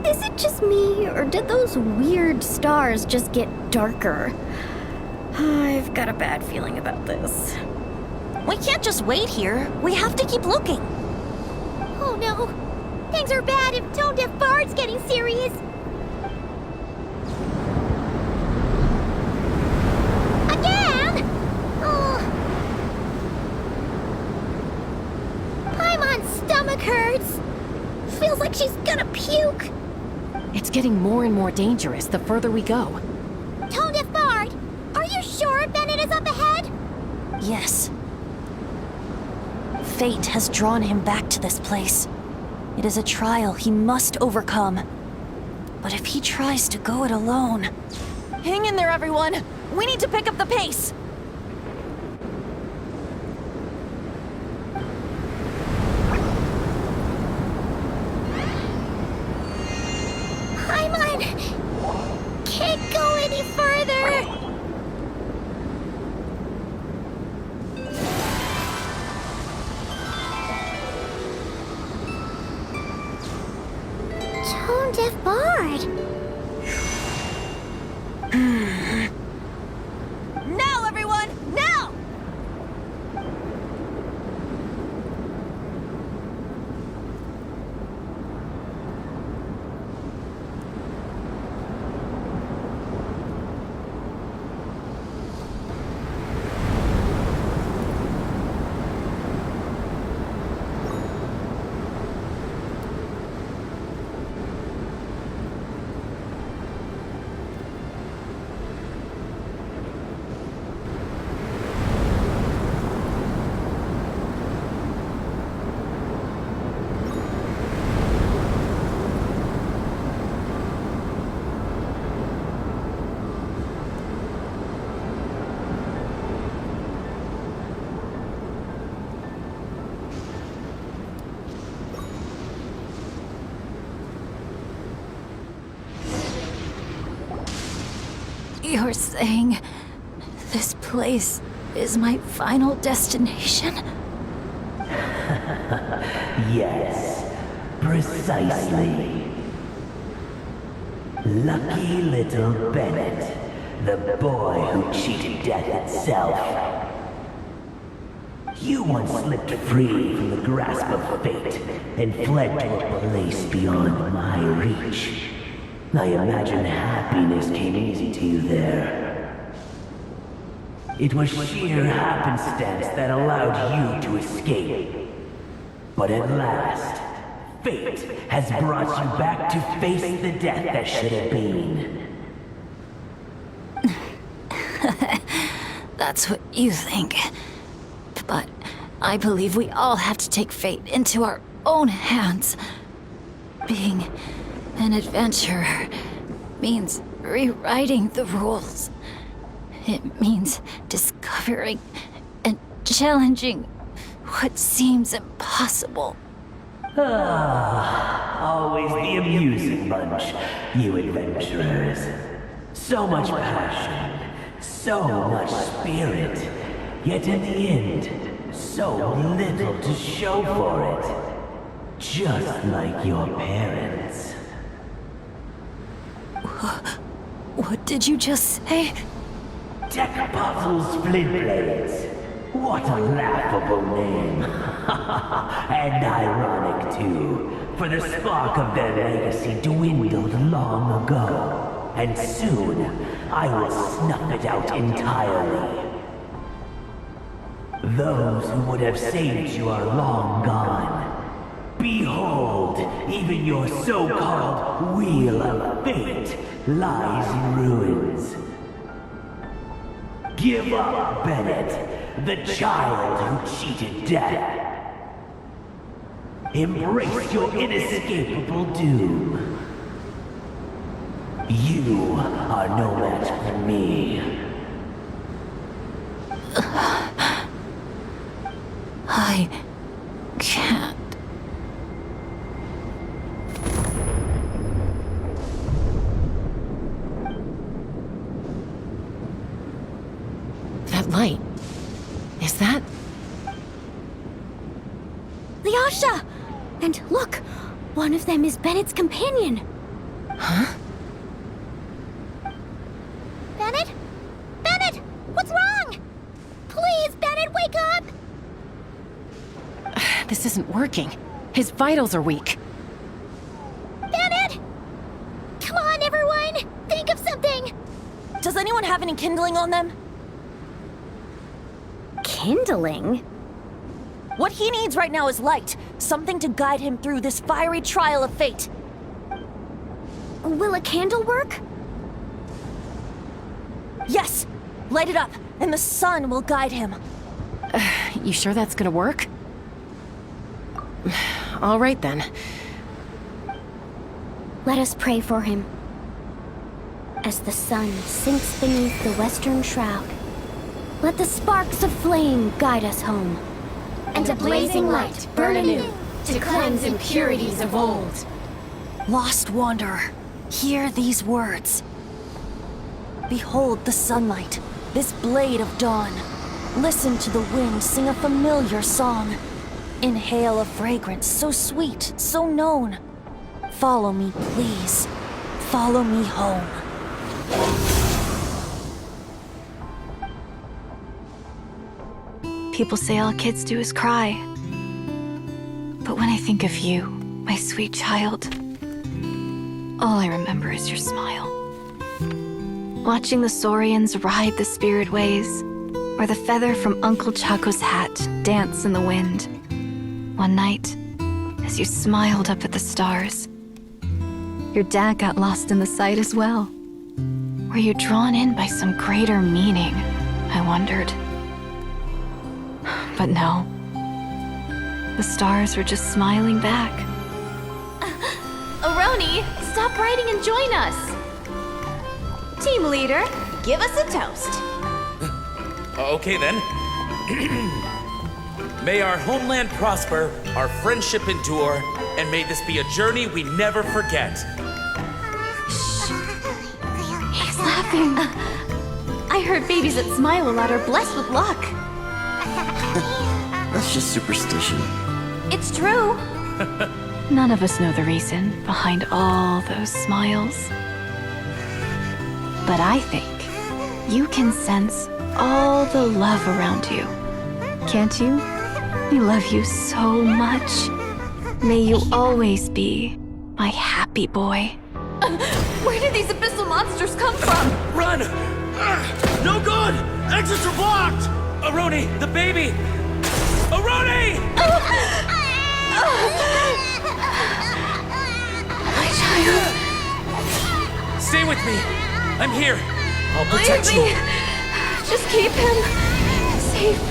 S3: Is it just me, or did those weird stars just get darker? I've got a bad feeling about this.
S15: We can't just wait here. We have to keep looking.
S1: Oh no! Things are bad if Tone Deaf Bard's getting serious! Again? Oh. Paimon's stomach hurts! Feels like she's gonna puke!
S4: It's getting more and more dangerous the further we go.
S1: Tone Deaf Bard, are you sure Bennett is up ahead?
S15: Yes. Fate has drawn him back to this place. It is a trial he must overcome. But if he tries to go it alone... Hang in there, everyone! We need to pick up the pace!
S1: Paimon! Can't go any further! Tone Deaf Bard!
S15: Now, everyone! Now!
S2: You're saying this place is my final destination?
S17: Yes, precisely. Lucky little Bennett, the boy who cheated death itself. You once slipped free from the grasp of fate and fled to a place beyond my reach. I imagine happiness came easy to you there. It was sheer happenstance that allowed you to escape. But at last, fate has brought you back to face the death that should have been.
S2: That's what you think. But I believe we all have to take fate into our own hands. Being an adventurer means rewriting the rules. It means discovering and challenging what seems impossible.
S17: Always the amusing bunch, you adventurers. So much passion, so much spirit, yet in the end, so little to show for it. Just like your parents.
S2: What did you just say?
S17: Deck Puzzle Splitblades. What a laughable name. And ironic, too, for the spark of their legacy dwindled long ago. And soon, I will snuff it out entirely. Those who would have saved you are long gone. Behold, even your so-called Wheel of Fate lies in ruins. Give up, Bennett, the child who cheated death. Embrace your inescapable doom. You are no match for me.
S2: I can't.
S4: That light. Is that?
S3: The Asha! And look, one of them is Bennett's companion.
S4: Huh?
S1: Bennett? Bennett! What's wrong? Please, Bennett, wake up!
S4: This isn't working. His vitals are weak.
S1: Bennett! Come on, everyone! Think of something!
S15: Does anyone have any kindling on them?
S3: Kindling?
S15: What he needs right now is light. Something to guide him through this fiery trial of fate.
S3: Will a candle work?
S15: Yes! Light it up, and the sun will guide him.
S4: You sure that's gonna work? All right then.
S3: Let us pray for him. As the sun sinks beneath the western shroud, let the sparks of flame guide us home.
S18: And a blazing light burn anew to cleanse impurities of old.
S15: Lost wanderer, hear these words. Behold the sunlight, this blade of dawn. Listen to the wind sing a familiar song. Inhale a fragrance so sweet, so known. Follow me, please. Follow me home.
S19: People say all kids do is cry. But when I think of you, my sweet child, all I remember is your smile. Watching the saurians ride the spirit ways, or the feather from Uncle Chaco's hat dance in the wind. One night, as you smiled up at the stars, your dad got lost in the sight as well. Were you drawn in by some greater meaning? I wondered. But no. The stars were just smiling back.
S18: Aroni, stop writing and join us. Team leader, give us a toast.
S12: Okay then. May our homeland prosper, our friendship endure, and may this be a journey we never forget.
S18: He's laughing. I heard babies that smile a lot are blessed with luck.
S20: That's just superstition.
S18: It's true.
S19: None of us know the reason behind all those smiles. But I think you can sense all the love around you. Can't you? I love you so much. May you always be my happy boy.
S18: Where did these abyssal monsters come from?
S12: Run! No good! Exits are blocked! Aroni, the baby! Aroni!
S18: My child.
S12: Stay with me. I'm here. I'll protect you.
S18: Just keep him safe.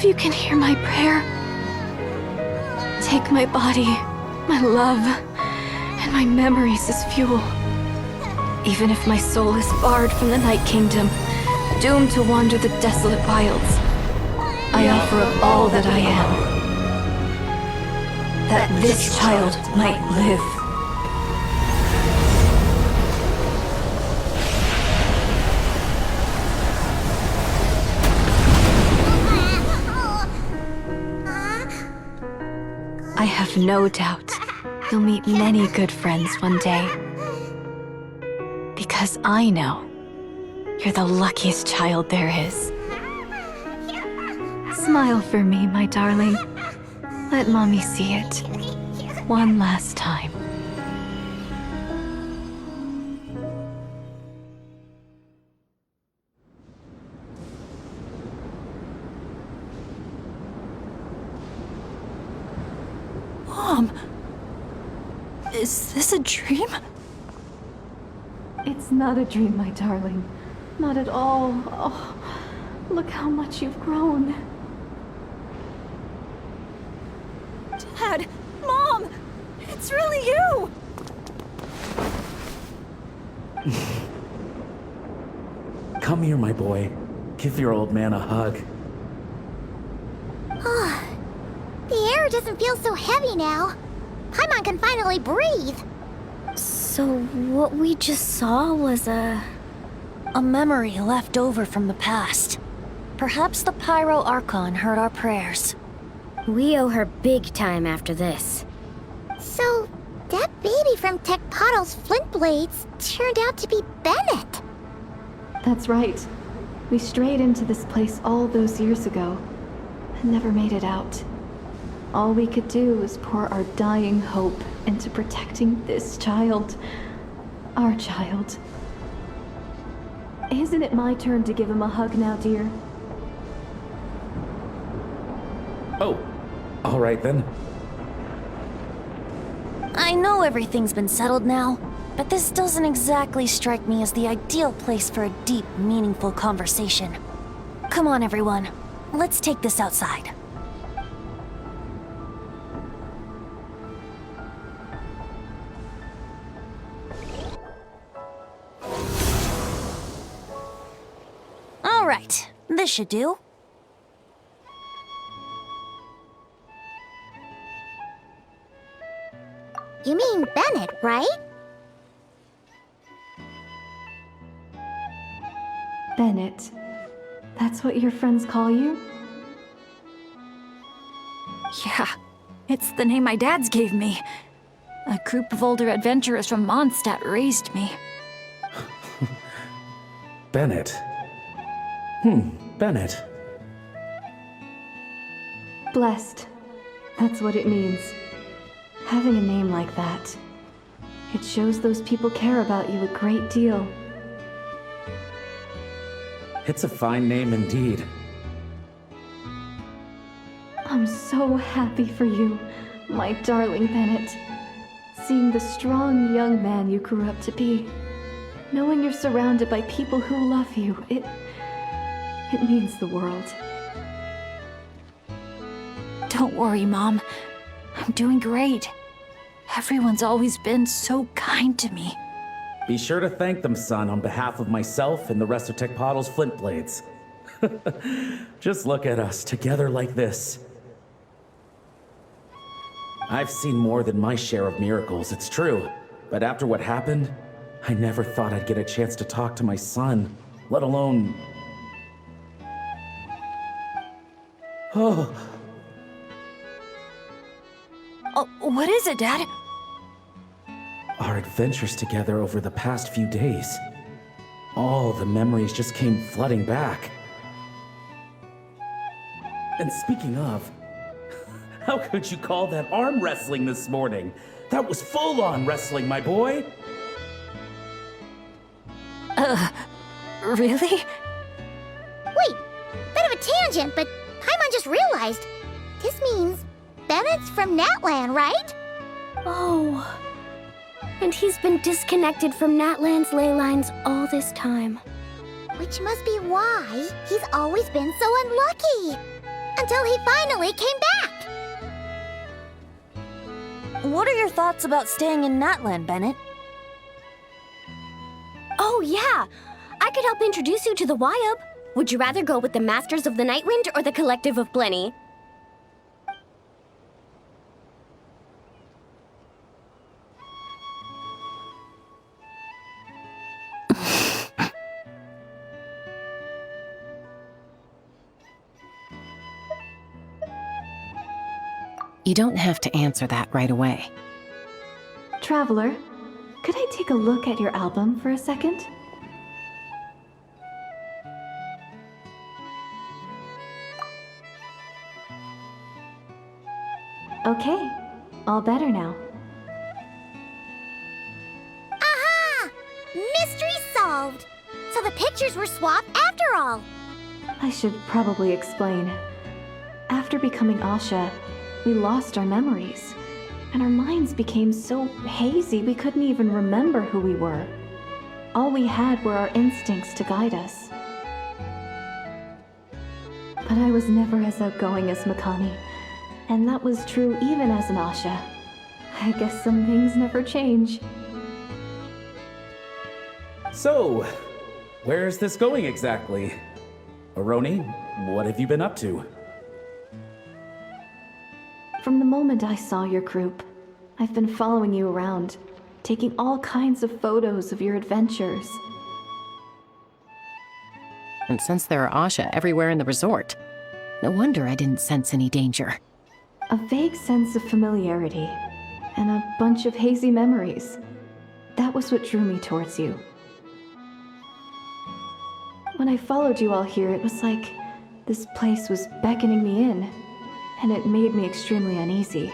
S19: you can hear my prayer, take my body, my love, and my memories as fuel. Even if my soul is barred from the Night Kingdom, doomed to wander the desolate wilds, I offer up all that I am, that this child might live. I have no doubt you'll meet many good friends one day. Because I know you're the luckiest child there is. Smile for me, my darling. Let Mommy see it. One last time.
S6: Mom! Is this a dream?
S19: It's not a dream, my darling. Not at all. Oh, look how much you've grown.
S6: Dad! Mom! It's really you!
S20: Come here, my boy. Give your old man a hug.
S1: The air doesn't feel so heavy now. Paimon can finally breathe.
S15: So what we just saw was a memory left over from the past. Perhaps the Pyro Archon heard our prayers.
S3: We owe her big time after this.
S1: So, that baby from Tecpato's Flint Blades turned out to be Bennett.
S19: That's right. We strayed into this place all those years ago and never made it out. All we could do was pour our dying hope into protecting this child. Our child. Isn't it my turn to give him a hug now, dear?
S20: Oh, all right then.
S15: I know everything's been settled now, but this doesn't exactly strike me as the ideal place for a deep, meaningful conversation. Come on, everyone. Let's take this outside. All right, this should do.
S1: You mean Bennett, right?
S19: Bennett. That's what your friends call you?
S2: Yeah, it's the name my dad's gave me. A group of older adventurers from Mondstadt raised me.
S20: Bennett. Bennett.
S19: Blessed. That's what it means. Having a name like that. It shows those people care about you a great deal.
S20: It's a fine name indeed.
S19: I'm so happy for you, my darling Bennett. Seeing the strong young man you grew up to be. Knowing you're surrounded by people who love you, it means the world.
S2: Don't worry, Mom. I'm doing great. Everyone's always been so kind to me.
S20: Be sure to thank them, son, on behalf of myself and the rest of Tecpato's Flint Blades. Just look at us, together like this. I've seen more than my share of miracles, it's true. But after what happened, I never thought I'd get a chance to talk to my son, let alone...
S2: Oh, what is it, Dad?
S20: Our adventures together over the past few days. All the memories just came flooding back. And speaking of, how could you call that arm wrestling this morning? That was full-on wrestling, my boy!
S2: Really?
S1: Wait, bit of a tangent, but Paimon just realized. This means Bennett's from Natlan, right?
S3: Oh. And he's been disconnected from Natlan's ley lines all this time.
S1: Which must be why he's always been so unlucky. Until he finally came back.
S15: What are your thoughts about staying in Natland, Bennett?
S3: Oh, yeah! I could help introduce you to the Wyub. Would you rather go with the Masters of the Nightwind or the Collective of Blenny?
S4: You don't have to answer that right away.
S19: Traveler, could I take a look at your album for a second? Okay, all better now.
S1: Aha! Mystery solved! So the pictures were swapped after all.
S19: I should probably explain. After becoming Asha, we lost our memories, and our minds became so hazy we couldn't even remember who we were. All we had were our instincts to guide us. But I was never as outgoing as Makani, and that was true even as an Asha. I guess some things never change.
S20: So, where's this going exactly? Aroni, what have you been up to?
S19: From the moment I saw your group, I've been following you around, taking all kinds of photos of your adventures.
S4: And since there are Asha everywhere in the resort, no wonder I didn't sense any danger.
S19: A vague sense of familiarity, and a bunch of hazy memories. That was what drew me towards you. When I followed you all here, it was like this place was beckoning me in, and it made me extremely uneasy.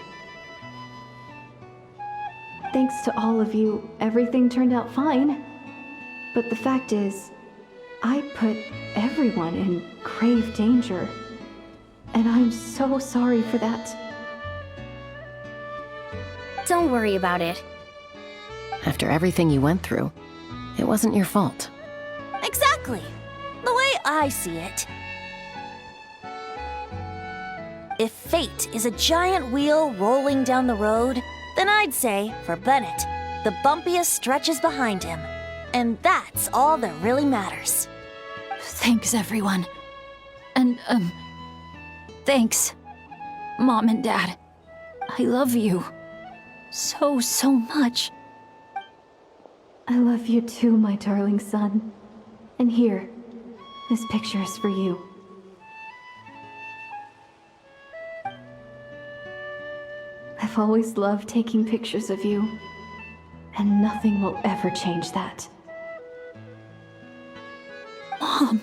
S19: Thanks to all of you, everything turned out fine. But the fact is, I put everyone in grave danger. And I'm so sorry for that.
S3: Don't worry about it.
S4: After everything you went through, it wasn't your fault.
S15: Exactly. The way I see it. If fate is a giant wheel rolling down the road, then I'd say, for Bennett, the bumpiest stretches behind him. And that's all that really matters.
S2: Thanks, everyone. And, thanks, Mom and Dad. I love you. So much.
S19: I love you too, my darling son. And here, this picture is for you. I've always loved taking pictures of you, and nothing will ever change that.
S2: Mom.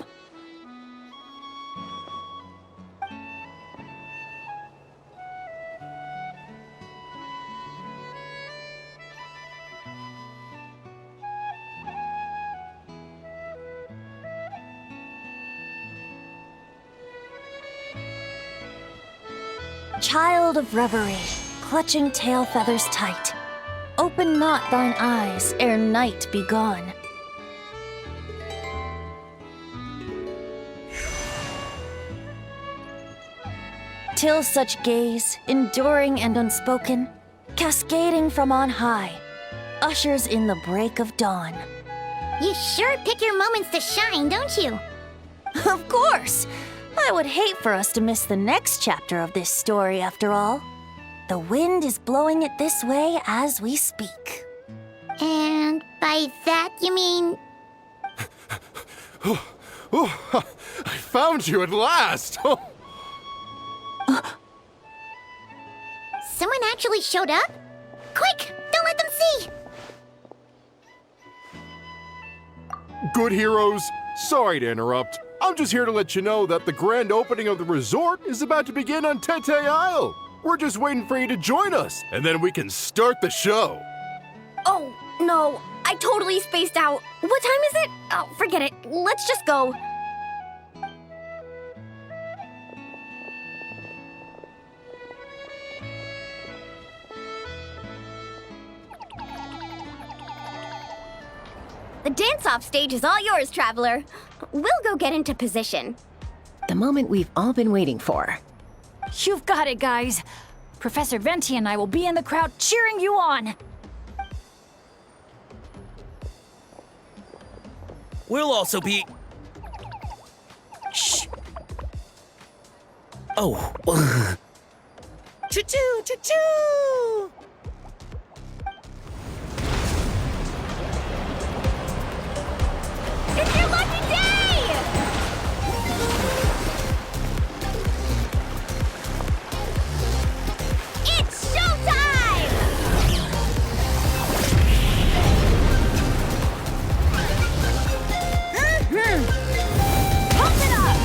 S15: Child of reverie, clutching tail feathers tight, open not thine eyes ere night be gone. Till such gaze, enduring and unspoken, cascading from on high, ushers in the break of dawn.
S1: You sure pick your moments to shine, don't you?
S15: Of course! I would hate for us to miss the next chapter of this story, after all. The wind is blowing it this way as we speak.
S1: And by that you mean...
S14: I found you at last!
S1: Someone actually showed up? Quick, don't let them see!
S14: Good heroes, sorry to interrupt. I'm just here to let you know that the grand opening of the resort is about to begin on Tete Isle. We're just waiting for you to join us, and then we can start the show.
S3: Oh, no, I totally spaced out. What time is it? Oh, forget it. Let's just go. The dance-off stage is all yours, Traveler. We'll go get into position.
S4: The moment we've all been waiting for.
S2: You've got it, guys. Professor Venti and I will be in the crowd cheering you on.
S12: We'll also be... Shh. Oh. Choo-choo, choo-choo!
S3: It's your lucky day! It's showtime! Pump it up!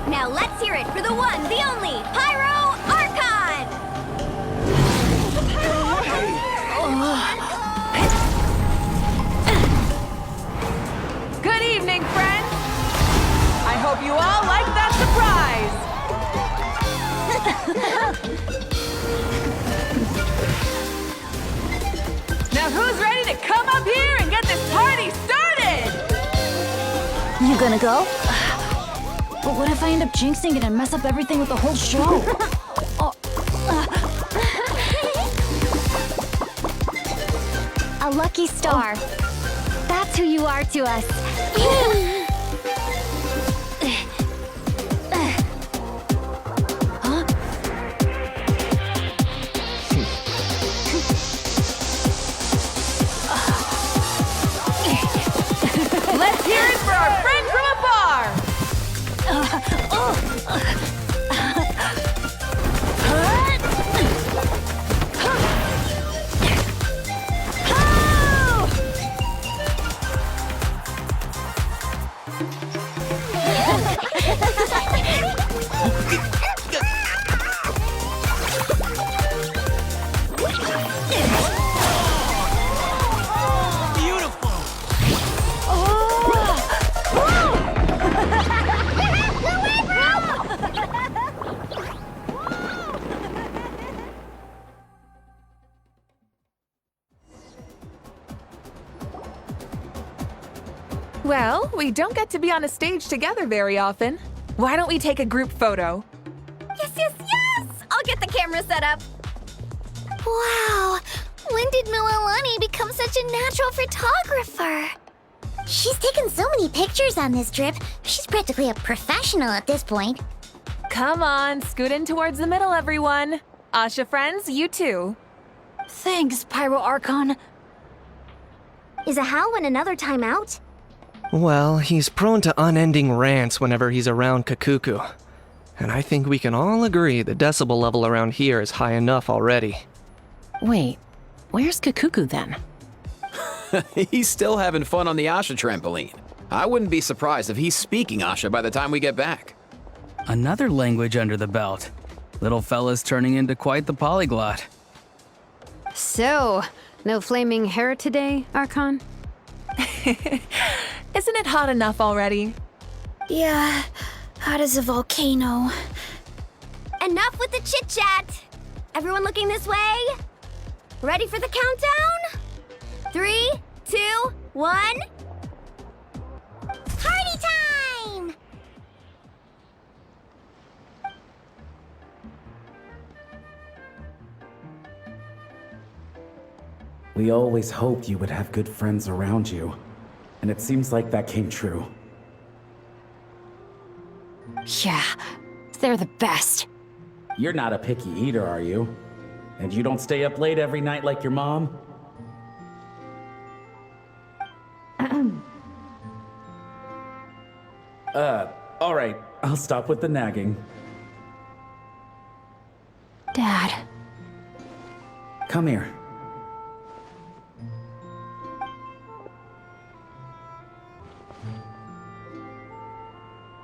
S3: Now let's hear it for the one, the only, Pyro Archon!
S21: Good evening, friends! I hope you all like that surprise! Now who's ready to come up here and get this party started?
S2: You gonna go? But what if I end up jinxing it and mess up everything with the whole show?
S3: A lucky star. That's who you are to us.
S2: Huh?
S21: Let's hear it for our friend from afar! Well, we don't get to be on a stage together very often. Why don't we take a group photo?
S3: Yes, yes, yes! I'll get the camera set up. Wow, when did Mililani become such a natural photographer?
S1: She's taken so many pictures on this trip. She's practically a professional at this point.
S21: Come on, scoot in towards the middle, everyone. Asha friends, you too.
S2: Thanks, Pyro Archon.
S3: Is a Hal in another timeout?
S5: Well, he's prone to unending rants whenever he's around Kakuku. And I think we can all agree the decibel level around here is high enough already.
S4: Wait, where's Kakuku then?
S22: He's still having fun on the Asha trampoline. I wouldn't be surprised if he's speaking Asha by the time we get back.
S23: Another language under the belt. Little fella's turning into quite the polyglot.
S24: So, no flaming hair today, Archon?
S21: Isn't it hot enough already?
S3: Yeah, hot as a volcano. Enough with the chit-chat! Everyone looking this way? Ready for the countdown? 3, 2, 1... Party time!
S20: We always hoped you would have good friends around you, and it seems like that came true.
S2: Yeah, they're the best.
S20: You're not a picky eater, are you? And you don't stay up late every night like your mom? Alright. I'll stop with the nagging.
S19: Dad.
S20: Come here.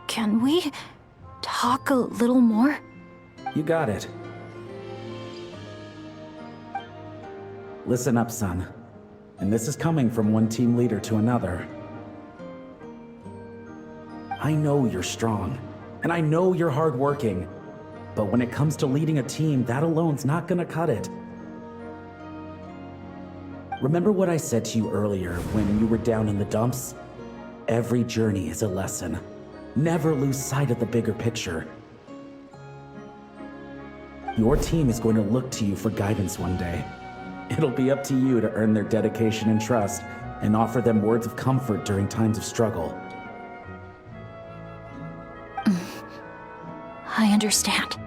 S19: Can we talk a little more?
S20: You got it. Listen up, son. And this is coming from one team leader to another. I know you're strong, and I know you're hardworking, but when it comes to leading a team, that alone's not gonna cut it. Remember what I said to you earlier when you were down in the dumps? Every journey is a lesson. Never lose sight of the bigger picture. Your team is going to look to you for guidance one day. It'll be up to you to earn their dedication and trust and offer them words of comfort during times of struggle.
S19: I understand.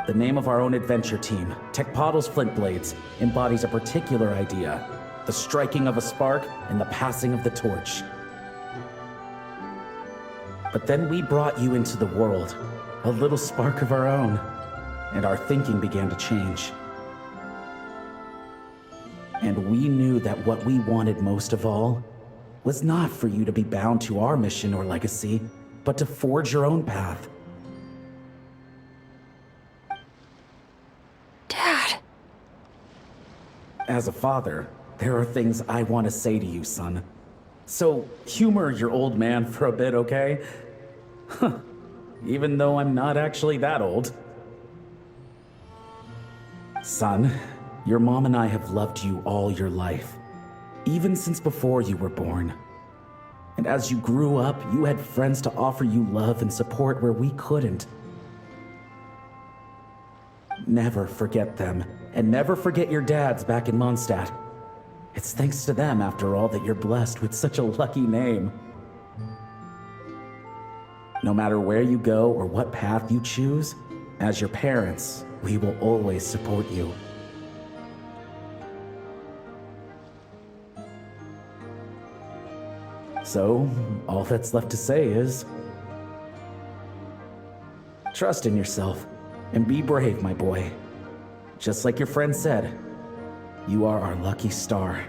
S20: The name of our own adventure team, Tecpato's Flint Blades, embodies a particular idea: the striking of a spark and the passing of the torch. But then we brought you into the world, a little spark of our own, and our thinking began to change. And we knew that what we wanted most of all was not for you to be bound to our mission or legacy, but to forge your own path.
S19: Dad.
S20: As a father, there are things I want to say to you, son. So humor your old man for a bit, okay? Even though I'm not actually that old. Son, your mom and I have loved you all your life, even since before you were born. And as you grew up, you had friends to offer you love and support where we couldn't. Never forget them, and never forget your dads back in Mondstadt. It's thanks to them, after all, that you're blessed with such a lucky name. No matter where you go or what path you choose, as your parents, we will always support you. So, all that's left to say is, trust in yourself and be brave, my boy. Just like your friend said, you are our lucky star,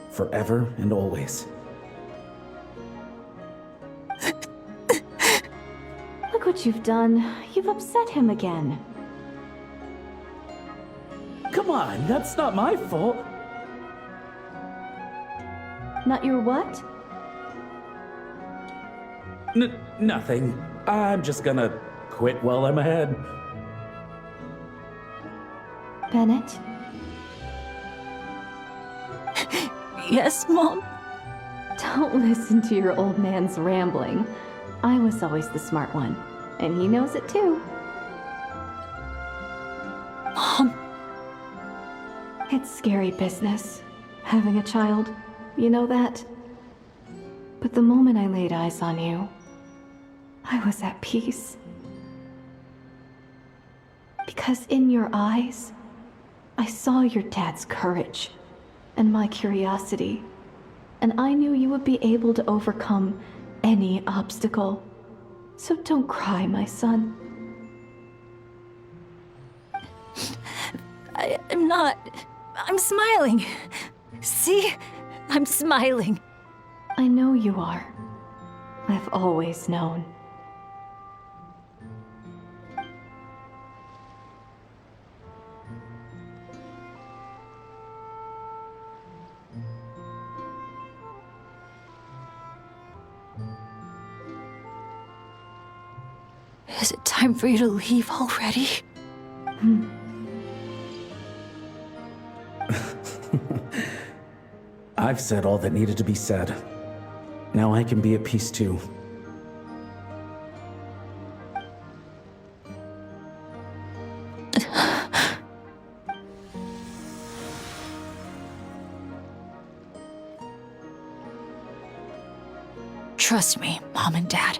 S20: forever and always.
S18: Look what you've done. You've upset him again.
S20: Come on, that's not my fault.
S18: Not your what?
S20: Nothing. I'm just gonna quit while I'm ahead.
S18: Bennett?
S19: Yes, Mom?
S18: Don't listen to your old man's rambling. I was always the smart one, and he knows it too.
S19: Mom.
S18: It's scary business, having a child. You know that? But the moment I laid eyes on you, I was at peace. Because in your eyes, I saw your dad's courage and my curiosity, and I knew you would be able to overcome any obstacle. So don't cry, my son.
S19: I'm not. I'm smiling. See? I'm smiling.
S18: I know you are. I've always known.
S19: Is it time for you to leave already?
S20: I've said all that needed to be said. Now I can be at peace too.
S19: Trust me, Mom and Dad.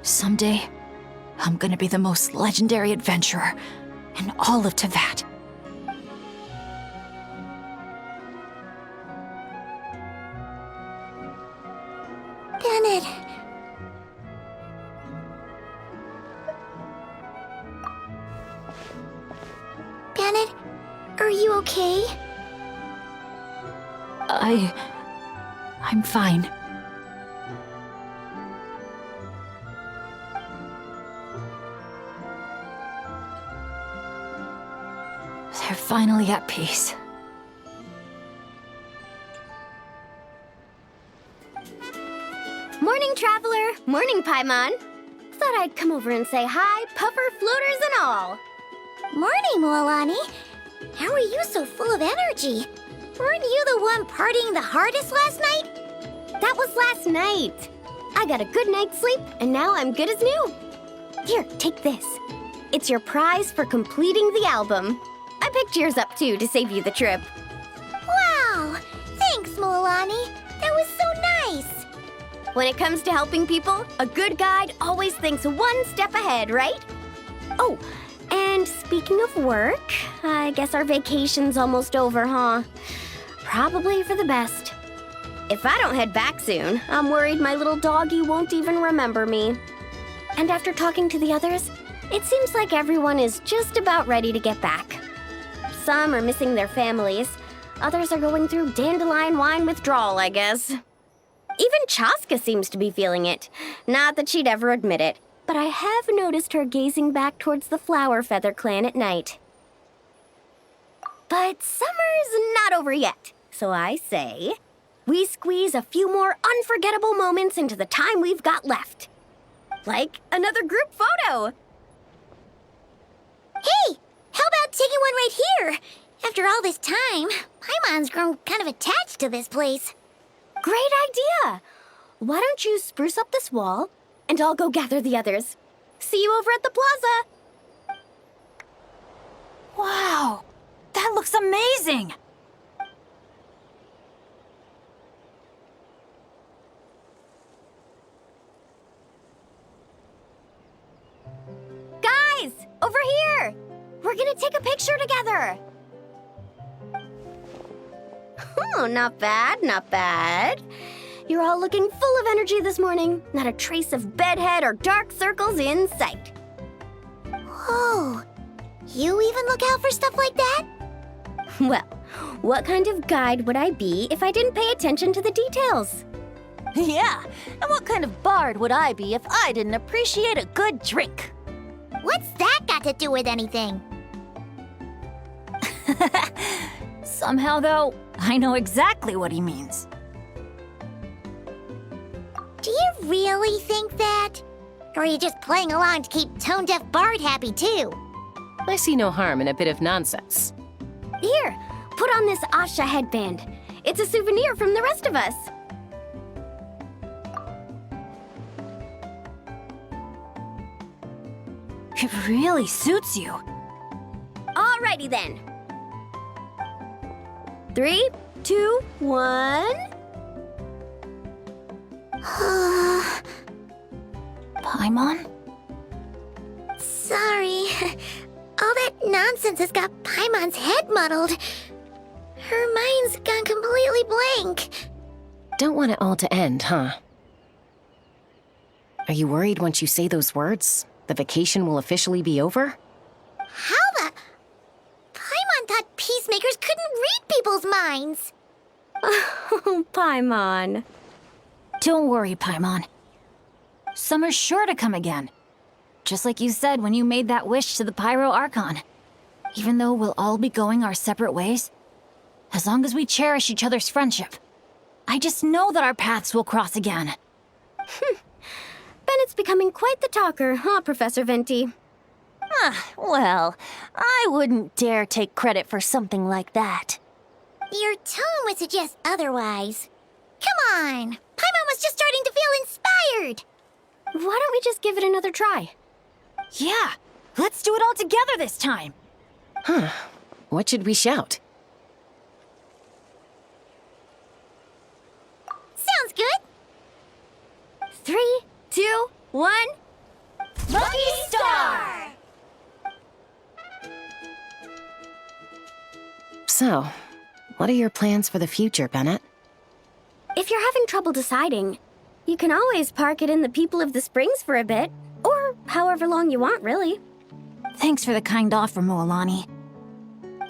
S19: Someday, I'm gonna be the most legendary adventurer in all of Teyvat.
S1: Bennett.
S3: Bennett? Are you okay?
S2: I'm fine. They're finally at peace.
S3: Morning, Traveler. Morning, Paimon. Thought I'd come over and say hi, puffer, floaters, and all.
S1: Morning, Mualani. How are you so full of energy? Weren't you the one partying the hardest last night?
S3: That was last night. I got a good night's sleep, and now I'm good as new. Here, take this. It's your prize for completing the album. I picked yours up, too, to save you the trip.
S1: Wow! Thanks, Mualani. That was so nice.
S3: When it comes to helping people, a good guide always thinks one step ahead, right? Oh, and speaking of work, I guess our vacation's almost over, huh? Probably for the best. If I don't head back soon, I'm worried my little doggy won't even remember me. And after talking to the others, it seems like everyone is just about ready to get back. Some are missing their families. Others are going through dandelion wine withdrawal, I guess. Even Chaska seems to be feeling it. Not that she'd ever admit it, but I have noticed her gazing back towards the Flower Feather clan at night. But summer's not over yet, so I say, we squeeze a few more unforgettable moments into the time we've got left. Like another group photo.
S1: Hey, how about taking one right here? After all this time, Paimon's grown kind of attached to this place.
S3: Great idea! Why don't you spruce up this wall, and I'll go gather the others. See you over at the plaza!
S2: Wow! That looks amazing!
S3: Guys! Over here! We're gonna take a picture together! Oh, not bad, not bad. You're all looking full of energy this morning. Not a trace of bedhead or dark circles in sight.
S1: Whoa, you even look out for stuff like that?
S3: Well, what kind of guide would I be if I didn't pay attention to the details?
S15: Yeah, and what kind of bard would I be if I didn't appreciate a good drink?
S1: What's that got to do with anything?
S2: Somehow, though, I know exactly what he means.
S1: Do you really think that? Or are you just playing along to keep Tone Deaf Bard happy, too?
S4: I see no harm in a bit of nonsense.
S3: Here, put on this Asha headband. It's a souvenir from the rest of us.
S2: It really suits you.
S3: Alrighty then. 3, 2, 1.
S2: Paimon?
S1: Sorry. All that nonsense has got Paimon's head muddled. Her mind's gone completely blank.
S4: Don't want it all to end, huh? Are you worried once you say those words, the vacation will officially be over?
S1: How the... Paimon thought peacemakers couldn't read people's minds.
S3: Oh, Paimon.
S2: Don't worry, Paimon. Summer's sure to come again. Just like you said when you made that wish to the Pyro Archon. Even though we'll all be going our separate ways, as long as we cherish each other's friendship, I just know that our paths will cross again.
S3: Bennett's becoming quite the talker, huh, Professor Venti?
S15: Well, I wouldn't dare take credit for something like that.
S1: Your tone would suggest otherwise. Come on! Paimon was just starting to feel inspired!
S3: Why don't we just give it another try?
S2: Yeah, let's do it all together this time!
S4: Huh. What should we shout?
S1: Sounds good!
S3: 3, 2, 1.
S1: Lucky Star!
S4: So, what are your plans for the future, Bennett?
S3: If you're having trouble deciding, you can always park it in the People of the Springs for a bit. Or however long you want, really.
S2: Thanks for the kind offer, Mualani.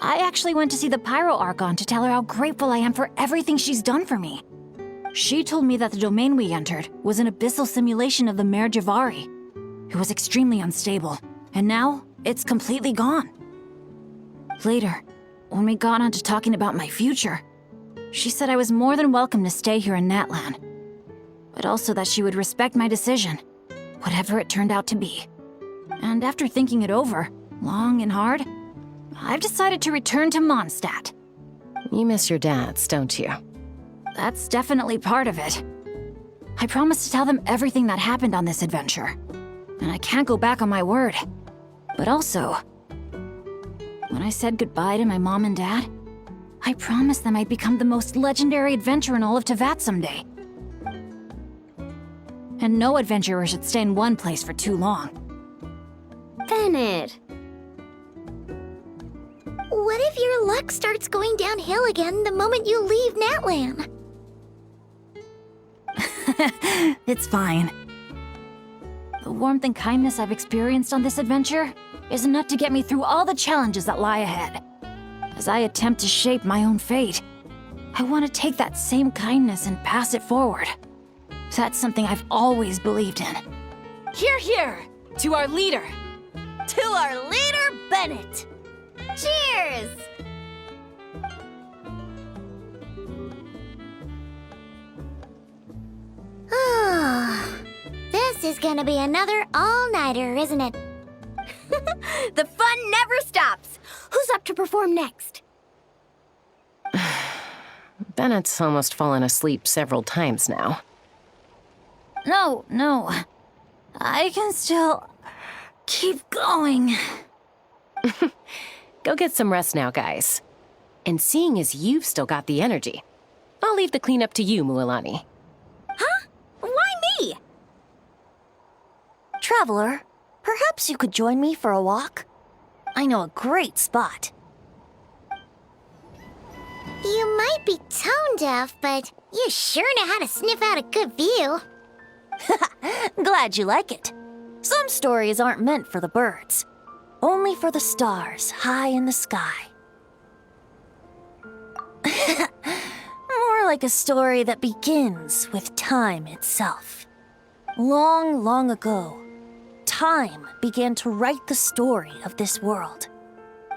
S2: I actually went to see the Pyro Archon to tell her how grateful I am for everything she's done for me. She told me that the domain we entered was an abyssal simulation of the Mare Javari. It was extremely unstable, and now it's completely gone. Later, when we got on to talking about my future, she said I was more than welcome to stay here in Natlan, but also that she would respect my decision, whatever it turned out to be. And after thinking it over, long and hard, I've decided to return to Mondstadt.
S4: You miss your dads, don't you?
S2: That's definitely part of it. I promised to tell them everything that happened on this adventure, and I can't go back on my word. But also, when I said goodbye to my mom and dad, I promised them I'd become the most legendary adventurer in all of Tevat someday. And no adventurer should stay in one place for too long.
S3: Bennett!
S1: What if your luck starts going downhill again the moment you leave Natlan?
S2: It's fine. The warmth and kindness I've experienced on this adventure is enough to get me through all the challenges that lie ahead. As I attempt to shape my own fate, I want to take that same kindness and pass it forward. That's something I've always believed in. Hear, hear! To our leader!
S3: To our leader, Bennett! Cheers!
S1: This is gonna be another all-nighter, isn't it?
S3: The fun never stops! Who's up to perform next?
S4: Bennett's almost fallen asleep several times now.
S2: No. I can still keep going.
S4: Go get some rest now, guys. And seeing as you've still got the energy, I'll leave the cleanup to you, Mualani.
S3: Huh? Why me?
S15: Traveler, perhaps you could join me for a walk? I know a great spot.
S1: You might be tone deaf, but you sure know how to sniff out a good view.
S15: Glad you like it. Some stories aren't meant for the birds, only for the stars high in the sky. More like a story that begins with time itself. Long, long ago, time began to write the story of this world.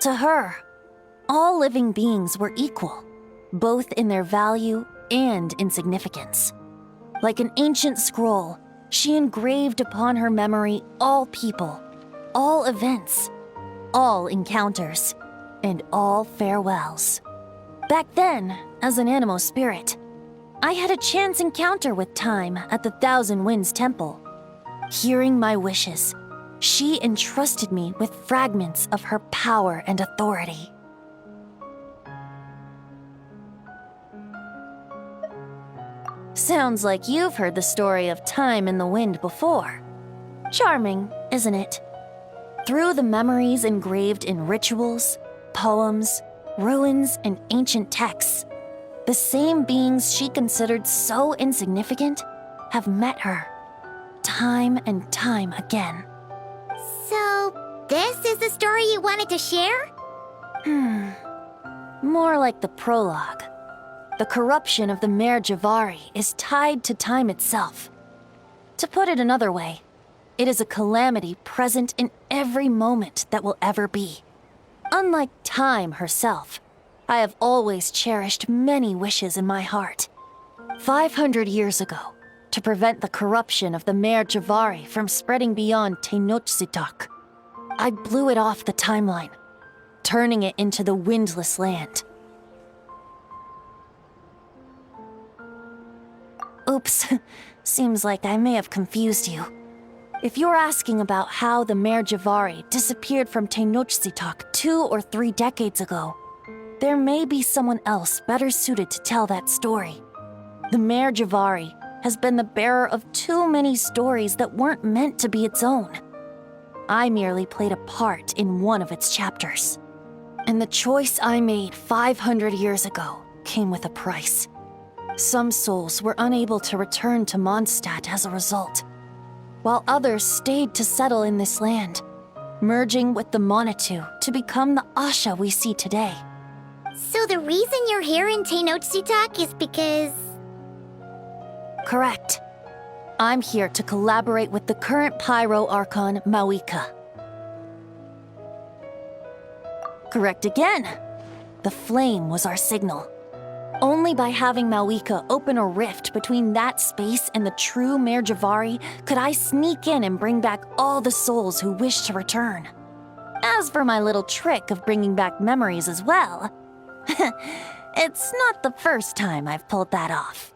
S15: To her, all living beings were equal, both in their value and in significance. Like an ancient scroll, she engraved upon her memory all people, all events, all encounters, and all farewells. Back then, as an animal spirit, I had a chance encounter with Time at the Thousand Winds Temple. Hearing my wishes, she entrusted me with fragments of her power and authority. Sounds like you've heard the story of Time and the Wind before. Charming, isn't it? Through the memories engraved in rituals, poems, ruins, and ancient texts, the same beings she considered so insignificant have met her, time and time again.
S1: So, this is the story you wanted to share?
S15: More like the prologue. The corruption of the Mare Javari is tied to time itself. To put it another way, it is a calamity present in every moment that will ever be. Unlike time herself, I have always cherished many wishes in my heart. 500 years ago, to prevent the corruption of the Mare Javari from spreading beyond Tenochtitlán, I blew it off the timeline, turning it into the Windless Land. Oops, seems like I may have confused you. If you're asking about how the Mare Javari disappeared from Tenochtitlán 2 or 3 decades ago, there may be someone else better suited to tell that story. The Mare Javari has been the bearer of too many stories that weren't meant to be its own. I merely played a part in one of its chapters. And the choice I made 500 years ago came with a price. Some souls were unable to return to Mondstadt as a result, while others stayed to settle in this land, merging with the Monitu to become the Asha we see today.
S1: So the reason you're here in Tenochtitlan is because...
S15: Correct. I'm here to collaborate with the current Pyro Archon, Mawika. Correct again. The flame was our signal. Only by having Mawika open a rift between that space and the true Mare Javari could I sneak in and bring back all the souls who wish to return. As for my little trick of bringing back memories as well, it's not the first time I've pulled that off.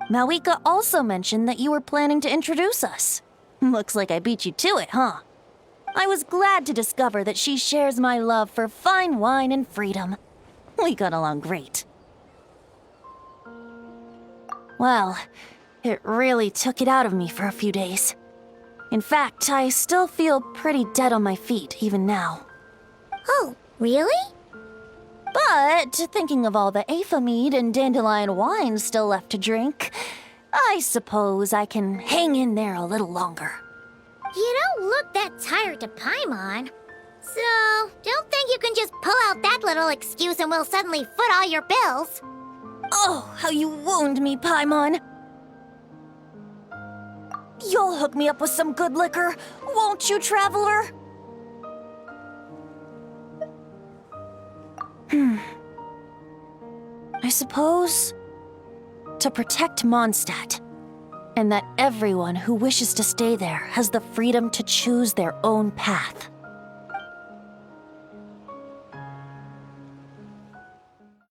S15: Mawika also mentioned that you were planning to introduce us. Looks like I beat you to it, huh? I was glad to discover that she shares my love for fine wine and freedom. We got along great. Well, it really took it out of me for a few days. In fact, I still feel pretty dead on my feet even now.
S1: Oh, really?
S15: But thinking of all the Aether mead and dandelion wine still left to drink, I suppose I can hang in there a little longer.
S1: You don't look that tired to Paimon. So, don't think you can just pull out that little excuse and we'll suddenly foot all your bills.
S15: Oh, how you wound me, Paimon. You'll hook me up with some good liquor, won't you, Traveler? I suppose to protect Mondstadt, and that everyone who wishes to stay there has the freedom to choose their own path.